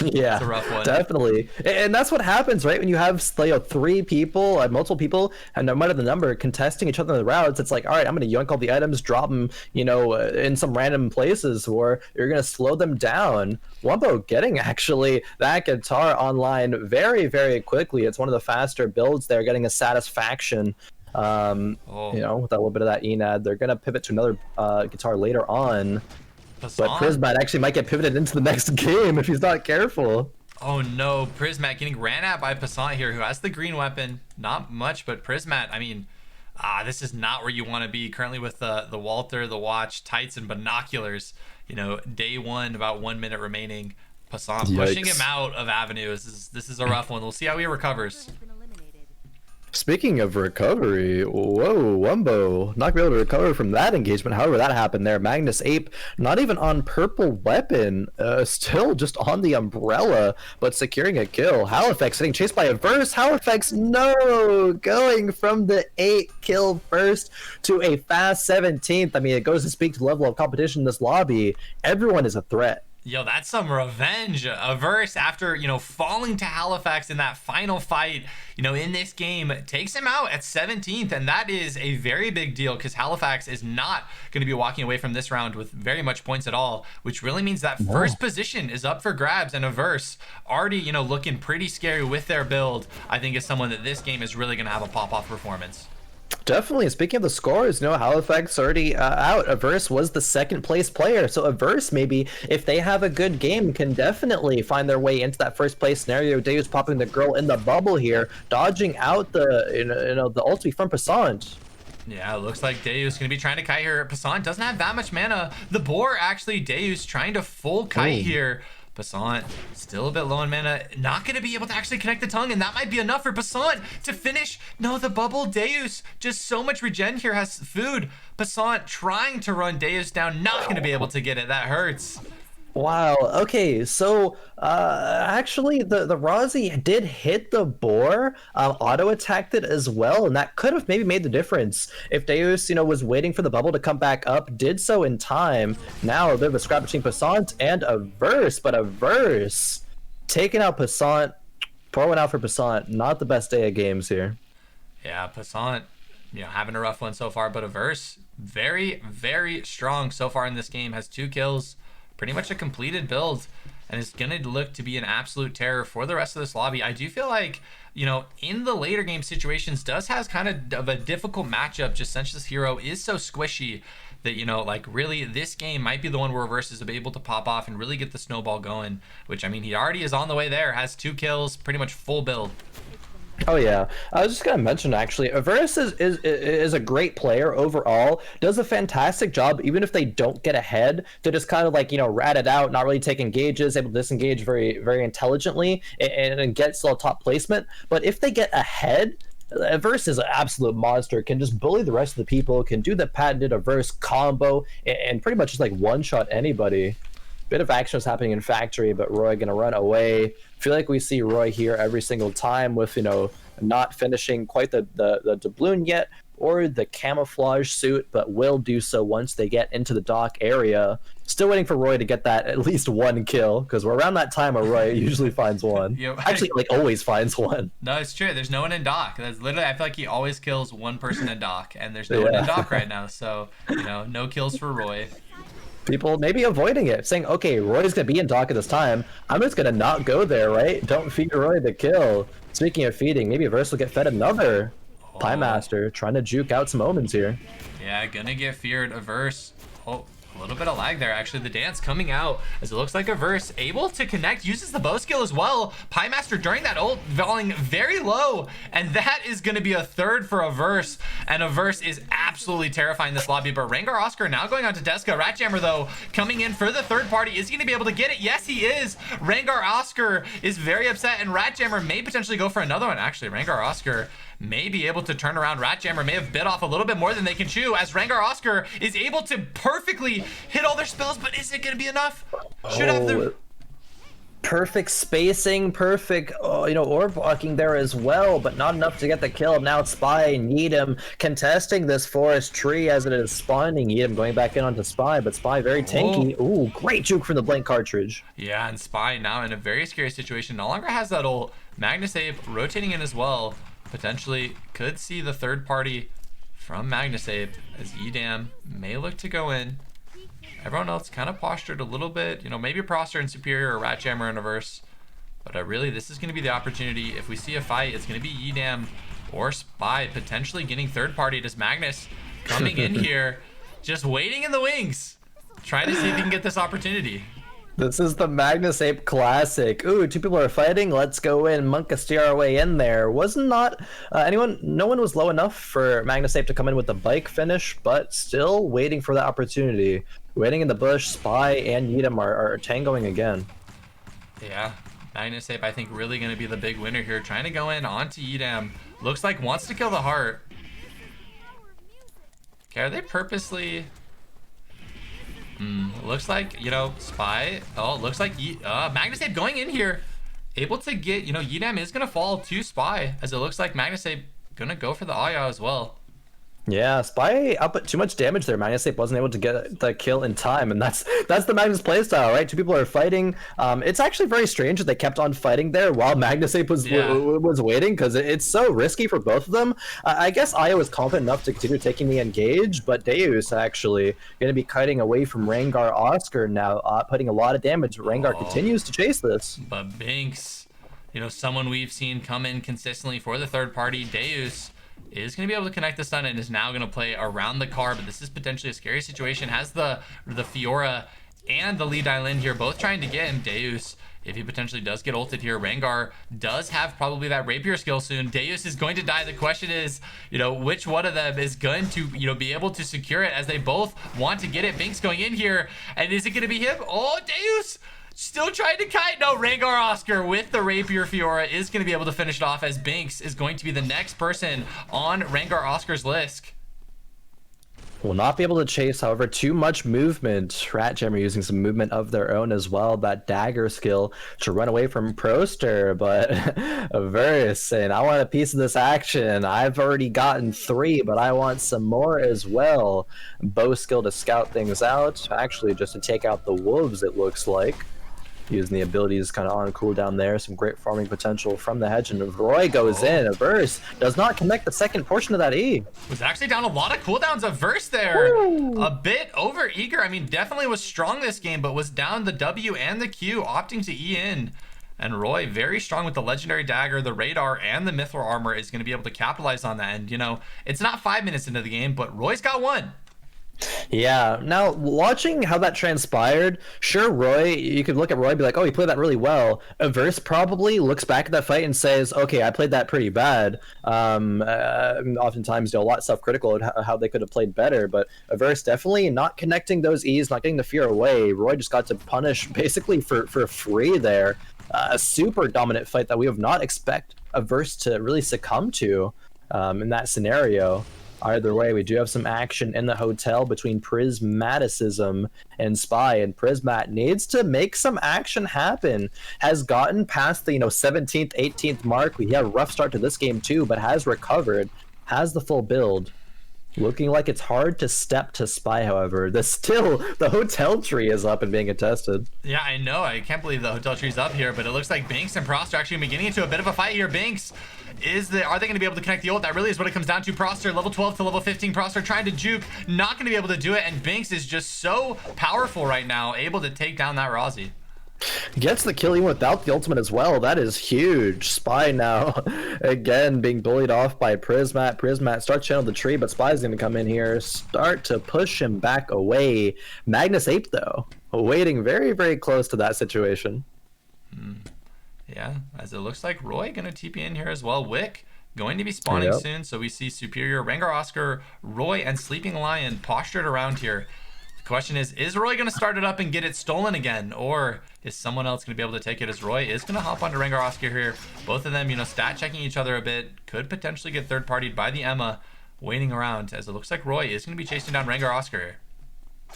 Yeah, it's a rough one. Definitely. And that's what happens, right? When you have 3 people, multiple people, and no matter the number, contesting each other in the routes, it's like, all right, I'm going to yoink all the items, drop them, in some random places, or you're going to slow them down. Wumbo getting actually that guitar online very, very quickly. It's one of the faster builds there, getting a satisfaction. With a little bit of that Enad, they're gonna pivot to another guitar later on. But Prismat actually might get pivoted into the next game if he's not careful. Oh no, Prismat getting ran at by Passant here, who has the green weapon. Not much, but Prismat, this is not where you want to be currently with the Walther, the watch, tights, and binoculars. Day 1, about 1 minute remaining. Passant pushing him out of Avenue. This is a rough one. We'll see how he recovers. Speaking of recovery, whoa, Wumbo not be able to recover from that engagement. However, that happened there. Magnus Ape not even on purple weapon, still just on the umbrella, but securing a kill. Halifax getting chased by a verse. Halifax, no, going from the 8 kill first to a fast 17th. It goes to speak to the level of competition in this lobby. Everyone is a threat. Yo, that's some revenge. Averse, after, falling to Halifax in that final fight, in this game, takes him out at 17th. And that is a very big deal, because Halifax is not going to be walking away from this round with very much points at all, which really means that first position is up for grabs. And Averse already, looking pretty scary with their build, I think is someone that this game is really going to have a pop-off performance. Definitely. Speaking of the scores, Halifax already out. Averse was the 2nd place player. So Averse, maybe, if they have a good game, can definitely find their way into that 1st place scenario. Deus popping the girl in the bubble here, dodging out the, the ulti from Passant. Yeah, it looks like Deus going to be trying to kite here. Passant doesn't have that much mana. The boar, actually, Deus trying to full kite here. Passant still a bit low in mana, not going to be able to actually connect the tongue, and that might be enough for Passant to finish. No, the bubble. Deus, just so much regen here, has food. Passant trying to run Deus down, not going to be able to get it. That hurts. Wow. Okay. So, actually, the Razi did hit the boar, auto attacked it as well, and that could have maybe made the difference if Deus, was waiting for the bubble to come back up, did so in time. Now a bit of a scrap between Passant and Averse, but Averse taking out Passant. Pour one out for Passant. Not the best day of games here. Yeah, Passant, having a rough one so far, but Averse very, very strong so far in this game. Has 2 kills. Pretty much a completed build, and is going to look to be an absolute terror for the rest of this lobby. I do feel like, in the later game situations, does has kind of a difficult matchup, just since this hero is so squishy that, really this game might be the one where Reverse is able to pop off and really get the snowball going, which, I mean, he already is on the way there, has 2 kills, pretty much full build. Oh yeah, I was just gonna mention actually, Averse is a great player overall. Does a fantastic job, even if they don't get ahead, to just kind of like rat it out, not really take engages, able to disengage very very intelligently, and get still a top placement. But if they get ahead, Averse is an absolute monster. Can just bully the rest of the people. Can do the patented Averse combo and pretty much just like one shot anybody. Bit of action was happening in Factory, but Roy gonna run away. Feel like we see Roy here every single time with, not finishing quite the doubloon yet or the camouflage suit, but will do so once they get into the dock area. Still waiting for Roy to get that at least 1 kill, because we're around that time where Roy usually finds one. Actually, always finds one. No, it's true. There's no one in dock. That's literally, I feel like he always kills one person in dock, and there's no one in dock right now. So, no kills for Roy. People maybe avoiding it, saying, okay, Roy's gonna be in dock at this time, I'm just gonna not go there, right? Don't feed Roy the kill. Speaking of feeding, maybe Averse will get fed another. Pie Master trying to juke out some omens here. Yeah, gonna get feared. Averse. Oh, a little bit of lag there, actually. The dance coming out as it looks like Averse able to connect, uses the bow skill as well. Pie Master during that ult falling very low, and that is going to be a third for Averse, and Averse is absolutely terrifying this lobby. But Rengar Oscar now going on to Deska. Ratjammer though coming in for the third party. Is he going to be able to get it? Yes, he is. Rengar Oscar is very upset, and Ratjammer may potentially go for another one. Actually, Rengar Oscar may be able to turn around. Ratjammer may have bit off a little bit more than they can chew, as Rengar Oscar is able to perfectly hit all their spells, but is it going to be enough? Should have the perfect spacing, perfect orb blocking there as well, but not enough to get the kill. Now it's Spy and Yeadam contesting this forest tree as it is spawning. Yeadam going back in onto Spy, but Spy very tanky. Ooh, great juke from the blank cartridge. Yeah, and Spy now in a very scary situation. No longer has that ult. Magnus Ape rotating in as well. Potentially could see the third party from Magnus Ape, as Yeadam may look to go in. Everyone else kind of postured a little bit, maybe Proster and Superior or Ratjammer and Averse. But really, this is going to be the opportunity. If we see a fight, it's going to be Yeadam or Spy potentially getting third party. As Magnus coming in here, just waiting in the wings, trying to see if he can get this opportunity. This is the Magnus Ape Classic. Ooh, 2 people are fighting. Let's go in. Monk steer our way in there. No one was low enough for Magnus Ape to come in with the bike finish, but still waiting for that opportunity. Waiting in the bush. Spy and Yeadam are tangoing again. Yeah, Magnus Ape I think really going to be the big winner here. Trying to go in onto Yeadam. Looks like wants to kill the heart. Okay, are they purposely... looks like, Spy. Oh, looks like Magnus Ape going in here. Able to get, Yeadam is going to fall to Spy, as it looks like Magnus Ape going to go for the Aya as well. Yeah, Spy output too much damage there. Magnus Ape wasn't able to get the kill in time, and that's the Magnus playstyle, right? 2 people are fighting. It's actually very strange that they kept on fighting there while Magnus Ape was waiting, because it's so risky for both of them. I guess Aya was confident enough to continue taking the engage, but Deus actually going to be kiting away from Rengar Oscar now, putting a lot of damage. Rengar continues to chase this. But Binks, someone we've seen come in consistently for the third party, Deus, is going to be able to connect the stun and is now going to play around the car, but this is potentially a scary situation. Has the Fiora and the Lee Dai-Lin here both trying to get him. Deus, if he potentially does get ulted here, Rengar does have probably that rapier skill soon. Deus is going to die. The question is, which one of them is going to, be able to secure it, as they both want to get it. Binks going in here, and is it going to be him? Oh, Deus Still trying to kite. No, Rengar Oscar with the Rapier Fiora is going to be able to finish it off, as Binks is going to be the next person on Rengar Oscar's list. Will not be able to chase, however, too much movement. Rat Jammer using some movement of their own as well. That dagger skill to run away from Proster, but Verse saying, I want a piece of this action. I've already gotten 3, but I want some more as well. Bow skill to scout things out. Actually, just to take out the wolves, it looks like. Using the abilities kind of on cooldown there. Some great farming potential from the hedge. And Roy goes in. Averse does not connect the second portion of that E. Was actually down a lot of cooldowns. Averse there. Woo! A bit over eager. I mean, definitely was strong this game, but was down the W and the Q, opting to E in. And Roy, very strong with the legendary dagger, the radar, and the mithril armor, is going to be able to capitalize on that. And, you know, it's not 5 minutes into the game, but Roy's got 1. Yeah, now watching how that transpired, sure, Roy, you could look at Roy and be like, oh, he played that really well. Averse probably looks back at that fight and says, okay, I played that pretty bad. Oftentimes, you know, a lot self-critical at how they could have played better, but Averse definitely not connecting those E's, not getting the fear away. Roy just got to punish basically for free there. A super dominant fight that we have not expect Averse to really succumb to in that scenario. Either way, we do have some action in the hotel between Prismaticism and Spy, and Prismat needs to make some action happen. Has gotten past the 17th, 18th mark. We had a rough start to this game too, but has recovered, has the full build. Looking like it's hard to step to Spy, however. The hotel tree is up and being contested. Yeah, I know. I can't believe the hotel tree's up here, but it looks like Binks and Proster actually beginning into a bit of a fight here. Binks, are they going to be able to connect the ult? That really is what it comes down to. Proster, level 12 to level 15. Proster trying to juke, not going to be able to do it, and Binks is just so powerful right now, able to take down that Rozzy. Gets the kill even without the ultimate as well. That is huge. Spy now again being bullied off by Prismat. Prismat starts channeling the tree, but Spy's going to come in here, start to push him back away. Magnus Ape though, waiting very, very close to that situation. Yeah, as it looks like Roy going to TP in here as well. Wick going to be spawning soon, so we see Superior, Rengar Oscar, Roy, and Sleeping Lion postured around here. Question is Roy going to start it up and get it stolen again, or is someone else going to be able to take it, as Roy is going to hop onto Rengar Oscar here? Both of them, stat checking each other a bit, could potentially get third partied by the Emma, waiting around, as it looks like Roy is going to be chasing down Rengar Oscar here.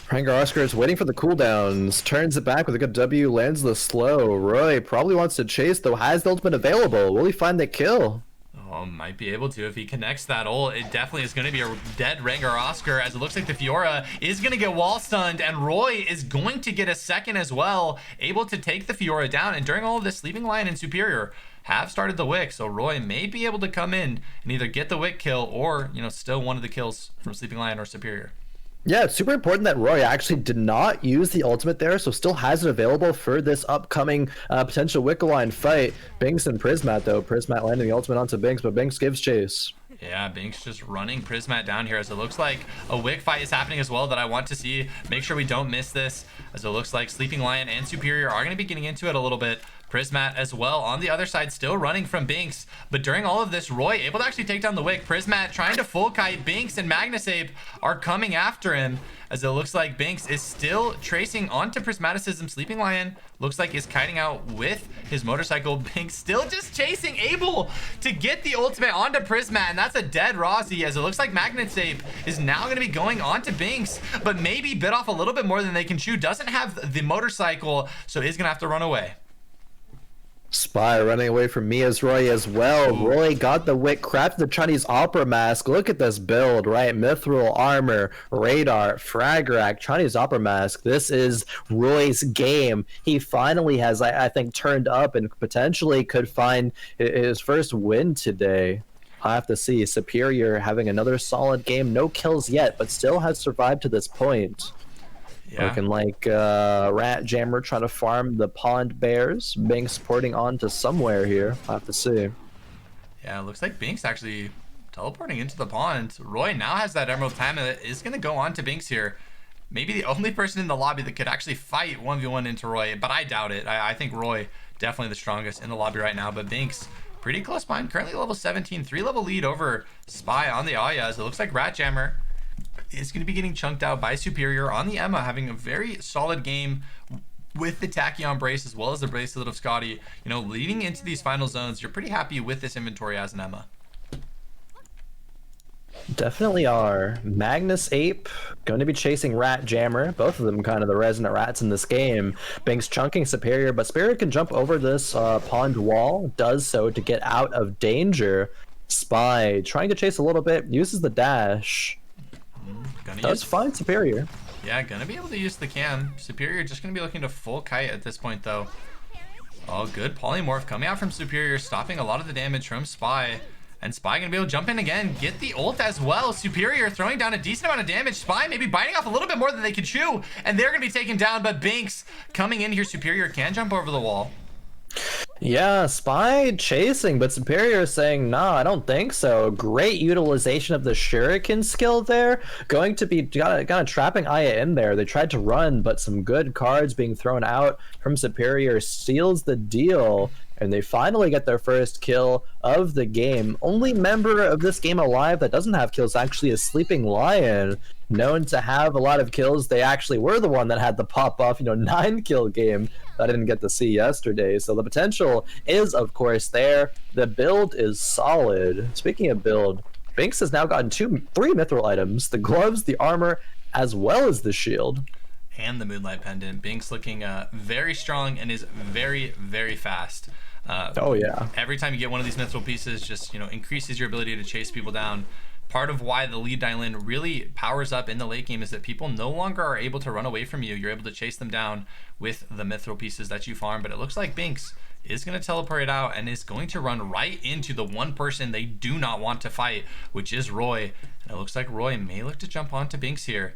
Rengar Oscar is waiting for the cooldowns, turns it back with a good W, lands the slow. Roy probably wants to chase, though has the ultimate available. Will he find the kill? Oh, might be able to if he connects that ult. It definitely is going to be a dead Rengar Oscar, as it looks like the Fiora is going to get wall stunned, and Roy is going to get a second as well, able to take the Fiora down. And during all of this, Sleeping Lion and Superior have started the Wick, so Roy may be able to come in and either get the Wick kill or, still one of the kills from Sleeping Lion or Superior. Yeah, it's super important that Roy actually did not use the ultimate there, so still has it available for this upcoming potential Wickaline fight. Binks and Prismat, though. Prismat landing the ultimate onto Binks, but Binks gives chase. Yeah, Binks just running Prismat down here, as it looks like a Wick fight is happening as well that I want to see. Make sure we don't miss this, as it looks like Sleeping Lion and Superior are going to be getting into it a little bit. Prismat as well on the other side, still running from Binks, but during all of this, Roy able to actually take down the Wick. Prismat trying to full kite. Binks and Magnus Ape are coming after him, as it looks like Binks is still tracing onto Prismaticism. Sleeping Lion looks like is kiting out with his motorcycle. Binks still just chasing, able to get the ultimate onto Prismat, and that's a dead Rozzy, as it looks like Magnus Ape is now going to be going onto Binks, but maybe bit off a little bit more than they can chew. Doesn't have the motorcycle, so is going to have to run away. Spy running away from Mia's Roy as well. Ooh. Roy got the Wick, crafted the Chinese opera mask. Look at this build, right? Mithril armor, radar, frag rack, Chinese opera mask. This is Roy's game. He finally has, I think, turned up and potentially could find his first win today. I have to see. Superior having another solid game. No kills yet, but still has survived to this point. Yeah. Looking like Rat Jammer trying to farm the pond bears. Binks porting on to somewhere here. I'll have to see. Yeah, it looks like Binks actually teleporting into the pond. Roy now has that Emerald Time and is going to go on to Binks here. Maybe the only person in the lobby that could actually fight 1v1 into Roy, but I doubt it. I think Roy definitely the strongest in the lobby right now, but Binks pretty close behind. Currently level 17, 3-level lead over Spy on the Ayas. It looks like Rat Jammer is going to be getting chunked out by Superior on the Emma, having a very solid game. with the Tachyon brace as well as the bracelet of Scotty, you know, leading into these final zones, you're pretty happy with this inventory as an Emma. Definitely are. Magnus Ape going to be chasing Rat Jammer. Both of them kind of the resonant rats in this game. Binks chunking Superior, but Superior can jump over this pond wall. Does so to get out of danger. Spy trying to chase a little bit. Uses the dash. Does find Superior. Yeah, gonna be able to use the cam. Superior just gonna be looking to full kite at this point though. Oh, good polymorph coming out from Superior, stopping a lot of the damage from Spy. And Spy gonna be able to jump in again, get the ult as well. Superior throwing down a decent amount of damage. Spy maybe biting off a little bit more than they can chew. And they're gonna be taken down, but Binks coming in here. Superior can jump over the wall. Yeah, Spy chasing, but Superior saying, nah, I don't think so. Great utilization of the Shuriken skill there. Going to be kind of trapping Aya in there. They tried to run, but some good cards being thrown out from Superior seals the deal. And they finally get their first kill of the game. Only member of this game alive that doesn't have kills actually is Sleeping Lion. Known to have a lot of kills. They actually were the one that had the pop-off, 9-kill game that I didn't get to see yesterday. So the potential is, of course, there. The build is solid. Speaking of build, Binks has now gotten 3 mithril items. The gloves, the armor, as well as the shield. And the Moonlight Pendant. Binks looking very strong and is very, very fast. Oh yeah. Every time you get one of these mithril pieces, just increases your ability to chase people down. Part of why the lead dial-in really powers up in the late game is that people no longer are able to run away from you. You're able to chase them down with the mithril pieces that you farm. But it looks like Binks is going to teleport it out and is going to run right into the one person they do not want to fight, which is Roy. And it looks like Roy may look to jump onto Binks here.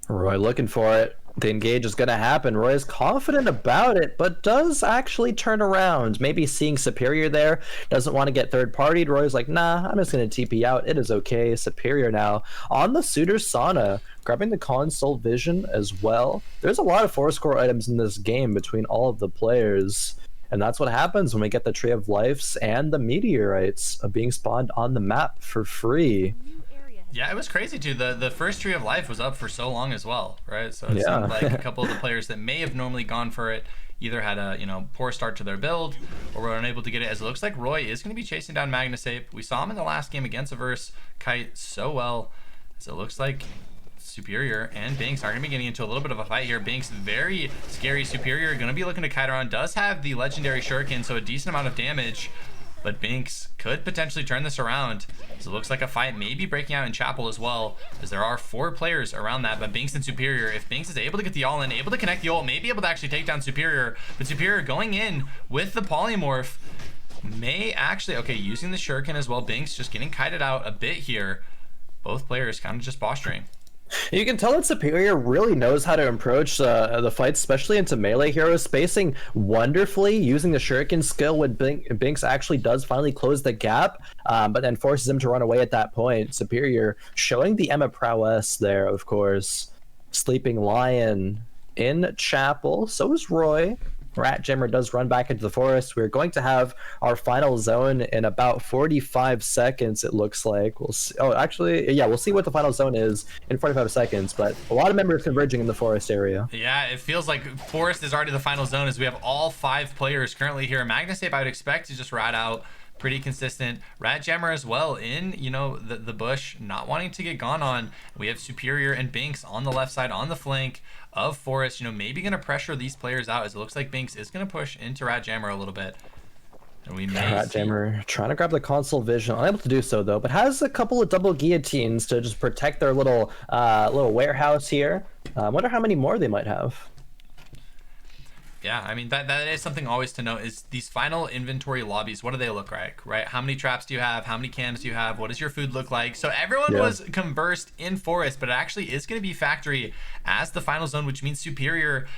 Roy looking for it. The engage is going to happen. Roy is confident about it, but does actually turn around. Maybe seeing Superior there, doesn't want to get third-partied. Roy's like, nah, I'm just going to TP out. It is okay. Superior now on the Suitor Sauna, grabbing the console vision as well. There's a lot of force core items in this game between all of the players. And that's what happens when we get the Tree of Lives and the Meteorites being spawned on the map for free. Yeah, it was crazy too. The first Tree of Life was up for so long as well, right? So it seemed like a couple of the players that may have normally gone for it either had a poor start to their build or were unable to get it. As it looks like Roy is going to be chasing down Magnus Ape. We saw him in the last game against Averse kite so well. As it looks like Superior and Binks are going to be getting into a little bit of a fight here. Binks very scary. Superior going to be looking to kite around. Does have the legendary Shuriken, so a decent amount of damage. But Binks could potentially turn this around. So it looks like a fight may be breaking out in Chapel as well, as there are 4 players around that. But Binks and Superior, if Binks is able to get the all-in, able to connect the ult, may be able to actually take down Superior. But Superior going in with the polymorph may actually, okay, using the Shuriken as well. Binks just getting kited out a bit here. Both players kind of just posturing. You can tell that Superior really knows how to approach the fights, especially into melee heroes, spacing wonderfully, using the Shuriken skill when Binks actually does finally close the gap, but then forces him to run away at that point. Superior showing the Emma prowess there, of course. Sleeping Lion in Chapel, so is Roy. Rat Jammer does run back into the forest. We're going to have our final zone in about 45 seconds, it looks like. We'll see. Oh, actually, yeah, we'll see what the final zone is in 45 seconds, but a lot of members converging in the forest area. Yeah, it feels like forest is already the final zone as we have all 5 players currently here. Magnus Ape, I would expect to just rat out. Pretty consistent. Rat Jammer as well in, the bush, not wanting to get gone on. We have Superior and Binks on the left side, on the flank of Forest, maybe going to pressure these players out, as it looks like Binks is going to push into Rat Jammer a little bit. And we may Rat Jammer trying to grab the console vision, unable to do so though, but has a couple of double guillotines to just protect their little warehouse here. I wonder how many more they might have. Yeah, I mean, that is something always to note is these final inventory lobbies, what do they look like, right? How many traps do you have? How many cams do you have? What does your food look like? So everyone was conversed in forest, but it actually is going to be factory as the final zone, which means Superior,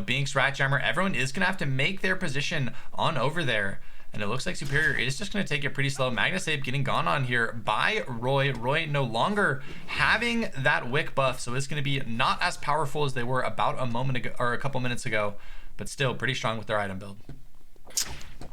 Binks, Rat Jammer, everyone is going to have to make their position on over there. And it looks like Superior is just going to take it pretty slow. Magnus Ape getting gone on here by Roy. Roy no longer having that wick buff, so it's going to be not as powerful as they were about a moment ago or a couple minutes ago. But still pretty strong with their item build.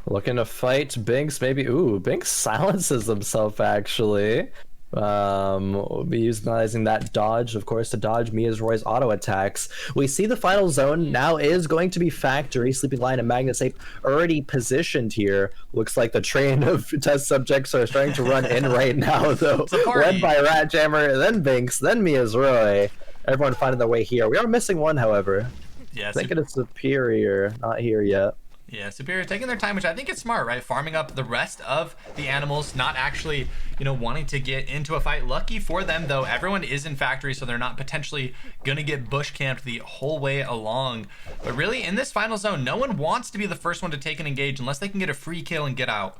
Looking to fight Binks, maybe. Ooh, Binks silences himself, actually. We'll be utilizing that dodge, of course, to dodge Roy's auto attacks. We see the final zone now is going to be Factory. Sleeping Lion and Magnus Ape already positioned here. Looks like the train of test subjects are starting to run in right now, though. Led by Ratjammer, then Binks, then Roy. Everyone finding their way here. We are missing one, however. Yeah, I think it is Superior, not here yet. Yeah, Superior taking their time, which I think is smart, right? Farming up the rest of the animals, not actually, wanting to get into a fight. Lucky for them, though, everyone is in Factory, so they're not potentially going to get bush camped the whole way along. But really, in this final zone, no one wants to be the first one to take and engage unless they can get a free kill and get out.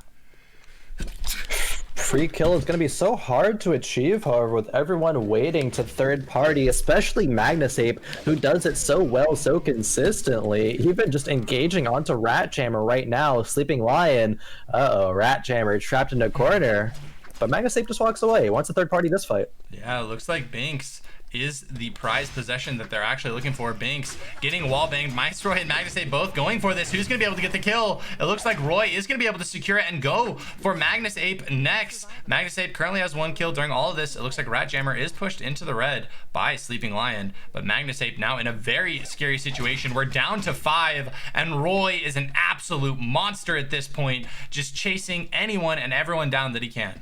Free kill is going to be so hard to achieve, however, with everyone waiting to third party, especially Magnus Ape, who does it so well, so consistently. Even just engaging onto Ratjammer right now. Sleeping Lion, Ratjammer trapped in a corner. But Magnus Ape just walks away. He wants a third party this fight. Yeah, it looks like Binks is the prized possession that they're actually looking for. Binks getting wall banged. Roy and Magnus Ape both going for this. Who's going to be able to get the kill? It looks like Roy is going to be able to secure it and go for Magnus Ape next. Magnus Ape currently has 1 kill during all of this. It looks like Ratjammer is pushed into the red by Sleeping Lion, but Magnus Ape now in a very scary situation. We're down to 5, and Roy is an absolute monster at this point, just chasing anyone and everyone down that he can.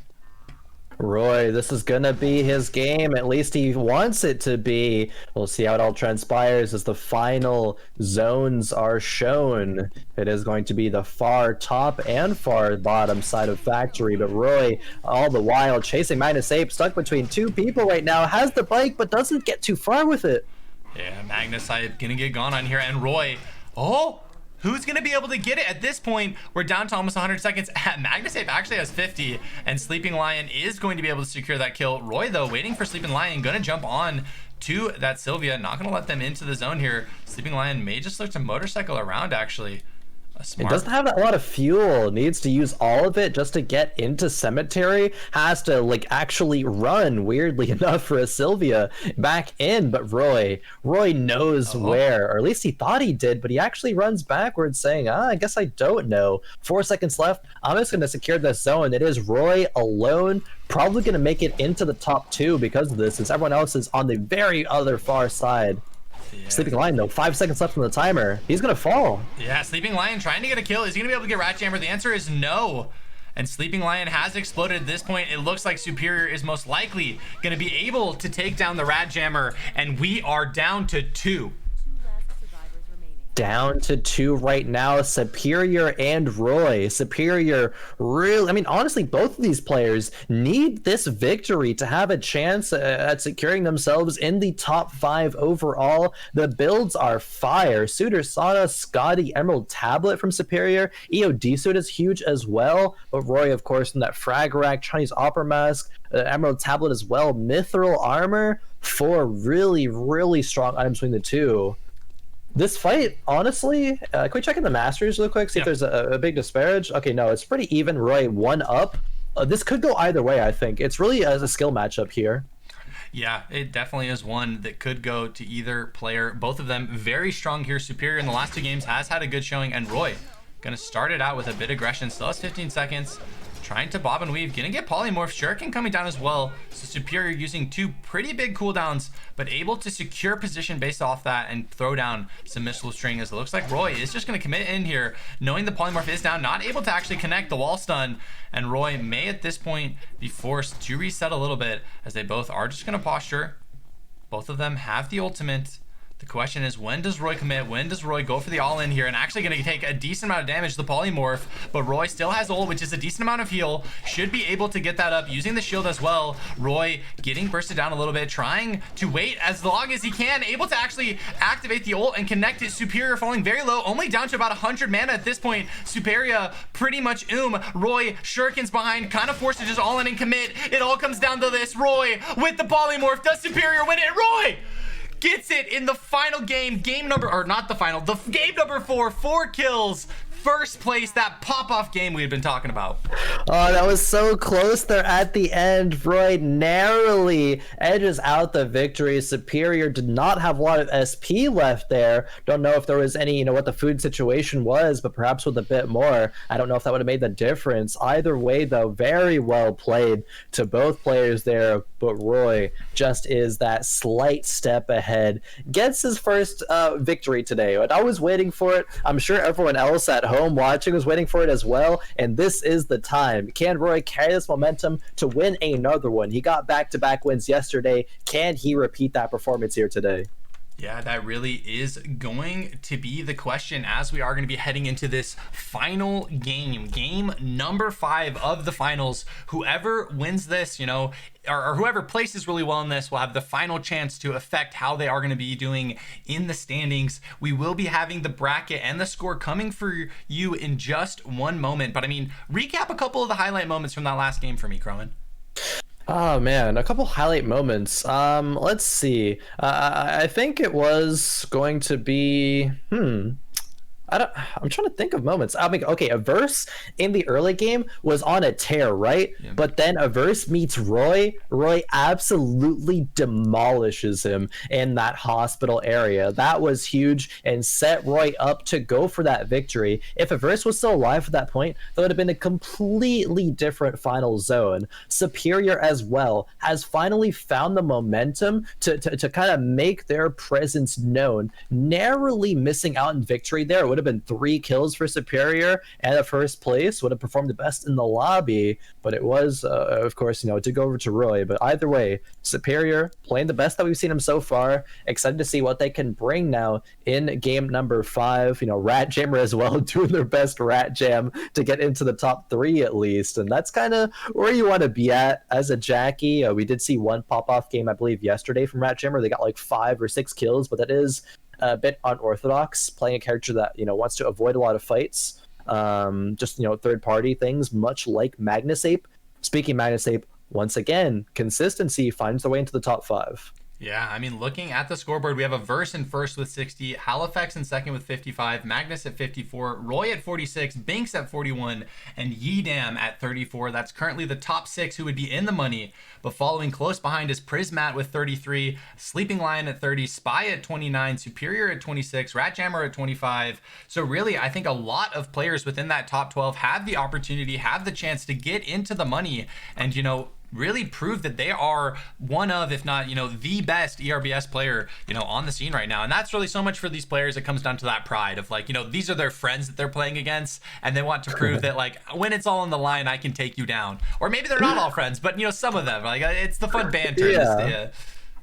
Roy, this is gonna be his game. At least he wants it to be. We'll see how it all transpires as the final zones are shown. It is going to be the far top and far bottom side of Factory, but Roy, all the while, chasing Magnus Ape, stuck between 2 people right now, has the bike, but doesn't get too far with it. Yeah, Magnus Ape gonna get gone on here, and Roy, who's going to be able to get it at this point? We're down to almost 100 seconds. Magnus Ape actually has 50, and Sleeping Lion is going to be able to secure that kill. Roy, though, waiting for Sleeping Lion, going to jump on to that Sylvia. Not going to let them into the zone here. Sleeping Lion may just look to motorcycle around, actually. It doesn't have a lot of fuel. Needs to use all of it just to get into Cemetery. Has to actually run, weirdly enough, for a Sylvia back in. But Roy knows where, or at least he thought he did, but he actually runs backwards saying, I guess I don't know. 4 seconds left. I'm just going to secure this zone. It is Roy alone, probably going to make it into the top 2 because of this, since everyone else is on the very other far side. Yeah. Sleeping Lion, though, 5 seconds left on the timer. He's gonna fall. Yeah, Sleeping Lion trying to get a kill. Is he gonna be able to get Ratjammer? The answer is no. And Sleeping Lion has exploded at this point. It looks like Superior is most likely gonna be able to take down the Ratjammer, and we are down to 2. Down to 2 right now. Superior and Roy. Superior really, honestly, both of these players need this victory to have a chance at securing themselves in the top 5 overall. The builds are fire. Suitor Sada, Scotty, Emerald Tablet from Superior. EOD suit is huge as well, but Roy, of course, in that frag rack, Chinese Opera Mask, Emerald Tablet as well, Mithril Armor. 4 really strong items between the 2. This fight, honestly, can we check in the Masters real quick, see if there's a big disparage? Okay, no, it's pretty even. Roy 1 up. This could go either way, I think. It's really a skill matchup here. Yeah, it definitely is one that could go to either player. Both of them very strong here. Superior in the last 2 games has had a good showing, and Roy gonna start it out with a bit of aggression. Still has 15 seconds. Trying to bob and weave, gonna get polymorph. Shuriken coming down as well. So Superior using 2 pretty big cooldowns, but able to secure position based off that and throw down some missile string, as it looks like Roy is just gonna commit in here, knowing the polymorph is down, not able to actually connect the wall stun, and Roy may at this point be forced to reset a little bit, as they both are just gonna posture. Both of them have the ultimate. The question is, when does Roy commit? When does Roy go for the all-in here? And actually going to take a decent amount of damage to the polymorph, but Roy still has ult, which is a decent amount of heal. Should be able to get that up using the shield as well. Roy getting bursted down a little bit, trying to wait as long as he can, able to actually activate the ult and connect it. Superior falling very low, only down to about 100 mana at this point. Superior pretty much Roy, Shuriken's behind, kind of forced to just all in and commit. It all comes down to this. Roy with the polymorph. Does Superior win it? Roy gets it in the final game, the game number 4, 4 kills, first place, that pop-off game we had been talking about. Oh, that was so close there at the end. Roy narrowly edges out the victory. Superior did not have a lot of SP left there. Don't know if there was any, what the food situation was, but perhaps with a bit more. I don't know if that would have made the difference. Either way, though, very well played to both players there. But Roy just is that slight step ahead. Gets his first victory today. And I was waiting for it. I'm sure everyone else at home watching was waiting for it as well. And this is the time. Can Roy carry this momentum to win another one? He got back-to-back wins yesterday. Can he repeat that performance here today? Yeah, that really is going to be the question as we are going to be heading into this final game number 5 of the finals. Whoever wins this, or whoever places really well in this will have the final chance to affect how they are going to be doing in the standings. We will be having the bracket and the score coming for you in just one moment. But recap a couple of the highlight moments from that last game for me, Khroen. Oh man, a couple highlight moments. Let's see. I think it was going to be I'm trying to think of moments. Okay, Averse in the early game was on a tear, right? Yeah. But then Averse meets Roy. Roy absolutely demolishes him in that hospital area. That was huge and set Roy up to go for that victory. If Averse was still alive at that point, that would have been a completely different final zone. Superior as well has finally found the momentum to kind of make their presence known. Narrowly missing out in victory there. It would have been 3 kills for Superior, and the first place would have performed the best in the lobby, but it was of course it did go over to Roy. But either way, Superior playing the best that we've seen him so far. Excited to see what they can bring now in game number 5. Rat Jammer as well doing their best rat jam to get into the top 3 at least, and that's kind of where you want to be at as a Jackie. We did see one pop-off game I believe yesterday from Rat Jammer. They got like 5 or 6 kills, but that is a bit unorthodox, playing a character that wants to avoid a lot of fights, just third party things, much like Magnus Ape. Speaking Magnus Ape, once again, consistency finds their way into the top 5. Yeah, looking at the scoreboard, we have Averse in first with 60, Halifax in second with 55, Magnus at 54, Roy at 46, Binks at 41, and Yeedam at 34. That's currently the top 6 who would be in the money. But following close behind is Prismat with 33, Sleeping Lion at 30, Spy at 29, Superior at 26, Ratjammer at 25. So really, I think a lot of players within that top 12 have the opportunity, have the chance to get into the money and, really prove that they are one of, if not, the best ERBS player, on the scene right now. And that's really so much for these players. It comes down to that pride of these are their friends that they're playing against, and they want to prove that when it's all on the line, I can take you down. Or maybe they're not all friends, but some of them, it's the fun banter. Yeah.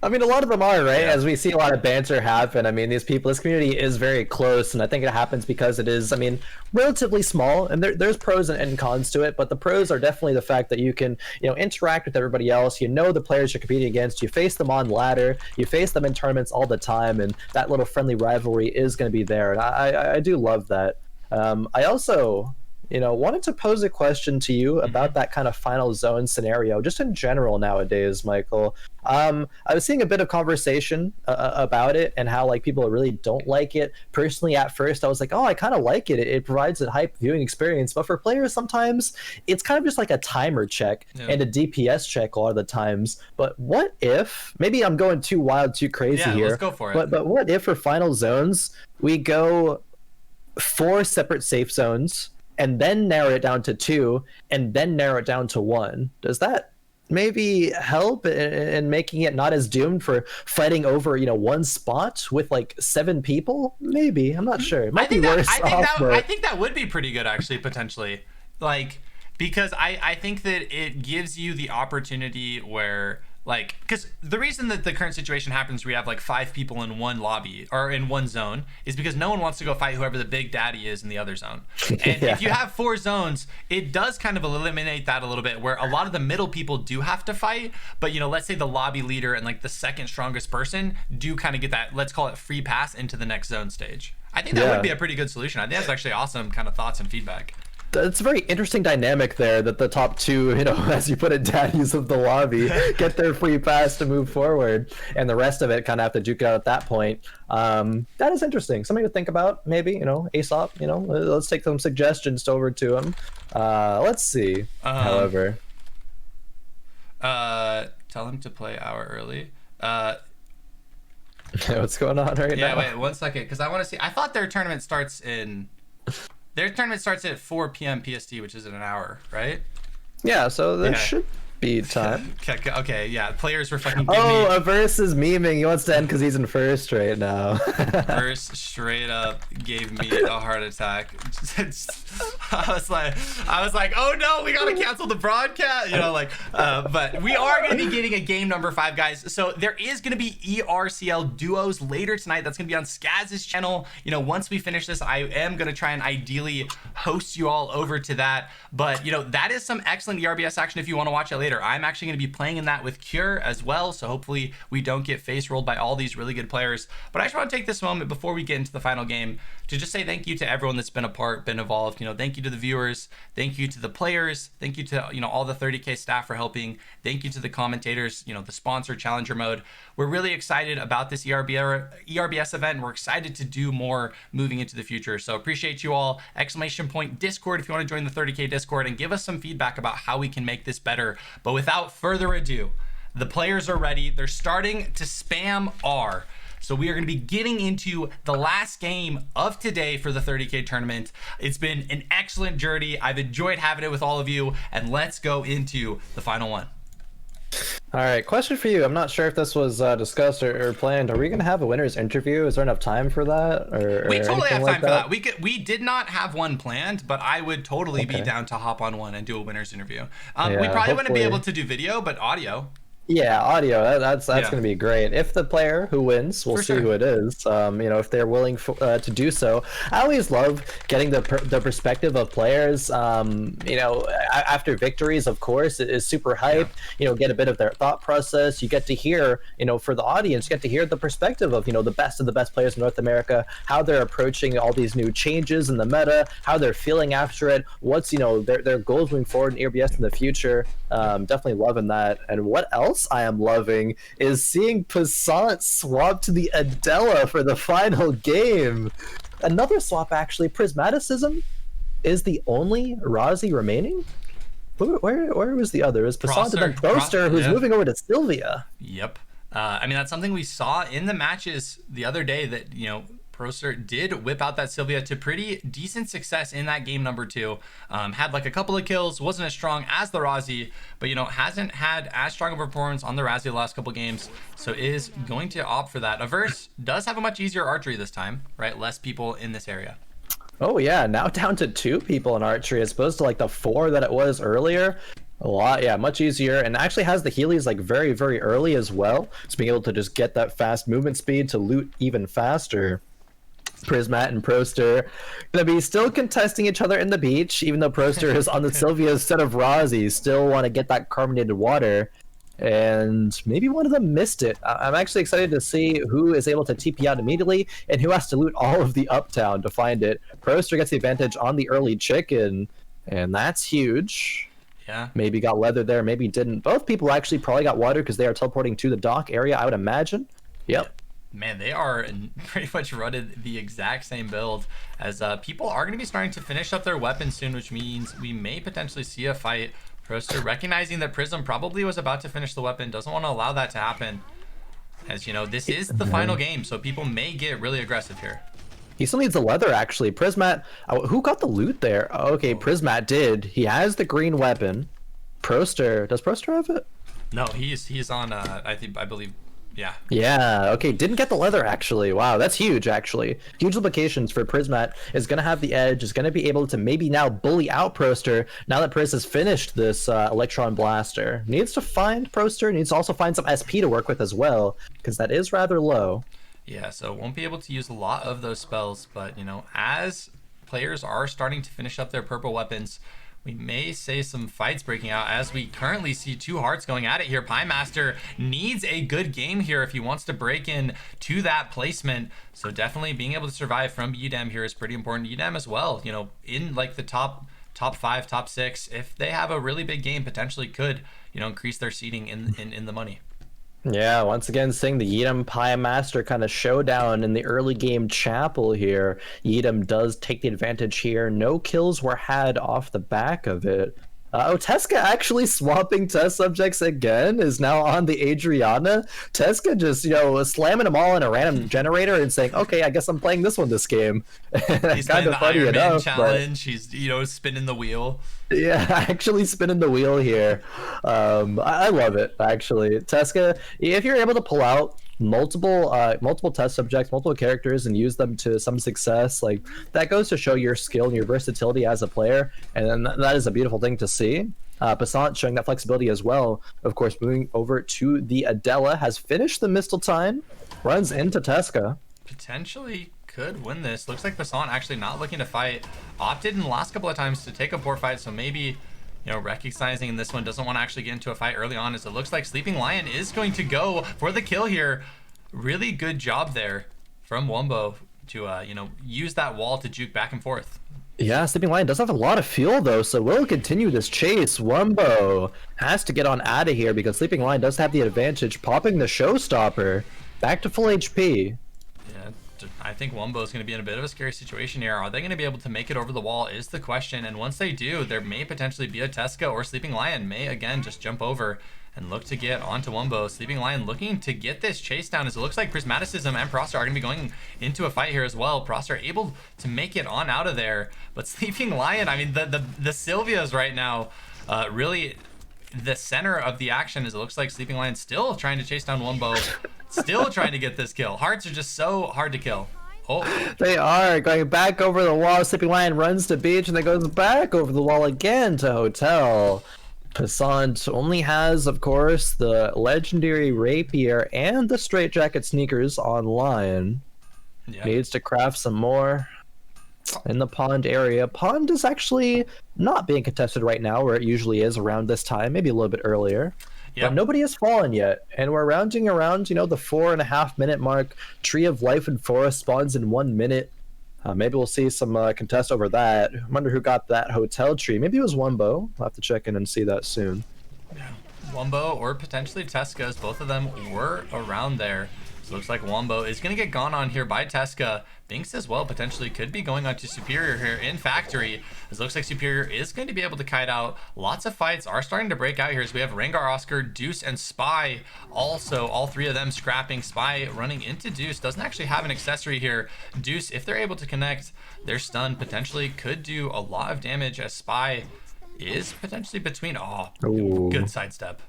A lot of them are, right? Yeah. As we see a lot of banter happen. This community is very close, and I think it happens because it is, relatively small, and there's pros and cons to it, but the pros are definitely the fact that you can, interact with everybody else. The players you're competing against, you face them on ladder, you face them in tournaments all the time, and that little friendly rivalry is going to be there, and I do love that. I also wanted to pose a question to you about that kind of final zone scenario, just in general nowadays, Michael. I was seeing a bit of conversation about it and how people really don't like it. Personally, at first, I was like, oh, I kind of like it. It provides a hype viewing experience. But for players, sometimes it's kind of just like a timer check and a DPS check a lot of the times. But what if, maybe I'm going too wild, too crazy here. Let's go for it. But what if for final zones, we go 4 separate safe zones, and then narrow it down to 2, and then narrow it down to 1. Does that maybe help in making it not as doomed for fighting over one spot with 7 people? Maybe, I'm not sure. It might be worse off. I think that would be pretty good, actually, potentially, because I think that it gives you the opportunity where because the reason that the current situation happens, we have 5 people in one lobby or in one zone, is because no one wants to go fight whoever the big daddy is in the other zone. And if you have 4 zones, it does kind of eliminate that a little bit, where a lot of the middle people do have to fight, but let's say the lobby leader and the second strongest person do kind of get that, let's call it, free pass into the next zone stage. I think that would be a pretty good solution. I think that's actually awesome kind of thoughts and feedback. It's a very interesting dynamic there that the top two, as you put it, daddies of the lobby get their free pass to move forward, and the rest of it kind of have to duke it out at that point. That is interesting. Something to think about, maybe. Aesop. Let's take some suggestions over to him. Let's see. However, tell him to play hour early. What's going on right now? Yeah, wait 1 second, because I want to see. I thought their tournament starts at 4 p.m. PST, which is in an hour, right? Yeah, so there should be time. Okay, yeah. Players were fucking. Averse is memeing. He wants to end because he's in first right now. Averse straight up gave me a heart attack. I was like, oh no, we gotta cancel the broadcast. But we are gonna be getting a game number 5, guys. So there is gonna be ERCL duos later tonight. That's gonna be on Skaz's channel. Once we finish this, I am gonna try and ideally host you all over to that. But that is some excellent ERBS action if you want to watch it later. I'm actually going to be playing in that with Cure as well, so hopefully we don't get face rolled by all these really good players. But I just want to take this moment before we get into the final game to just say thank you to everyone that's been a part, been involved. Thank you to the viewers, thank you to the players, thank you to all the 30K staff for helping, thank you to the commentators, the sponsor Challenger Mode. We're really excited about this ERBS event, and we're excited to do more moving into the future. So appreciate you all. ! Discord if you want to join the 30K Discord and give us some feedback about how we can make this better. But without further ado, the players are ready. They're starting to spam R. So we are going to be getting into the last game of today for the 30K tournament. It's been an excellent journey. I've enjoyed having it with all of you, and let's go into the final one. All right, question for you. I'm not sure if this was discussed or planned. Are we going to have a winner's interview? Is there enough time for that? We totally have time for that. We did not have one planned, but I would totally be down to hop on one and do a winner's interview. We probably wouldn't be able to do video, but audio. Yeah, audio. That's going to be great. If the player who wins, we'll see who it is. If they're willing to do so. I always love getting the perspective of players. After victories, of course, it is super hype. Get a bit of their thought process. You get to hear, for the audience, you get to hear the perspective of the best of the best players in North America, how they're approaching all these new changes in the meta, how they're feeling after it, what's their goals moving forward in ERBS in the future. Definitely loving that. And what else I am loving is seeing Passant swap to the Adela for the final game. Another swap, actually. Prismaticism is the only Razi remaining. Where was the other? It was Passant and then Proster, who's moving over to Sylvia. Yep. That's something we saw in the matches the other day that, Proster did whip out that Sylvia to pretty decent success in that game number 2. Had like a couple of kills, wasn't as strong as the Razi, but hasn't had as strong of a performance on the Razi the last couple games, so is going to opt for that. Averse does have a much easier archery this time, right? Less people in this area. Oh yeah, now down to 2 people in archery as opposed to like the 4 that it was earlier. A lot, much easier, and actually has the Heelys like very, very early as well, so being able to just get that fast movement speed to loot even faster. Prismat and Proster gonna be still contesting each other in the beach, even though Proster is on the Sylvia instead of Razi. Still want to get that carbonated water, and maybe one of them missed it. I'm actually excited to see who is able to TP out immediately and who has to loot all of the uptown to find it. Proster gets the advantage on the early chicken, and that's huge. Yeah. Maybe got leather there, maybe didn't. Both people actually probably got water because they are teleporting to the dock area, I would imagine. Yep. Man, they are pretty much running the exact same build as people are going to be starting to finish up their weapons soon, which means we may potentially see a fight. Proster recognizing that Prism probably was about to finish the weapon, doesn't want to allow that to happen. As this is the final game, so people may get really aggressive here. He still needs the leather, actually. Prismat, who got the loot there? Oh, okay, Prismat did. He has the green weapon. Proster, does Proster have it? No, he's on, I believe. Yeah, okay, didn't get the leather, actually. Wow, that's huge, actually. Huge implications for Prismat. Is going to have the edge, is going to be able to maybe now bully out Proster now that Priz has finished this Electron Blaster. Needs to find Proster, needs to also find some SP to work with as well, because that is rather low. Yeah, so won't be able to use a lot of those spells, but, as players are starting to finish up their purple weapons, we may see some fights breaking out as we currently see 2 hearts going at it here. Pie Master needs a good game here if he wants to break in to that placement. So definitely being able to survive from Udem here is pretty important. Udem as well, in like the top top 5, top 6, if they have a really big game, potentially could, you know, increase their seeding in the money. Yeah, once again, seeing the Yeedham Pie Master kind of showdown in the early game chapel here. Yeedham does take the advantage here. No kills were had off the back of it. Tesca actually swapping test subjects again, is now on the Adriana. Tesca just, you know, slamming them all in a random generator and saying, okay, I guess I'm playing this one this game. He's kind playing of the funny Iron Man enough, challenge. He's, you know, spinning the wheel. Yeah, actually spinning the wheel here. I love it, actually. Tesca, if you're able to pull out multiple test subjects, multiple characters, and use them to some success, like, that goes to show your skill and your versatility as a player, and then that is a beautiful thing to see. Passant showing that flexibility as well. Of course, moving over to the Adela, has finished the Misteltein, runs into Tesca. Potentially could win this. Looks like Passant actually not looking to fight. Opted in the last couple of times to take a poor fight, so maybe, you know, recognizing this one doesn't want to actually get into a fight early on, as it looks like Sleeping Lion is going to go for the kill here. Really good job there from Wumbo to, you know, use that wall to juke back and forth. Yeah, Sleeping Lion does have a lot of fuel though, so we'll continue this chase. Wumbo has to get on out of here because Sleeping Lion does have the advantage, popping the showstopper back to full HP. Yeah, I think Wumbo is going to be in a bit of a scary situation here. Are they going to be able to make it over the wall is the question, and once they do, there may potentially be a Tesca, or Sleeping Lion may again just jump over and look to get onto Wumbo. Sleeping Lion looking to get this chase down, as it looks like Prismaticism and Proster are going to be going into a fight here as well. Proster able to make it on out of there, but Sleeping Lion, I mean, the Sylvias right now, really the center of the action, as it looks like Sleeping Lion still trying to chase down Wumbo, still trying to get this kill. Hearts are just so hard to kill. Oh, they are going back over the wall. Sleeping Lion runs to beach and then goes back over the wall again to hotel. Passant only has, of course, the legendary rapier and the straitjacket sneakers online. Yeah. Needs to craft some more in the pond area. Pond is actually not being contested right now, where it usually is around this time, maybe a little bit earlier. Yep. But nobody has fallen yet, and we're rounding around, you know, the 4.5 minute mark. Tree of Life and Forest spawns in 1 minute. Maybe we'll see some contest over that. I wonder who got that hotel tree. Maybe it was Wumbo. We'll have to check in and see that soon. Yeah. Wumbo or potentially Tesca's. Both of them were around there. So looks like Wumbo is going to get gone on here by Tesca. Binks as well potentially could be going on to Superior here in Factory. It looks like Superior is going to be able to kite out. Lots of fights are starting to break out here, as we have Rengar, Oscar, Deuce, and Spy. Also, all three of them scrapping. Spy running into Deuce. Doesn't actually have an accessory here. Deuce, if they're able to connect, their stun potentially could do a lot of damage, as Spy is potentially between. Oh, good sidestep.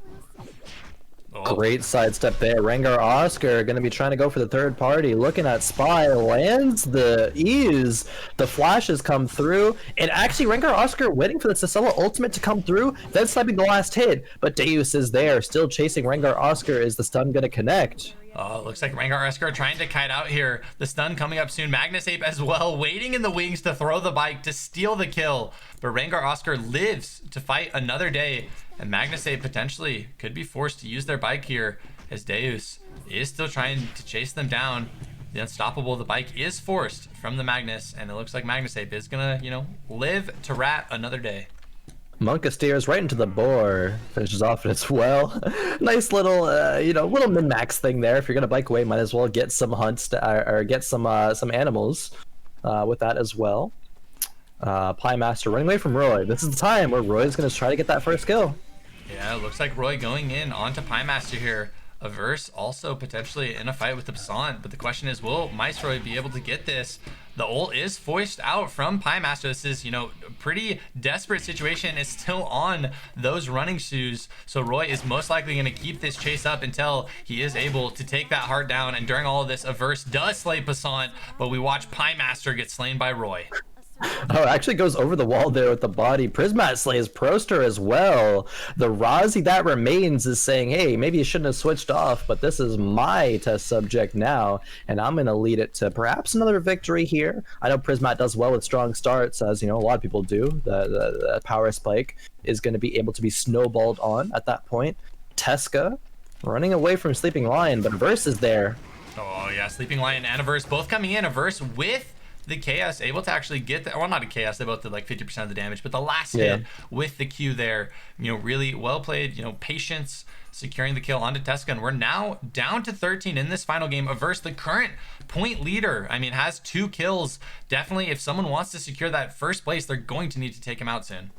Oh. Great sidestep there. Rengar Oscar going to be trying to go for the third party. Looking at Spy, lands the ease. The flashes come through. And actually, Rengar Oscar waiting for the Cicella ultimate to come through, then sniping the last hit. But Deus is there, still chasing Rengar Oscar. Is the stun going to connect? Oh, looks like Rengar Oscar trying to kite out here. The stun coming up soon. Magnus Ape as well, waiting in the wings to throw the bike to steal the kill. But Rengar Oscar lives to fight another day. And Magnus Ape potentially could be forced to use their bike here, as Deus is still trying to chase them down. The Unstoppable, the bike is forced from the Magnus, and it looks like Magnus Ape is gonna, you know, live to rat another day. Monka steers right into the boar, finishes off as well. Nice little, you know, little min-max thing there. If you're gonna bike away, might as well get some hunts or get some animals with that as well. Pie Master running away from Roy. This is the time where Roy's gonna try to get that first kill. Yeah, it looks like Roy going in onto Pie Master here. Averse also potentially in a fight with the Passant, but the question is, will Maestroy be able to get this? The ult is forced out from Pie Master. This is, you know, a pretty desperate situation. It's still on those running shoes, so Roy is most likely going to keep this chase up until he is able to take that heart down. And during all of this, Averse does slay Passant, but we watch Pie Master get slain by Roy. Oh, it actually goes over the wall there with the body. Prismat slays Proster as well. The Razi that remains is saying, hey, maybe you shouldn't have switched off, but this is my test subject now, and I'm going to lead it to perhaps another victory here. I know Prismat does well with strong starts, as, you know, a lot of people do. The power spike is going to be able to be snowballed on at that point. Tesca running away from Sleeping Lion, but Averse is there. Oh, yeah, Sleeping Lion and Averse both coming in. Averse with the KS, able to actually get the, well, not a KS, they both did like 50% of the damage, but the last hit with the Q there, really well played, patience, securing the kill onto Tesca. And we're now down to 13 in this final game. Averse, the current point leader, has 2 kills. Definitely, if someone wants to secure that first place, they're going to need to take him out soon.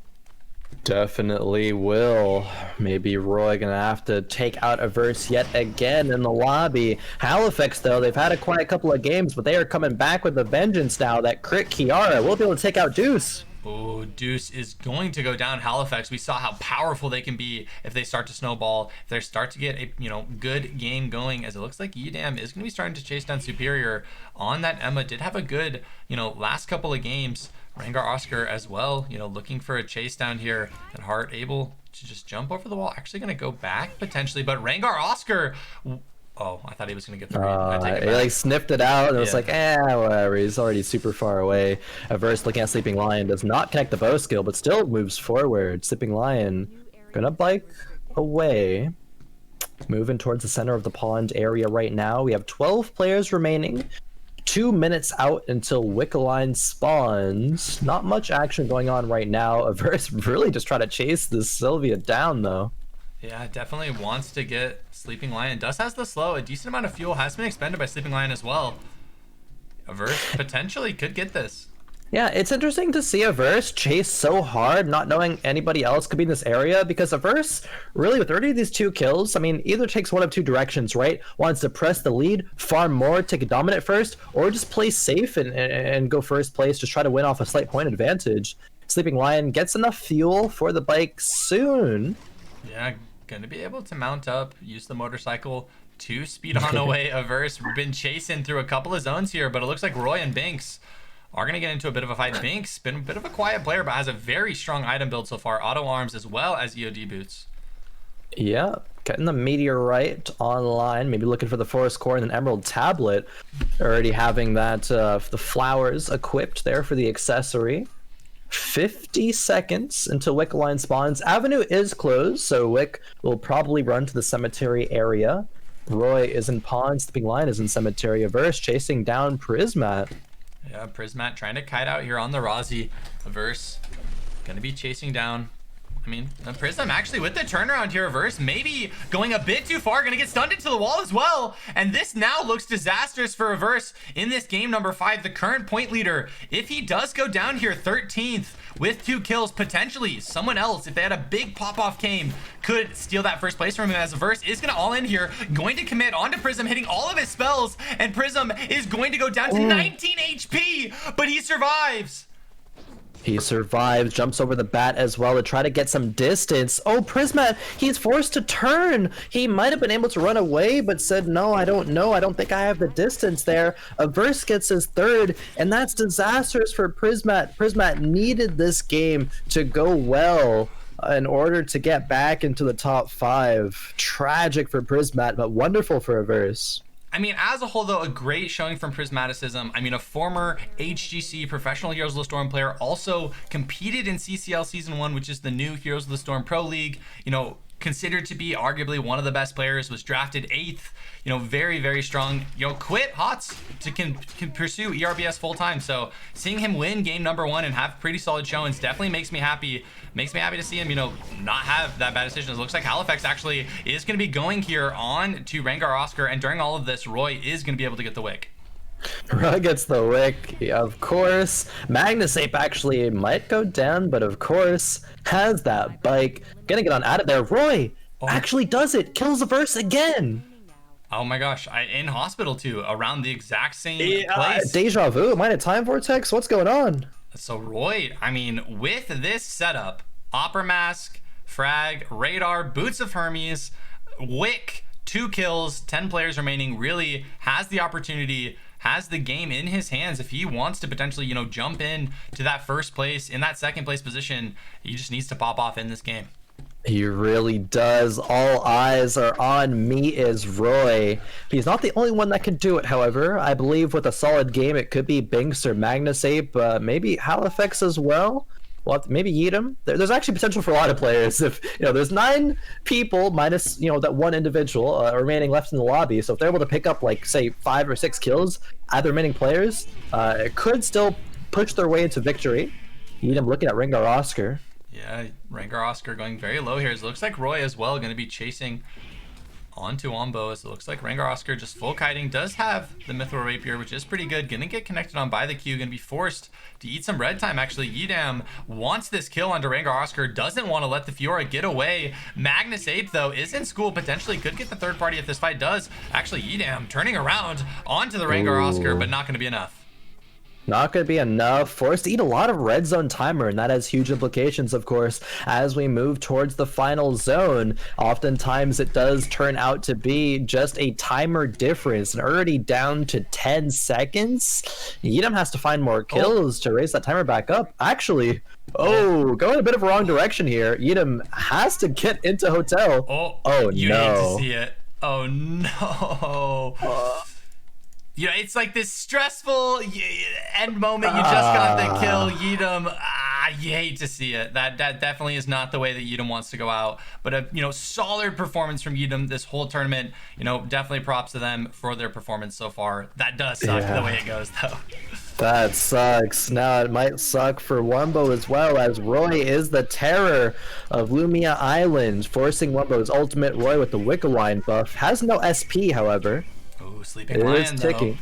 Definitely will. Maybe Roy gonna have to take out Averse yet again in the lobby. Halifax, though, they've had a quiet couple of games, but they are coming back with a vengeance now. That crit Kiara will be able to take out Deuce. Oh, Deuce is going to go down. Halifax, we saw how powerful they can be if they start to snowball, if they start to get a good game going, as it looks like Edam is going to be starting to chase down Superior on that. Emma did have a good last couple of games. Rengar Oscar as well, looking for a chase down here, and Hart able to just jump over the wall, actually going to go back potentially, but Rengar Oscar, oh, I thought he was going to get the read. He like sniffed it out and it was like, whatever, he's already super far away. Averse looking at Sleeping Lion, does not connect the bow skill, but still moves forward. Sleeping Lion gonna bike away, moving towards the center of the pond area right now. We have 12 players remaining. 2 minutes out until Wickaline spawns. Not much action going on right now. Averse really just trying to chase this Sylvia down, though. Yeah, definitely wants to get Sleeping Lion. Does has the slow. A decent amount of fuel has been expended by Sleeping Lion as well. Averse potentially could get this. Yeah, it's interesting to see Averse chase so hard, not knowing anybody else could be in this area, because Averse, really, with already these 2 kills, either takes one of 2 directions, right? Wants to press the lead, farm more, take a dominant first, or just play safe and go first place, just try to win off a slight point advantage. Sleeping Lion gets enough fuel for the bike soon. Yeah, gonna be able to mount up, use the motorcycle to speed on away Averse. We've been chasing through a couple of zones here, but it looks like Roy and Binks are going to get into a bit of a fight. Binks been a bit of a quiet player, but has a very strong item build so far. Auto arms as well as EOD boots. Yeah, getting the meteorite online, maybe looking for the forest core and an emerald tablet. Already having that the flowers equipped there for the accessory. 50 seconds until Wickaline spawns. Avenue is closed, so Wick will probably run to the cemetery area. Roy is in pond, Sleeping Lion is in cemetery. Averse chasing down Prismat. Yeah, Prismat trying to kite out here on the Rozzy. Averse gonna be chasing down. Prism actually with the turnaround here. Averse maybe going a bit too far, gonna get stunned into the wall as well. And this now looks disastrous for Averse in this game number 5. The current point leader, if he does go down here 13th with 2 kills, potentially someone else, if they had a big pop-off game, could steal that first place from him, as Averse is gonna all in here, going to commit onto Prism, hitting all of his spells, and Prism is going to go down to 19 HP, but he survives. He survives, jumps over the bat as well to try to get some distance. Oh, Prismat, he's forced to turn. He might have been able to run away, but said, no, I don't know. I don't think I have the distance there. Averse gets his 3rd, and that's disastrous for Prismat. Prismat needed this game to go well in order to get back into the top 5. Tragic for Prismat, but wonderful for Averse. As a whole, though, a great showing from Prismaticism. A former HGC Professional Heroes of the Storm player, also competed in CCL Season 1, which is the new Heroes of the Storm Pro League. Considered to be arguably one of the best players, was drafted 8th. Very, very strong. Quit HOTS to can pursue ERBS full time. So seeing him win game number 1 and have pretty solid showings definitely makes me happy. Makes me happy to see him, not have that bad decision. It looks like Halifax actually is going to be going here on to Rengar Oscar, and during all of this, Roy is going to be able to get the wick. Roy gets the wick, of course. Magnus Ape actually might go down, but of course has that bike. Gonna get on out of there. Roy actually does it. Kills Averse again. Oh my gosh, in hospital too, around the exact same place. Deja vu, am I in a time vortex? What's going on? So Roy, with this setup, Opera Mask, Frag, Radar, Boots of Hermes, Wick, 2 kills, 10 players remaining, really has the opportunity, has the game in his hands. If he wants to potentially, jump in to that first place, in that second place position, he just needs to pop off in this game. He really does. All eyes are on me is Roy. He's not the only one that can do it, however. I believe with a solid game, it could be Binks or Magnus Ape, maybe Halifax as well. well, maybe Yeadham. There's actually potential for a lot of players. If there's 9 people minus that one individual remaining left in the lobby. So if they're able to pick up like say 5 or 6 kills out of the remaining players, it could still push their way into victory. Yeadham looking at Rengar Oscar. Yeah, Rengar Oscar going very low here. It looks like Roy as well going to be chasing onto Wombo, as it looks like Rengar Oscar just full kiting, does have the Mithril Rapier, which is pretty good. Gonna get connected on by the Q, gonna be forced to eat some red time. Actually, Yeadham wants this kill onto Rengar Oscar, doesn't want to let the Fiora get away. Magnus Ape, though, is in school, potentially could get the third party if this fight does. Actually, Yeadham turning around onto the Rengar Oscar, but not gonna be enough. Not going to be enough. Forced to eat a lot of red zone timer, and that has huge implications, of course, as we move towards the final zone. Oftentimes, it does turn out to be just a timer difference, and already down to 10 seconds. Yeadham has to find more kills to raise that timer back up. Actually, going a bit of a wrong direction here. Yeadham has to get into hotel. You hate to see it. Oh, no. It's like this stressful end moment. You just got the kill, Yeadham. You hate to see it. That definitely is not the way that Yeadham wants to go out. But a solid performance from Yeadham this whole tournament. Definitely props to them for their performance so far. That does suck the way it goes, though. That sucks. Now it might suck for Wombo as well, as Roy is the terror of Lumia Island, forcing Wombo's ultimate. Roy with the Wiccaline buff has no SP, however. Ooh, Sleeping Lion, though,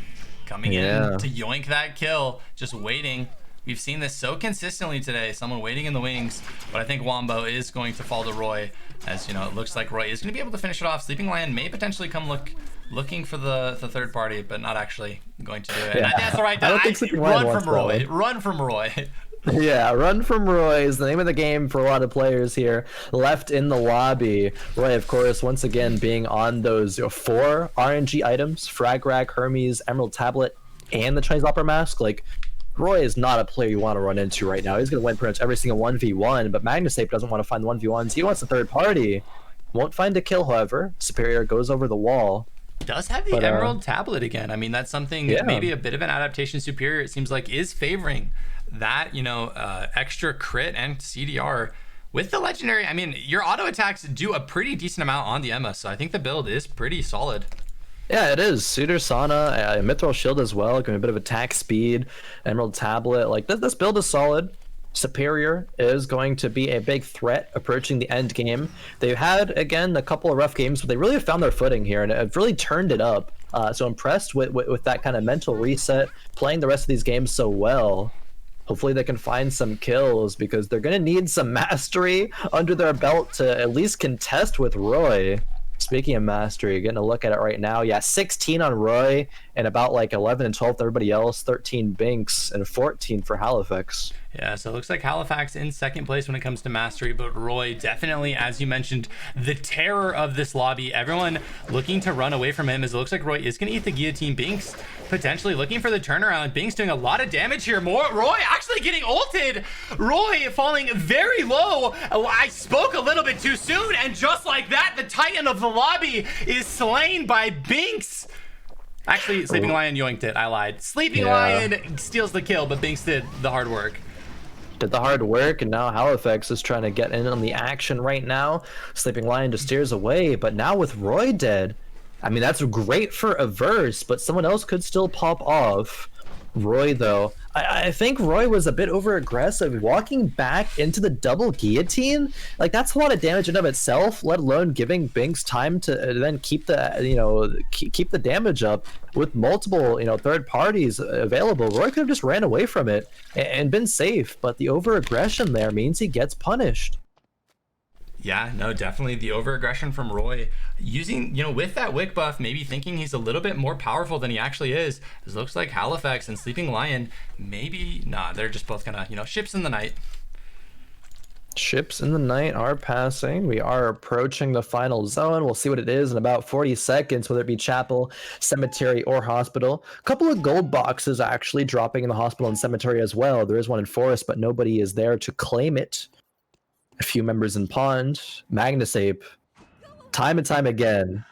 coming in to yoink that kill, just waiting. We've seen this so consistently today, someone waiting in the wings, but I think Wombo is going to fall to Roy, as it looks like Roy is going to be able to finish it off. Sleeping Lion may potentially come looking for the third party, but not actually going to do it. Yeah. That's the right time. Run from Roy. Run from Roy. Yeah, run from Roy is the name of the game for a lot of players here left in the lobby. Roy, of course, once again being on those 4 RNG items: Frag Rack, Hermes, Emerald Tablet, and the Chinese Opera Mask. Like, Roy is not a player you want to run into right now. He's going to win pretty much every single 1v1, but Magnus Ape doesn't want to find 1v1s. He wants the third party. Won't find a kill, however. Superior goes over the wall. Does have the Emerald Tablet again. I mean, that's something maybe a bit of an adaptation. Superior, it seems like, is favoring that extra crit and CDR with the legendary. I mean, your auto attacks do a pretty decent amount on the Emma, so I think the build is pretty solid. Yeah, it is. Suitor Sana, Mithril Shield as well, giving a bit of attack speed. Emerald Tablet, like this build is solid. Superior is going to be a big threat approaching the end game. They've had, again, a couple of rough games, but they really have found their footing here and have really turned it up. So impressed with that kind of mental reset, playing the rest of these games so well. Hopefully they can find some kills, because they're going to need some mastery under their belt to at least contest with Roy. Speaking of mastery, getting a look at it right now. Yeah, 16 on Roy, and about like 11 and 12 to everybody else, 13 Binks, and 14 for Halifax. Yeah, so it looks like Halifax in second place when it comes to mastery, but Roy definitely, as you mentioned, the terror of this lobby. Everyone looking to run away from him, as it looks like Roy is going to eat the guillotine. Binks potentially looking for the turnaround. Binks doing a lot of damage here. Roy actually getting ulted. Roy falling very low. I spoke a little bit too soon, and just like that, the Titan of the lobby is slain by Binks. Actually, Sleeping Lion yoinked it. I lied. Sleeping Lion steals the kill, but Binks did the hard work. Did the hard work, and now Halifax is trying to get in on the action right now. Sleeping Lion just steers away, but now with Roy dead, I mean, that's great for a verse, but someone else could still pop off. Roy, though, I think Roy was a bit over aggressive, walking back into the double guillotine. Like, that's a lot of damage in and of itself, let alone giving Binks time to then keep the keep the damage up with multiple third parties available. Roy could have just ran away from it and been safe, but the over aggression there means he gets punished. Yeah, no, definitely the over-aggression from Roy. Using, with that Wick buff, maybe thinking he's a little bit more powerful than he actually is. This looks like Halifax and Sleeping Lion, maybe, they're just both gonna, ships in the night. Ships in the night are passing. We are approaching the final zone. We'll see what it is in about 40 seconds, whether it be chapel, cemetery, or hospital. A couple of gold boxes actually dropping in the hospital and cemetery as well. There is one in forest, but nobody is there to claim it. A few members in pond. Magnus Ape, time and time again,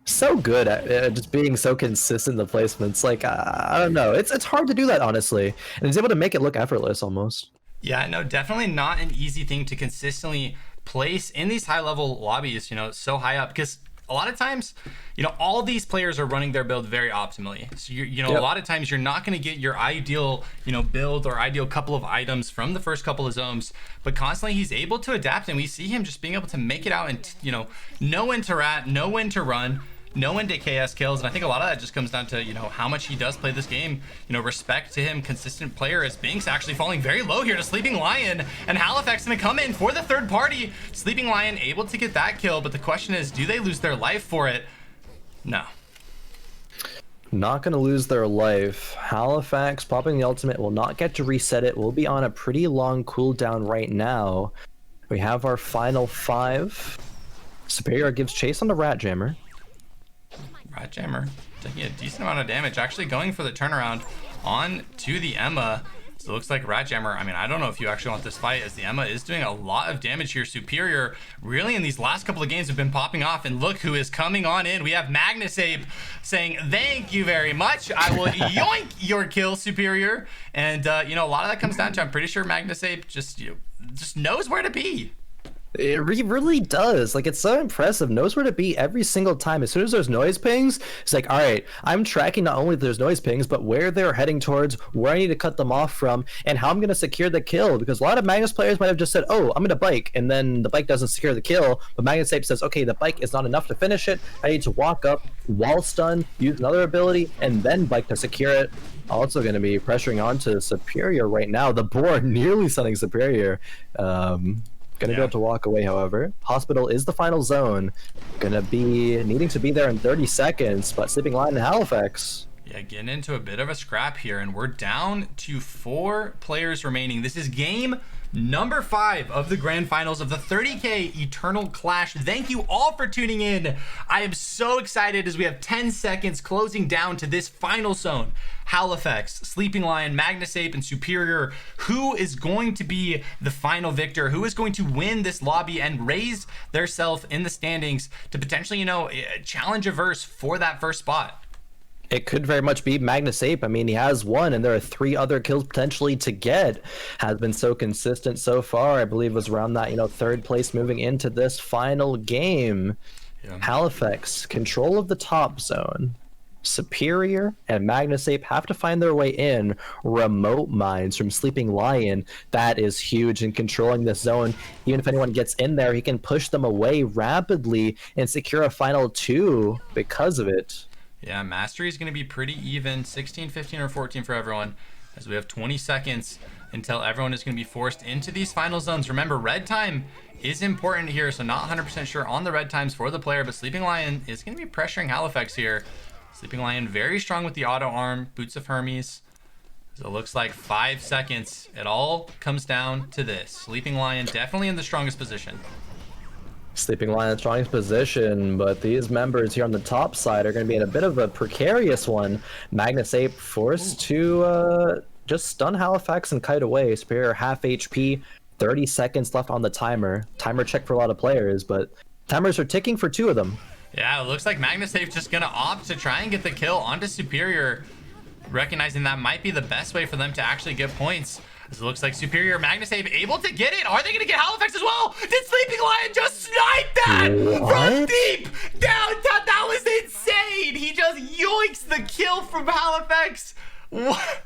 so good at just being so consistent in the placements. Like, I don't know, it's hard to do that, honestly, and he's able to make it look effortless almost. Yeah, no, definitely not an easy thing to consistently place in these high level lobbies, so high up, because a lot of times, all these players are running their build very optimally. So a Yep. lot of times you're not going to get your ideal, build or ideal couple of items from the first couple of zones, but constantly he's able to adapt, and we see him just being able to make it out and, know when to rat, know when to run, know when to KS kills. And I think a lot of that just comes down to, how much he does play this game. Respect to him, consistent player, as Binks actually falling very low here to Sleeping Lion, and Halifax gonna come in for the third party. Sleeping Lion able to get that kill, but the question is, do they lose their life for it? No. Not going to lose their life. Halifax popping the ultimate will not get to reset it. We'll be on a pretty long cooldown right now. We have our final 5. Superior gives chase on the Rat Jammer. Rat Jammer taking a decent amount of damage, actually going for the turnaround on to the Emma. So it looks like Rat Jammer, I don't know if you actually want this fight, as the Emma is doing a lot of damage here. Superior really in these last couple of games have been popping off, and look who is coming on in. We have Magnus Ape saying, thank you very much. I will yoink your kill, Superior. And a lot of that comes down to, I'm pretty sure Magnus Ape just knows where to be. It really does. Like, it's so impressive. Knows where to be every single time. As soon as there's noise pings, it's like, all right, I'm tracking not only if there's noise pings, but where they're heading towards, where I need to cut them off from, and how I'm going to secure the kill. Because a lot of Magnus players might have just said, oh, I'm going to bike, and then the bike doesn't secure the kill. But Magnus Ape says, okay, the bike is not enough to finish it. I need to walk up, wall stun, use another ability, and then bike to secure it. Also going to be pressuring onto Superior right now. The board nearly stunning Superior. Gonna be able to walk away, however. Hospital is the final zone. Gonna be needing to be there in 30 seconds, but Sleeping Lion and Halifax. Yeah, getting into a bit of a scrap here, and we're down to 4 players remaining. This is game number 5 of the grand finals of the 30K Eternal Clash. Thank you all for tuning in. I am so excited as we have 10 seconds closing down to this final zone. Halifax, Sleeping Lion, Magnus Ape, and Superior. Who is going to be the final victor? Who is going to win this lobby and raise their self in the standings to potentially, challenge a verse for that first spot? It could very much be Magnus Ape. He has 1, and there are 3 other kills potentially to get. Has been so consistent so far. I believe was around that, 3rd place moving into this final game. Yeah. Halifax, control of the top zone. Superior and Magnus Ape have to find their way in. Remote mines from Sleeping Lion. That is huge in controlling this zone. Even if anyone gets in there, he can push them away rapidly and secure a final 2 because of it. Yeah, Mastery is going to be pretty even. 16, 15, or 14 for everyone, as we have 20 seconds until everyone is going to be forced into these final zones. Remember, red time is important here, so not 100% sure on the red times for the player, but Sleeping Lion is going to be pressuring Halifax here. Sleeping Lion very strong with the auto arm, Boots of Hermes. So it looks like 5 seconds. It all comes down to this. Sleeping Lion definitely in the strongest position. Sleeping Lion in the strongest position, but these members here on the top side are going to be in a bit of a precarious one. Magnus Ape forced to just stun Halifax and kite away. Superior half HP, 30 seconds left on the timer. Timer check for a lot of players, but timers are ticking for 2 of them. Yeah, it looks like Magnus Ape just going to opt to try and get the kill onto Superior, recognizing that might be the best way for them to actually get points. As it looks like Superior, Magnus Ape able to get it. Are they going to get Halifax as well? Did Sleeping Lion just snipe that from deep downtown? That was insane. He just yoinks the kill from Halifax. What?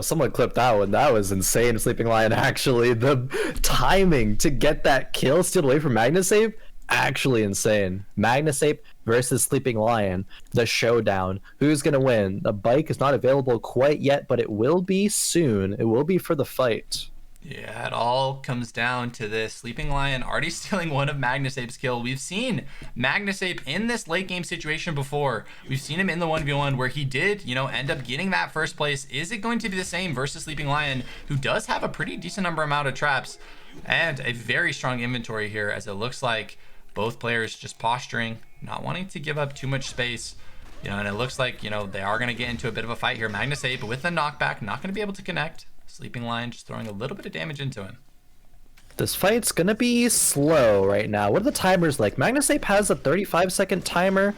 Someone clipped that one. That was insane. Sleeping Lion, actually. The timing to get that kill steal away from Magnus Ape, actually insane. Magnus Ape versus Sleeping Lion, the showdown. Who's gonna win? The bike is not available quite yet, but it will be soon. It will be for the fight. Yeah, it all comes down to this. Sleeping Lion already stealing one of Magnus Ape's kill. We've seen Magnus Ape in this late game situation before. We've seen him in the 1v1 where he did, end up getting that first place. Is it going to be the same versus Sleeping Lion, who does have a pretty decent amount of traps and a very strong inventory here, as it looks like both players just posturing, not wanting to give up too much space. And it looks like, they are going to get into a bit of a fight here. Magnus Ape with the knockback, not going to be able to connect. Sleeping Lion just throwing a little bit of damage into him. This fight's going to be slow right now. What are the timers like? Magnus Ape has a 35-second timer.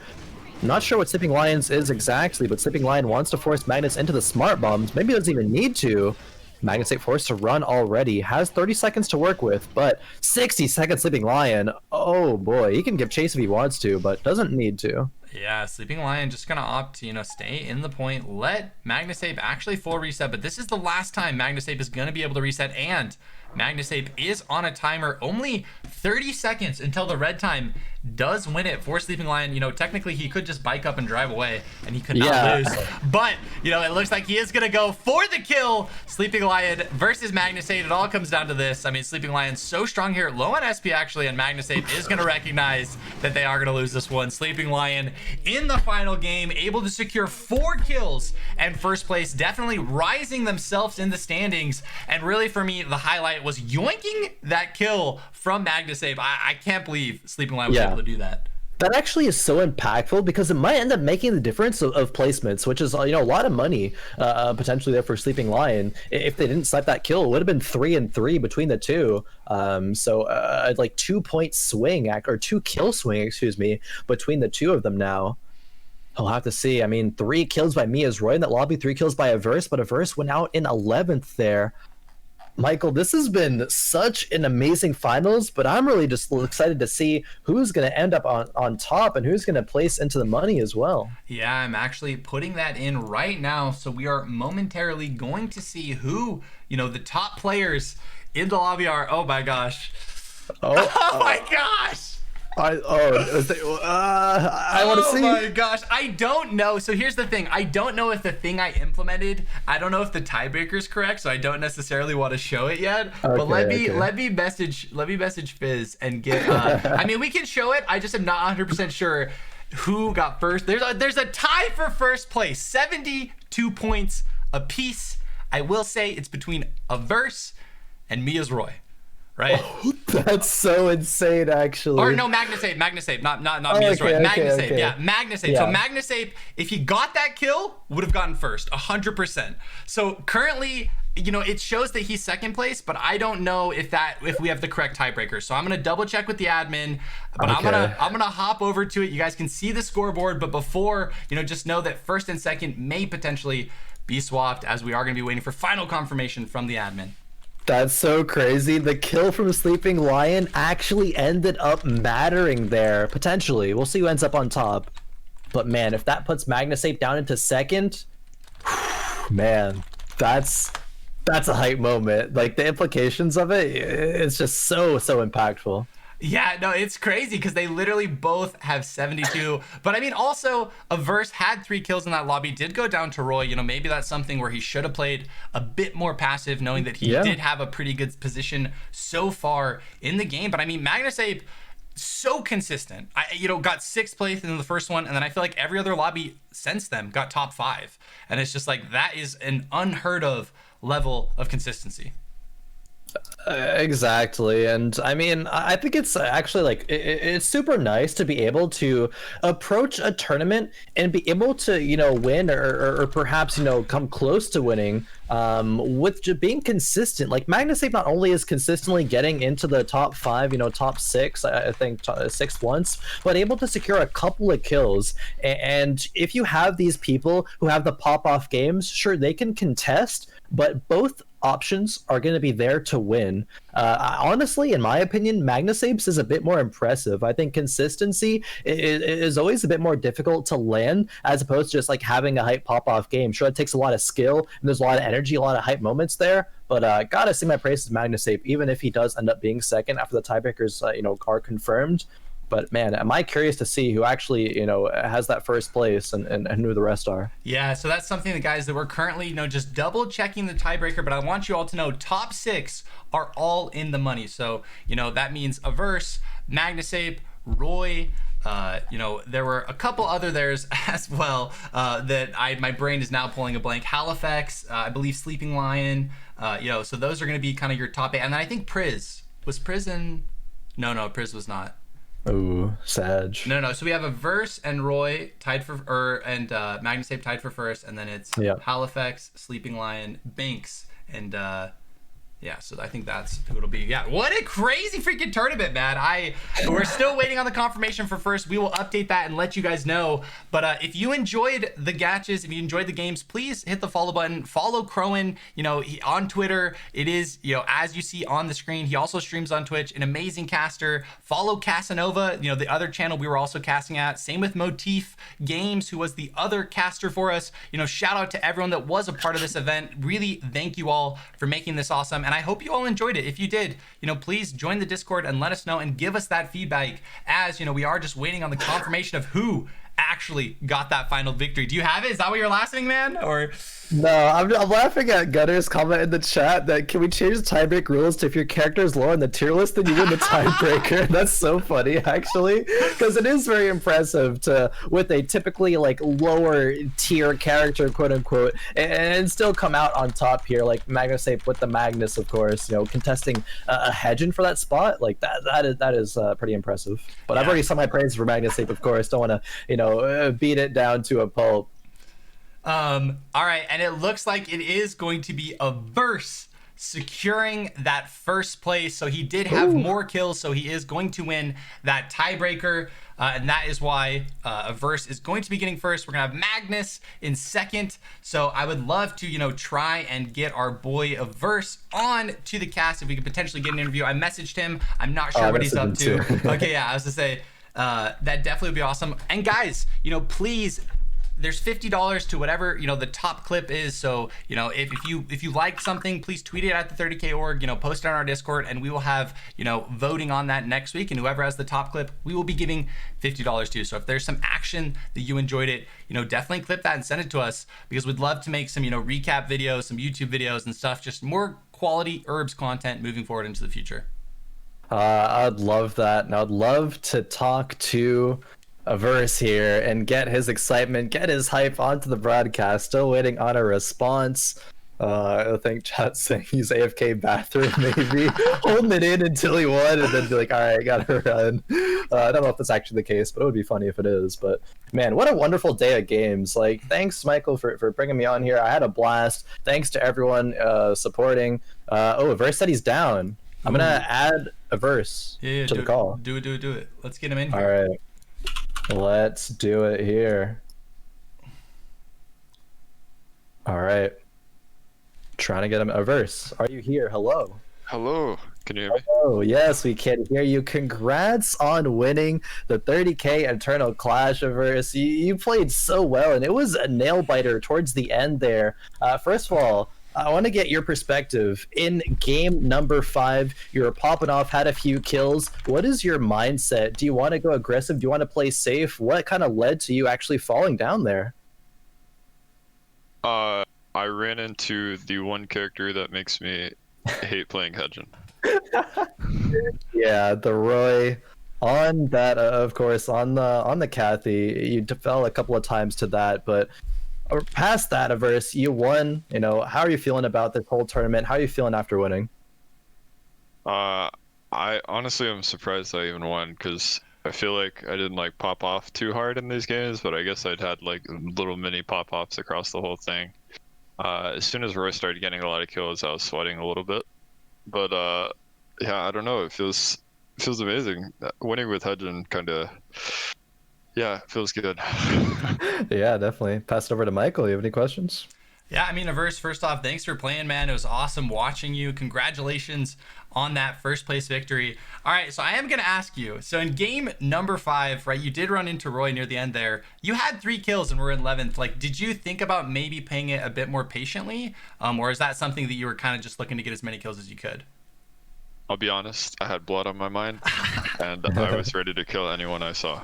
I'm not sure what Sleeping Lion's is exactly, but Sleeping Lion wants to force Magnus into the smart bombs. Maybe he doesn't even need to. Magnesite forced to run already, has 30 seconds to work with, but 60 seconds Sleeping Lion. Oh boy, he can give chase if he wants to, but doesn't need to. Yeah, Sleeping Lion just gonna opt to, stay in the point, let Magnusape actually full reset, but this is the last time Magnusape is gonna be able to reset, and Magnusape is on a timer, only 30 seconds until the red time does win it for Sleeping Lion. Technically he could just bike up and drive away and he could not lose, but it looks like he is gonna go for the kill. Sleeping Lion versus Magnusape, it all comes down to this. I mean, Sleeping Lion's so strong here, low on SP actually, and Magnusape is gonna recognize that they are gonna lose this one. Sleeping Lion in the final game, able to secure 4 kills and first place, definitely rising themselves in the standings. And really for me, the highlight was yoinking that kill from Magnusape. I can't believe Sleeping Lion was able to do that. That actually is so impactful because it might end up making the difference of placements, which is a lot of money potentially there for Sleeping Lion. If they didn't snipe that kill, it would have been 3-3 between the two. So like 2-point swing or 2 kill swing, excuse me, between the two of them now. I'll have to see. I mean, 3 kills by MiaZroy in that lobby, 3 kills by Averse, but Averse went out in 11th there. Michael, this has been such an amazing finals, but I'm really just excited to see who's going to end up on top and who's going to place into the money as well. Yeah, I'm actually putting that in right now. So we are momentarily going to see who, the top players in the lobby are. Oh my gosh. Oh my gosh. I want to see. Oh my gosh, I don't know. So here's the thing. I don't know if the thing I implemented, I don't know if the tiebreaker is correct, so I don't necessarily want to show it yet. Okay, but let me message Fizz and get I mean, we can show it. I just am not 100% sure who got first. There's a tie for first place. 72 points apiece. I will say it's between Averse and MiaZroy. Right? Oh, that's so insane, actually. Or no, Magnusape, not MiaZroy. Magnusape, yeah, Magnusape. Yeah. So Magnusape, if he got that kill, would have gotten first, 100%. So currently, it shows that he's second place, but I don't know if we have the correct tiebreaker. So I'm gonna double check with the admin, but I'm gonna hop over to it. You guys can see the scoreboard, but before, just know that first and second may potentially be swapped, as we are gonna be waiting for final confirmation from the admin. That's so crazy. The kill from Sleeping Lion actually ended up mattering there. Potentially. We'll see who ends up on top. But man, if that puts Magnusape down into second, man, that's a hype moment. Like, the implications of it's just so impactful. Yeah, no, it's crazy because they literally both have 72. But I mean, also, Averse had 3 kills in that lobby, did go down to Roy. Maybe that's something where he should have played a bit more passive, knowing that he did have a pretty good position so far in the game. But I mean, Magnusape, so consistent. Got 6th place in the first one, and then I feel like every other lobby since then got top 5. And it's just like, that is an unheard of level of consistency. Exactly. And I mean, I think it's actually like it's super nice to be able to approach a tournament and be able to win or perhaps come close to winning with just being consistent. Like, Magnusape not only is consistently getting into the top 5, top 6, I think 6th once, but able to secure a couple of kills. And if you have these people who have the pop-off games, sure, they can contest, but both options are going to be there to win. Honestly, in my opinion, Magnusape's is a bit more impressive. I think consistency is always a bit more difficult to land, as opposed to just like having a hype pop-off game. Sure, it takes a lot of skill and there's a lot of energy, a lot of hype moments there, but gotta sing my praises to Magnusape, even if he does end up being second after the tiebreakers are confirmed. But man, am I curious to see who actually, has that first place and who the rest are. Yeah, so that's something, the guys, that we're currently, just double checking the tiebreaker, but I want you all to know top 6 are all in the money. So, that means Averse, Magnusape, Roy, there were a couple other theirs as well that my brain is now pulling a blank. Halifax, I believe Sleeping Lion, so those are going to be kind of your top 8. And then I think Priz. Was Priz in? No, Priz was not. Ooh, Sag. No. So we have Averse and Roy tied for, Magnusape tied for first, and then it's Halifax, Sleeping Lion, Banks, and Yeah, so I think that's who it'll be. Yeah, what a crazy freaking tournament, man. We're still waiting on the confirmation for first. We will update that and let you guys know. But if you enjoyed the gaches, if you enjoyed the games, please hit the follow button. Follow Khroen, on Twitter. It is, as you see on the screen. He also streams on Twitch, an amazing caster. Follow Casanova, the other channel we were also casting at. Same with Motif Games, who was the other caster for us. Shout out to everyone that was a part of this event. Really, thank you all for making this awesome. And I hope you all enjoyed it. If you did, please join the Discord and let us know and give us that feedback, as we are just waiting on the confirmation of who actually got that final victory. Do you have it? Is that what you're laughing, man? Or no, I'm laughing at Gunner's comment in the chat that can we change the tiebreak rules to if your character is lower on the tier list, then you win the tiebreaker. That's so funny, actually, because it is very impressive to, with a typically like lower tier character, quote unquote, and still come out on top here, like Magnus Ape with the Magnus, of course, contesting a Hedgen for that spot. Like that is pretty impressive. But yeah. I've already sung my praises for Magnus Ape, of course. Don't want to beat it down to a pulp. All right, and it looks like it is going to be a verse securing that first place. So he did have more kills, so he is going to win that tiebreaker, and that is why a verse is going to be getting first. We're gonna have Magnus in second. So I would love to try and get our boy a verse on to the cast if we could potentially get an interview. I messaged him. I'm not sure what he's up to. Okay, yeah, I was to say that definitely would be awesome. And guys, please, there's $50 to whatever the top clip is. So if you like something, please tweet it at the 30K org, post it on our Discord, and we will have voting on that next week. And whoever has the top clip, we will be giving $50 to. So if there's some action that you enjoyed it, definitely clip that and send it to us, because we'd love to make some recap videos, some YouTube videos and stuff, just more quality ERBS content moving forward into the future. I'd love that, and I'd love to talk to a verse here and get his excitement, get his hype onto the broadcast. Still waiting on a response. I think chat's saying he's AFK bathroom, maybe holding it in until he won, and then be like, all right, I gotta run. I don't know if that's actually the case, but it would be funny if it is. But man, what a wonderful day of games. Like, thanks Michael for bringing me on here. I had a blast. Thanks to everyone supporting. A verse said he's down. I'm gonna add a verse to the call. Do it. Let's get him in here. All right. Let's do it here. All right. Trying to get him a verse. Are you here? Hello. Hello. Can you hear me? Oh, yes, we can hear you. Congrats on winning the 30K Eternal Clash verse. You played so well, and it was a nail biter towards the end there. First of all, I want to get your perspective. In game number 5, you were popping off, had a few kills. What is your mindset? Do you want to go aggressive? Do you want to play safe? What kind of led to you actually falling down there? I ran into the one character that makes me hate playing Hedgen. Yeah, the Roy. On that, of course, on the Kathy, you fell a couple of times to that, but past that, Averse, you won. How are you feeling about this whole tournament? How are you feeling after winning? I honestly am surprised I even won, because I feel like I didn't pop off too hard in these games, but I guess I'd had little mini pop-offs across the whole thing. As soon as Roy started getting a lot of kills, I was sweating a little bit. But yeah, I don't know. It feels amazing. Winning with Hedgen kind of, yeah, feels good. Yeah, definitely. Pass it over to Michael. You have any questions? Yeah, Averse, first off, thanks for playing, man. It was awesome watching you. Congratulations on that first place victory. All right, so I am going to ask you. So in game number 5, right, you did run into Roy near the end there. You had 3 kills and were in 11th. Did you think about maybe playing it a bit more patiently? Or is that something that you were kind of just looking to get as many kills as you could? I'll be honest, I had blood on my mind, and I was ready to kill anyone I saw.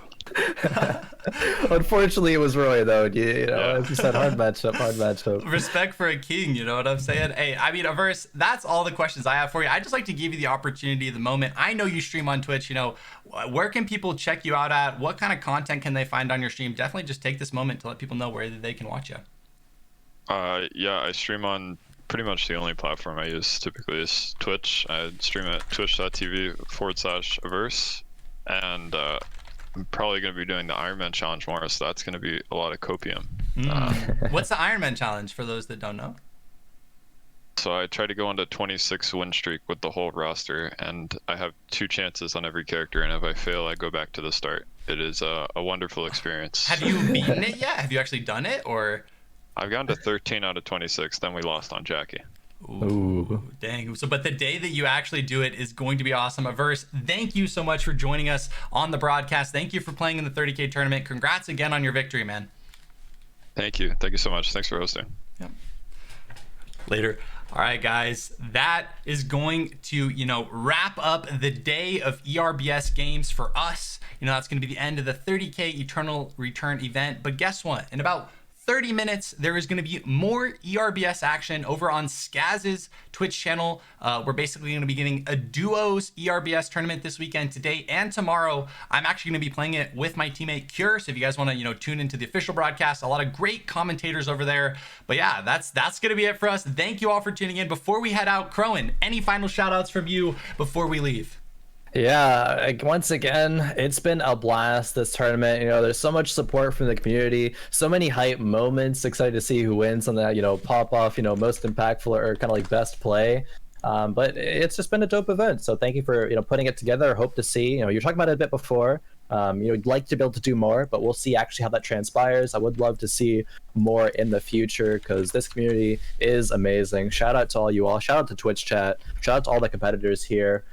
Unfortunately, it was Roy, though. As you said, hard matchup. Respect for a king, you know what I'm saying? Hey, Averse, that's all the questions I have for you. I just like to give you the opportunity, the moment. I know you stream on Twitch. Where can people check you out at? What kind of content can they find on your stream? Definitely just take this moment to let people know where they can watch you. Yeah, I stream on pretty much the only platform I use typically is Twitch. I stream at twitch.tv/Averse, and I'm probably going to be doing the Iron Man challenge more, so that's going to be a lot of copium. What's the Iron Man challenge for those that don't know? So I try to go on a 26 win streak with the whole roster, and I have 2 chances on every character, and if I fail, I go back to the start. It is a wonderful experience. Have you beaten it yet? Have you actually done it, or? I've gone to 13 out of 26, then we lost on Jackie. Ooh, dang. So, but the day that you actually do it is going to be awesome. Averse, thank you so much for joining us on the broadcast. Thank you for playing in the 30K tournament. Congrats again on your victory, man. Thank you. Thank you so much. Thanks for hosting. Yep. Later. All right, guys, that is going to, wrap up the day of ERBS games for us. That's going to be the end of the 30K Eternal Return event. But guess what? In about 30 minutes, there is going to be more ERBS action over on Skaz's Twitch channel. We're basically going to be getting a duos ERBS tournament this weekend, today and tomorrow. I'm actually going to be playing it with my teammate Cure. So if you guys want to, tune into the official broadcast, a lot of great commentators over there. But yeah, that's going to be it for us. Thank you all for tuning in. Before we head out, Khroen, any final shout outs from you before we leave? Yeah, once again, it's been a blast, this tournament. There's so much support from the community, so many hype moments. Excited to see who wins on that, pop off, most impactful or kind of like best play. But it's just been a dope event. So thank you for, putting it together. Hope to see, you're talking about it a bit before. You'd like to be able to do more, but we'll see actually how that transpires. I would love to see more in the future because this community is amazing. Shout out to all you all. Shout out to Twitch chat. Shout out to all the competitors here.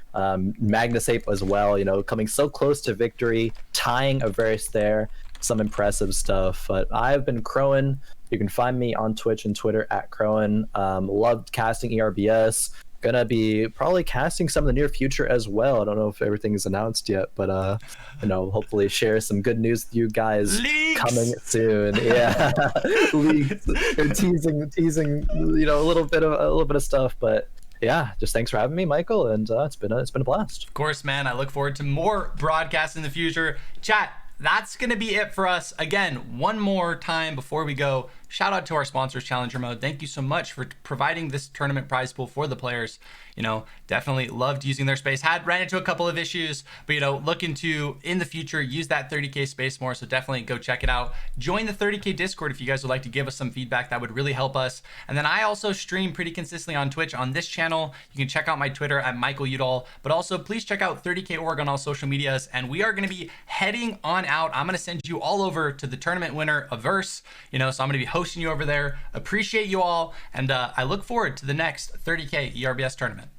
Magnus Ape as well, coming so close to victory, tying a verse there. Some impressive stuff. But I've been Khroen. You can find me on Twitch and Twitter at Khroen. Loved casting ERBS. Gonna be probably casting some in the near future as well. I don't know if everything is announced yet, but hopefully share some good news with you guys. Leaks! Coming soon. Yeah, leaks. They're teasing, a little bit of stuff, but yeah, just thanks for having me, Michael, and it's been a blast. Of course, man. I look forward to more broadcasts in the future. Chat, that's gonna be it for us. Again, one more time before we go, shout out to our sponsors, Challenger Mode. Thank you so much for providing this tournament prize pool for the players. Definitely loved using their space. Ran into a couple of issues, but looking to in the future use that 30K space more. So definitely go check it out. Join the 30K Discord if you guys would like to give us some feedback. That would really help us. And then I also stream pretty consistently on Twitch on this channel. You can check out my Twitter at MichaelUdall, but also please check out 30K.org on all social medias. And we are going to be heading on out. I'm going to send you all over to the tournament winner, Averse. So I'm going to be hosting you over there. Appreciate you all, and I look forward to the next 30K ERBS tournament.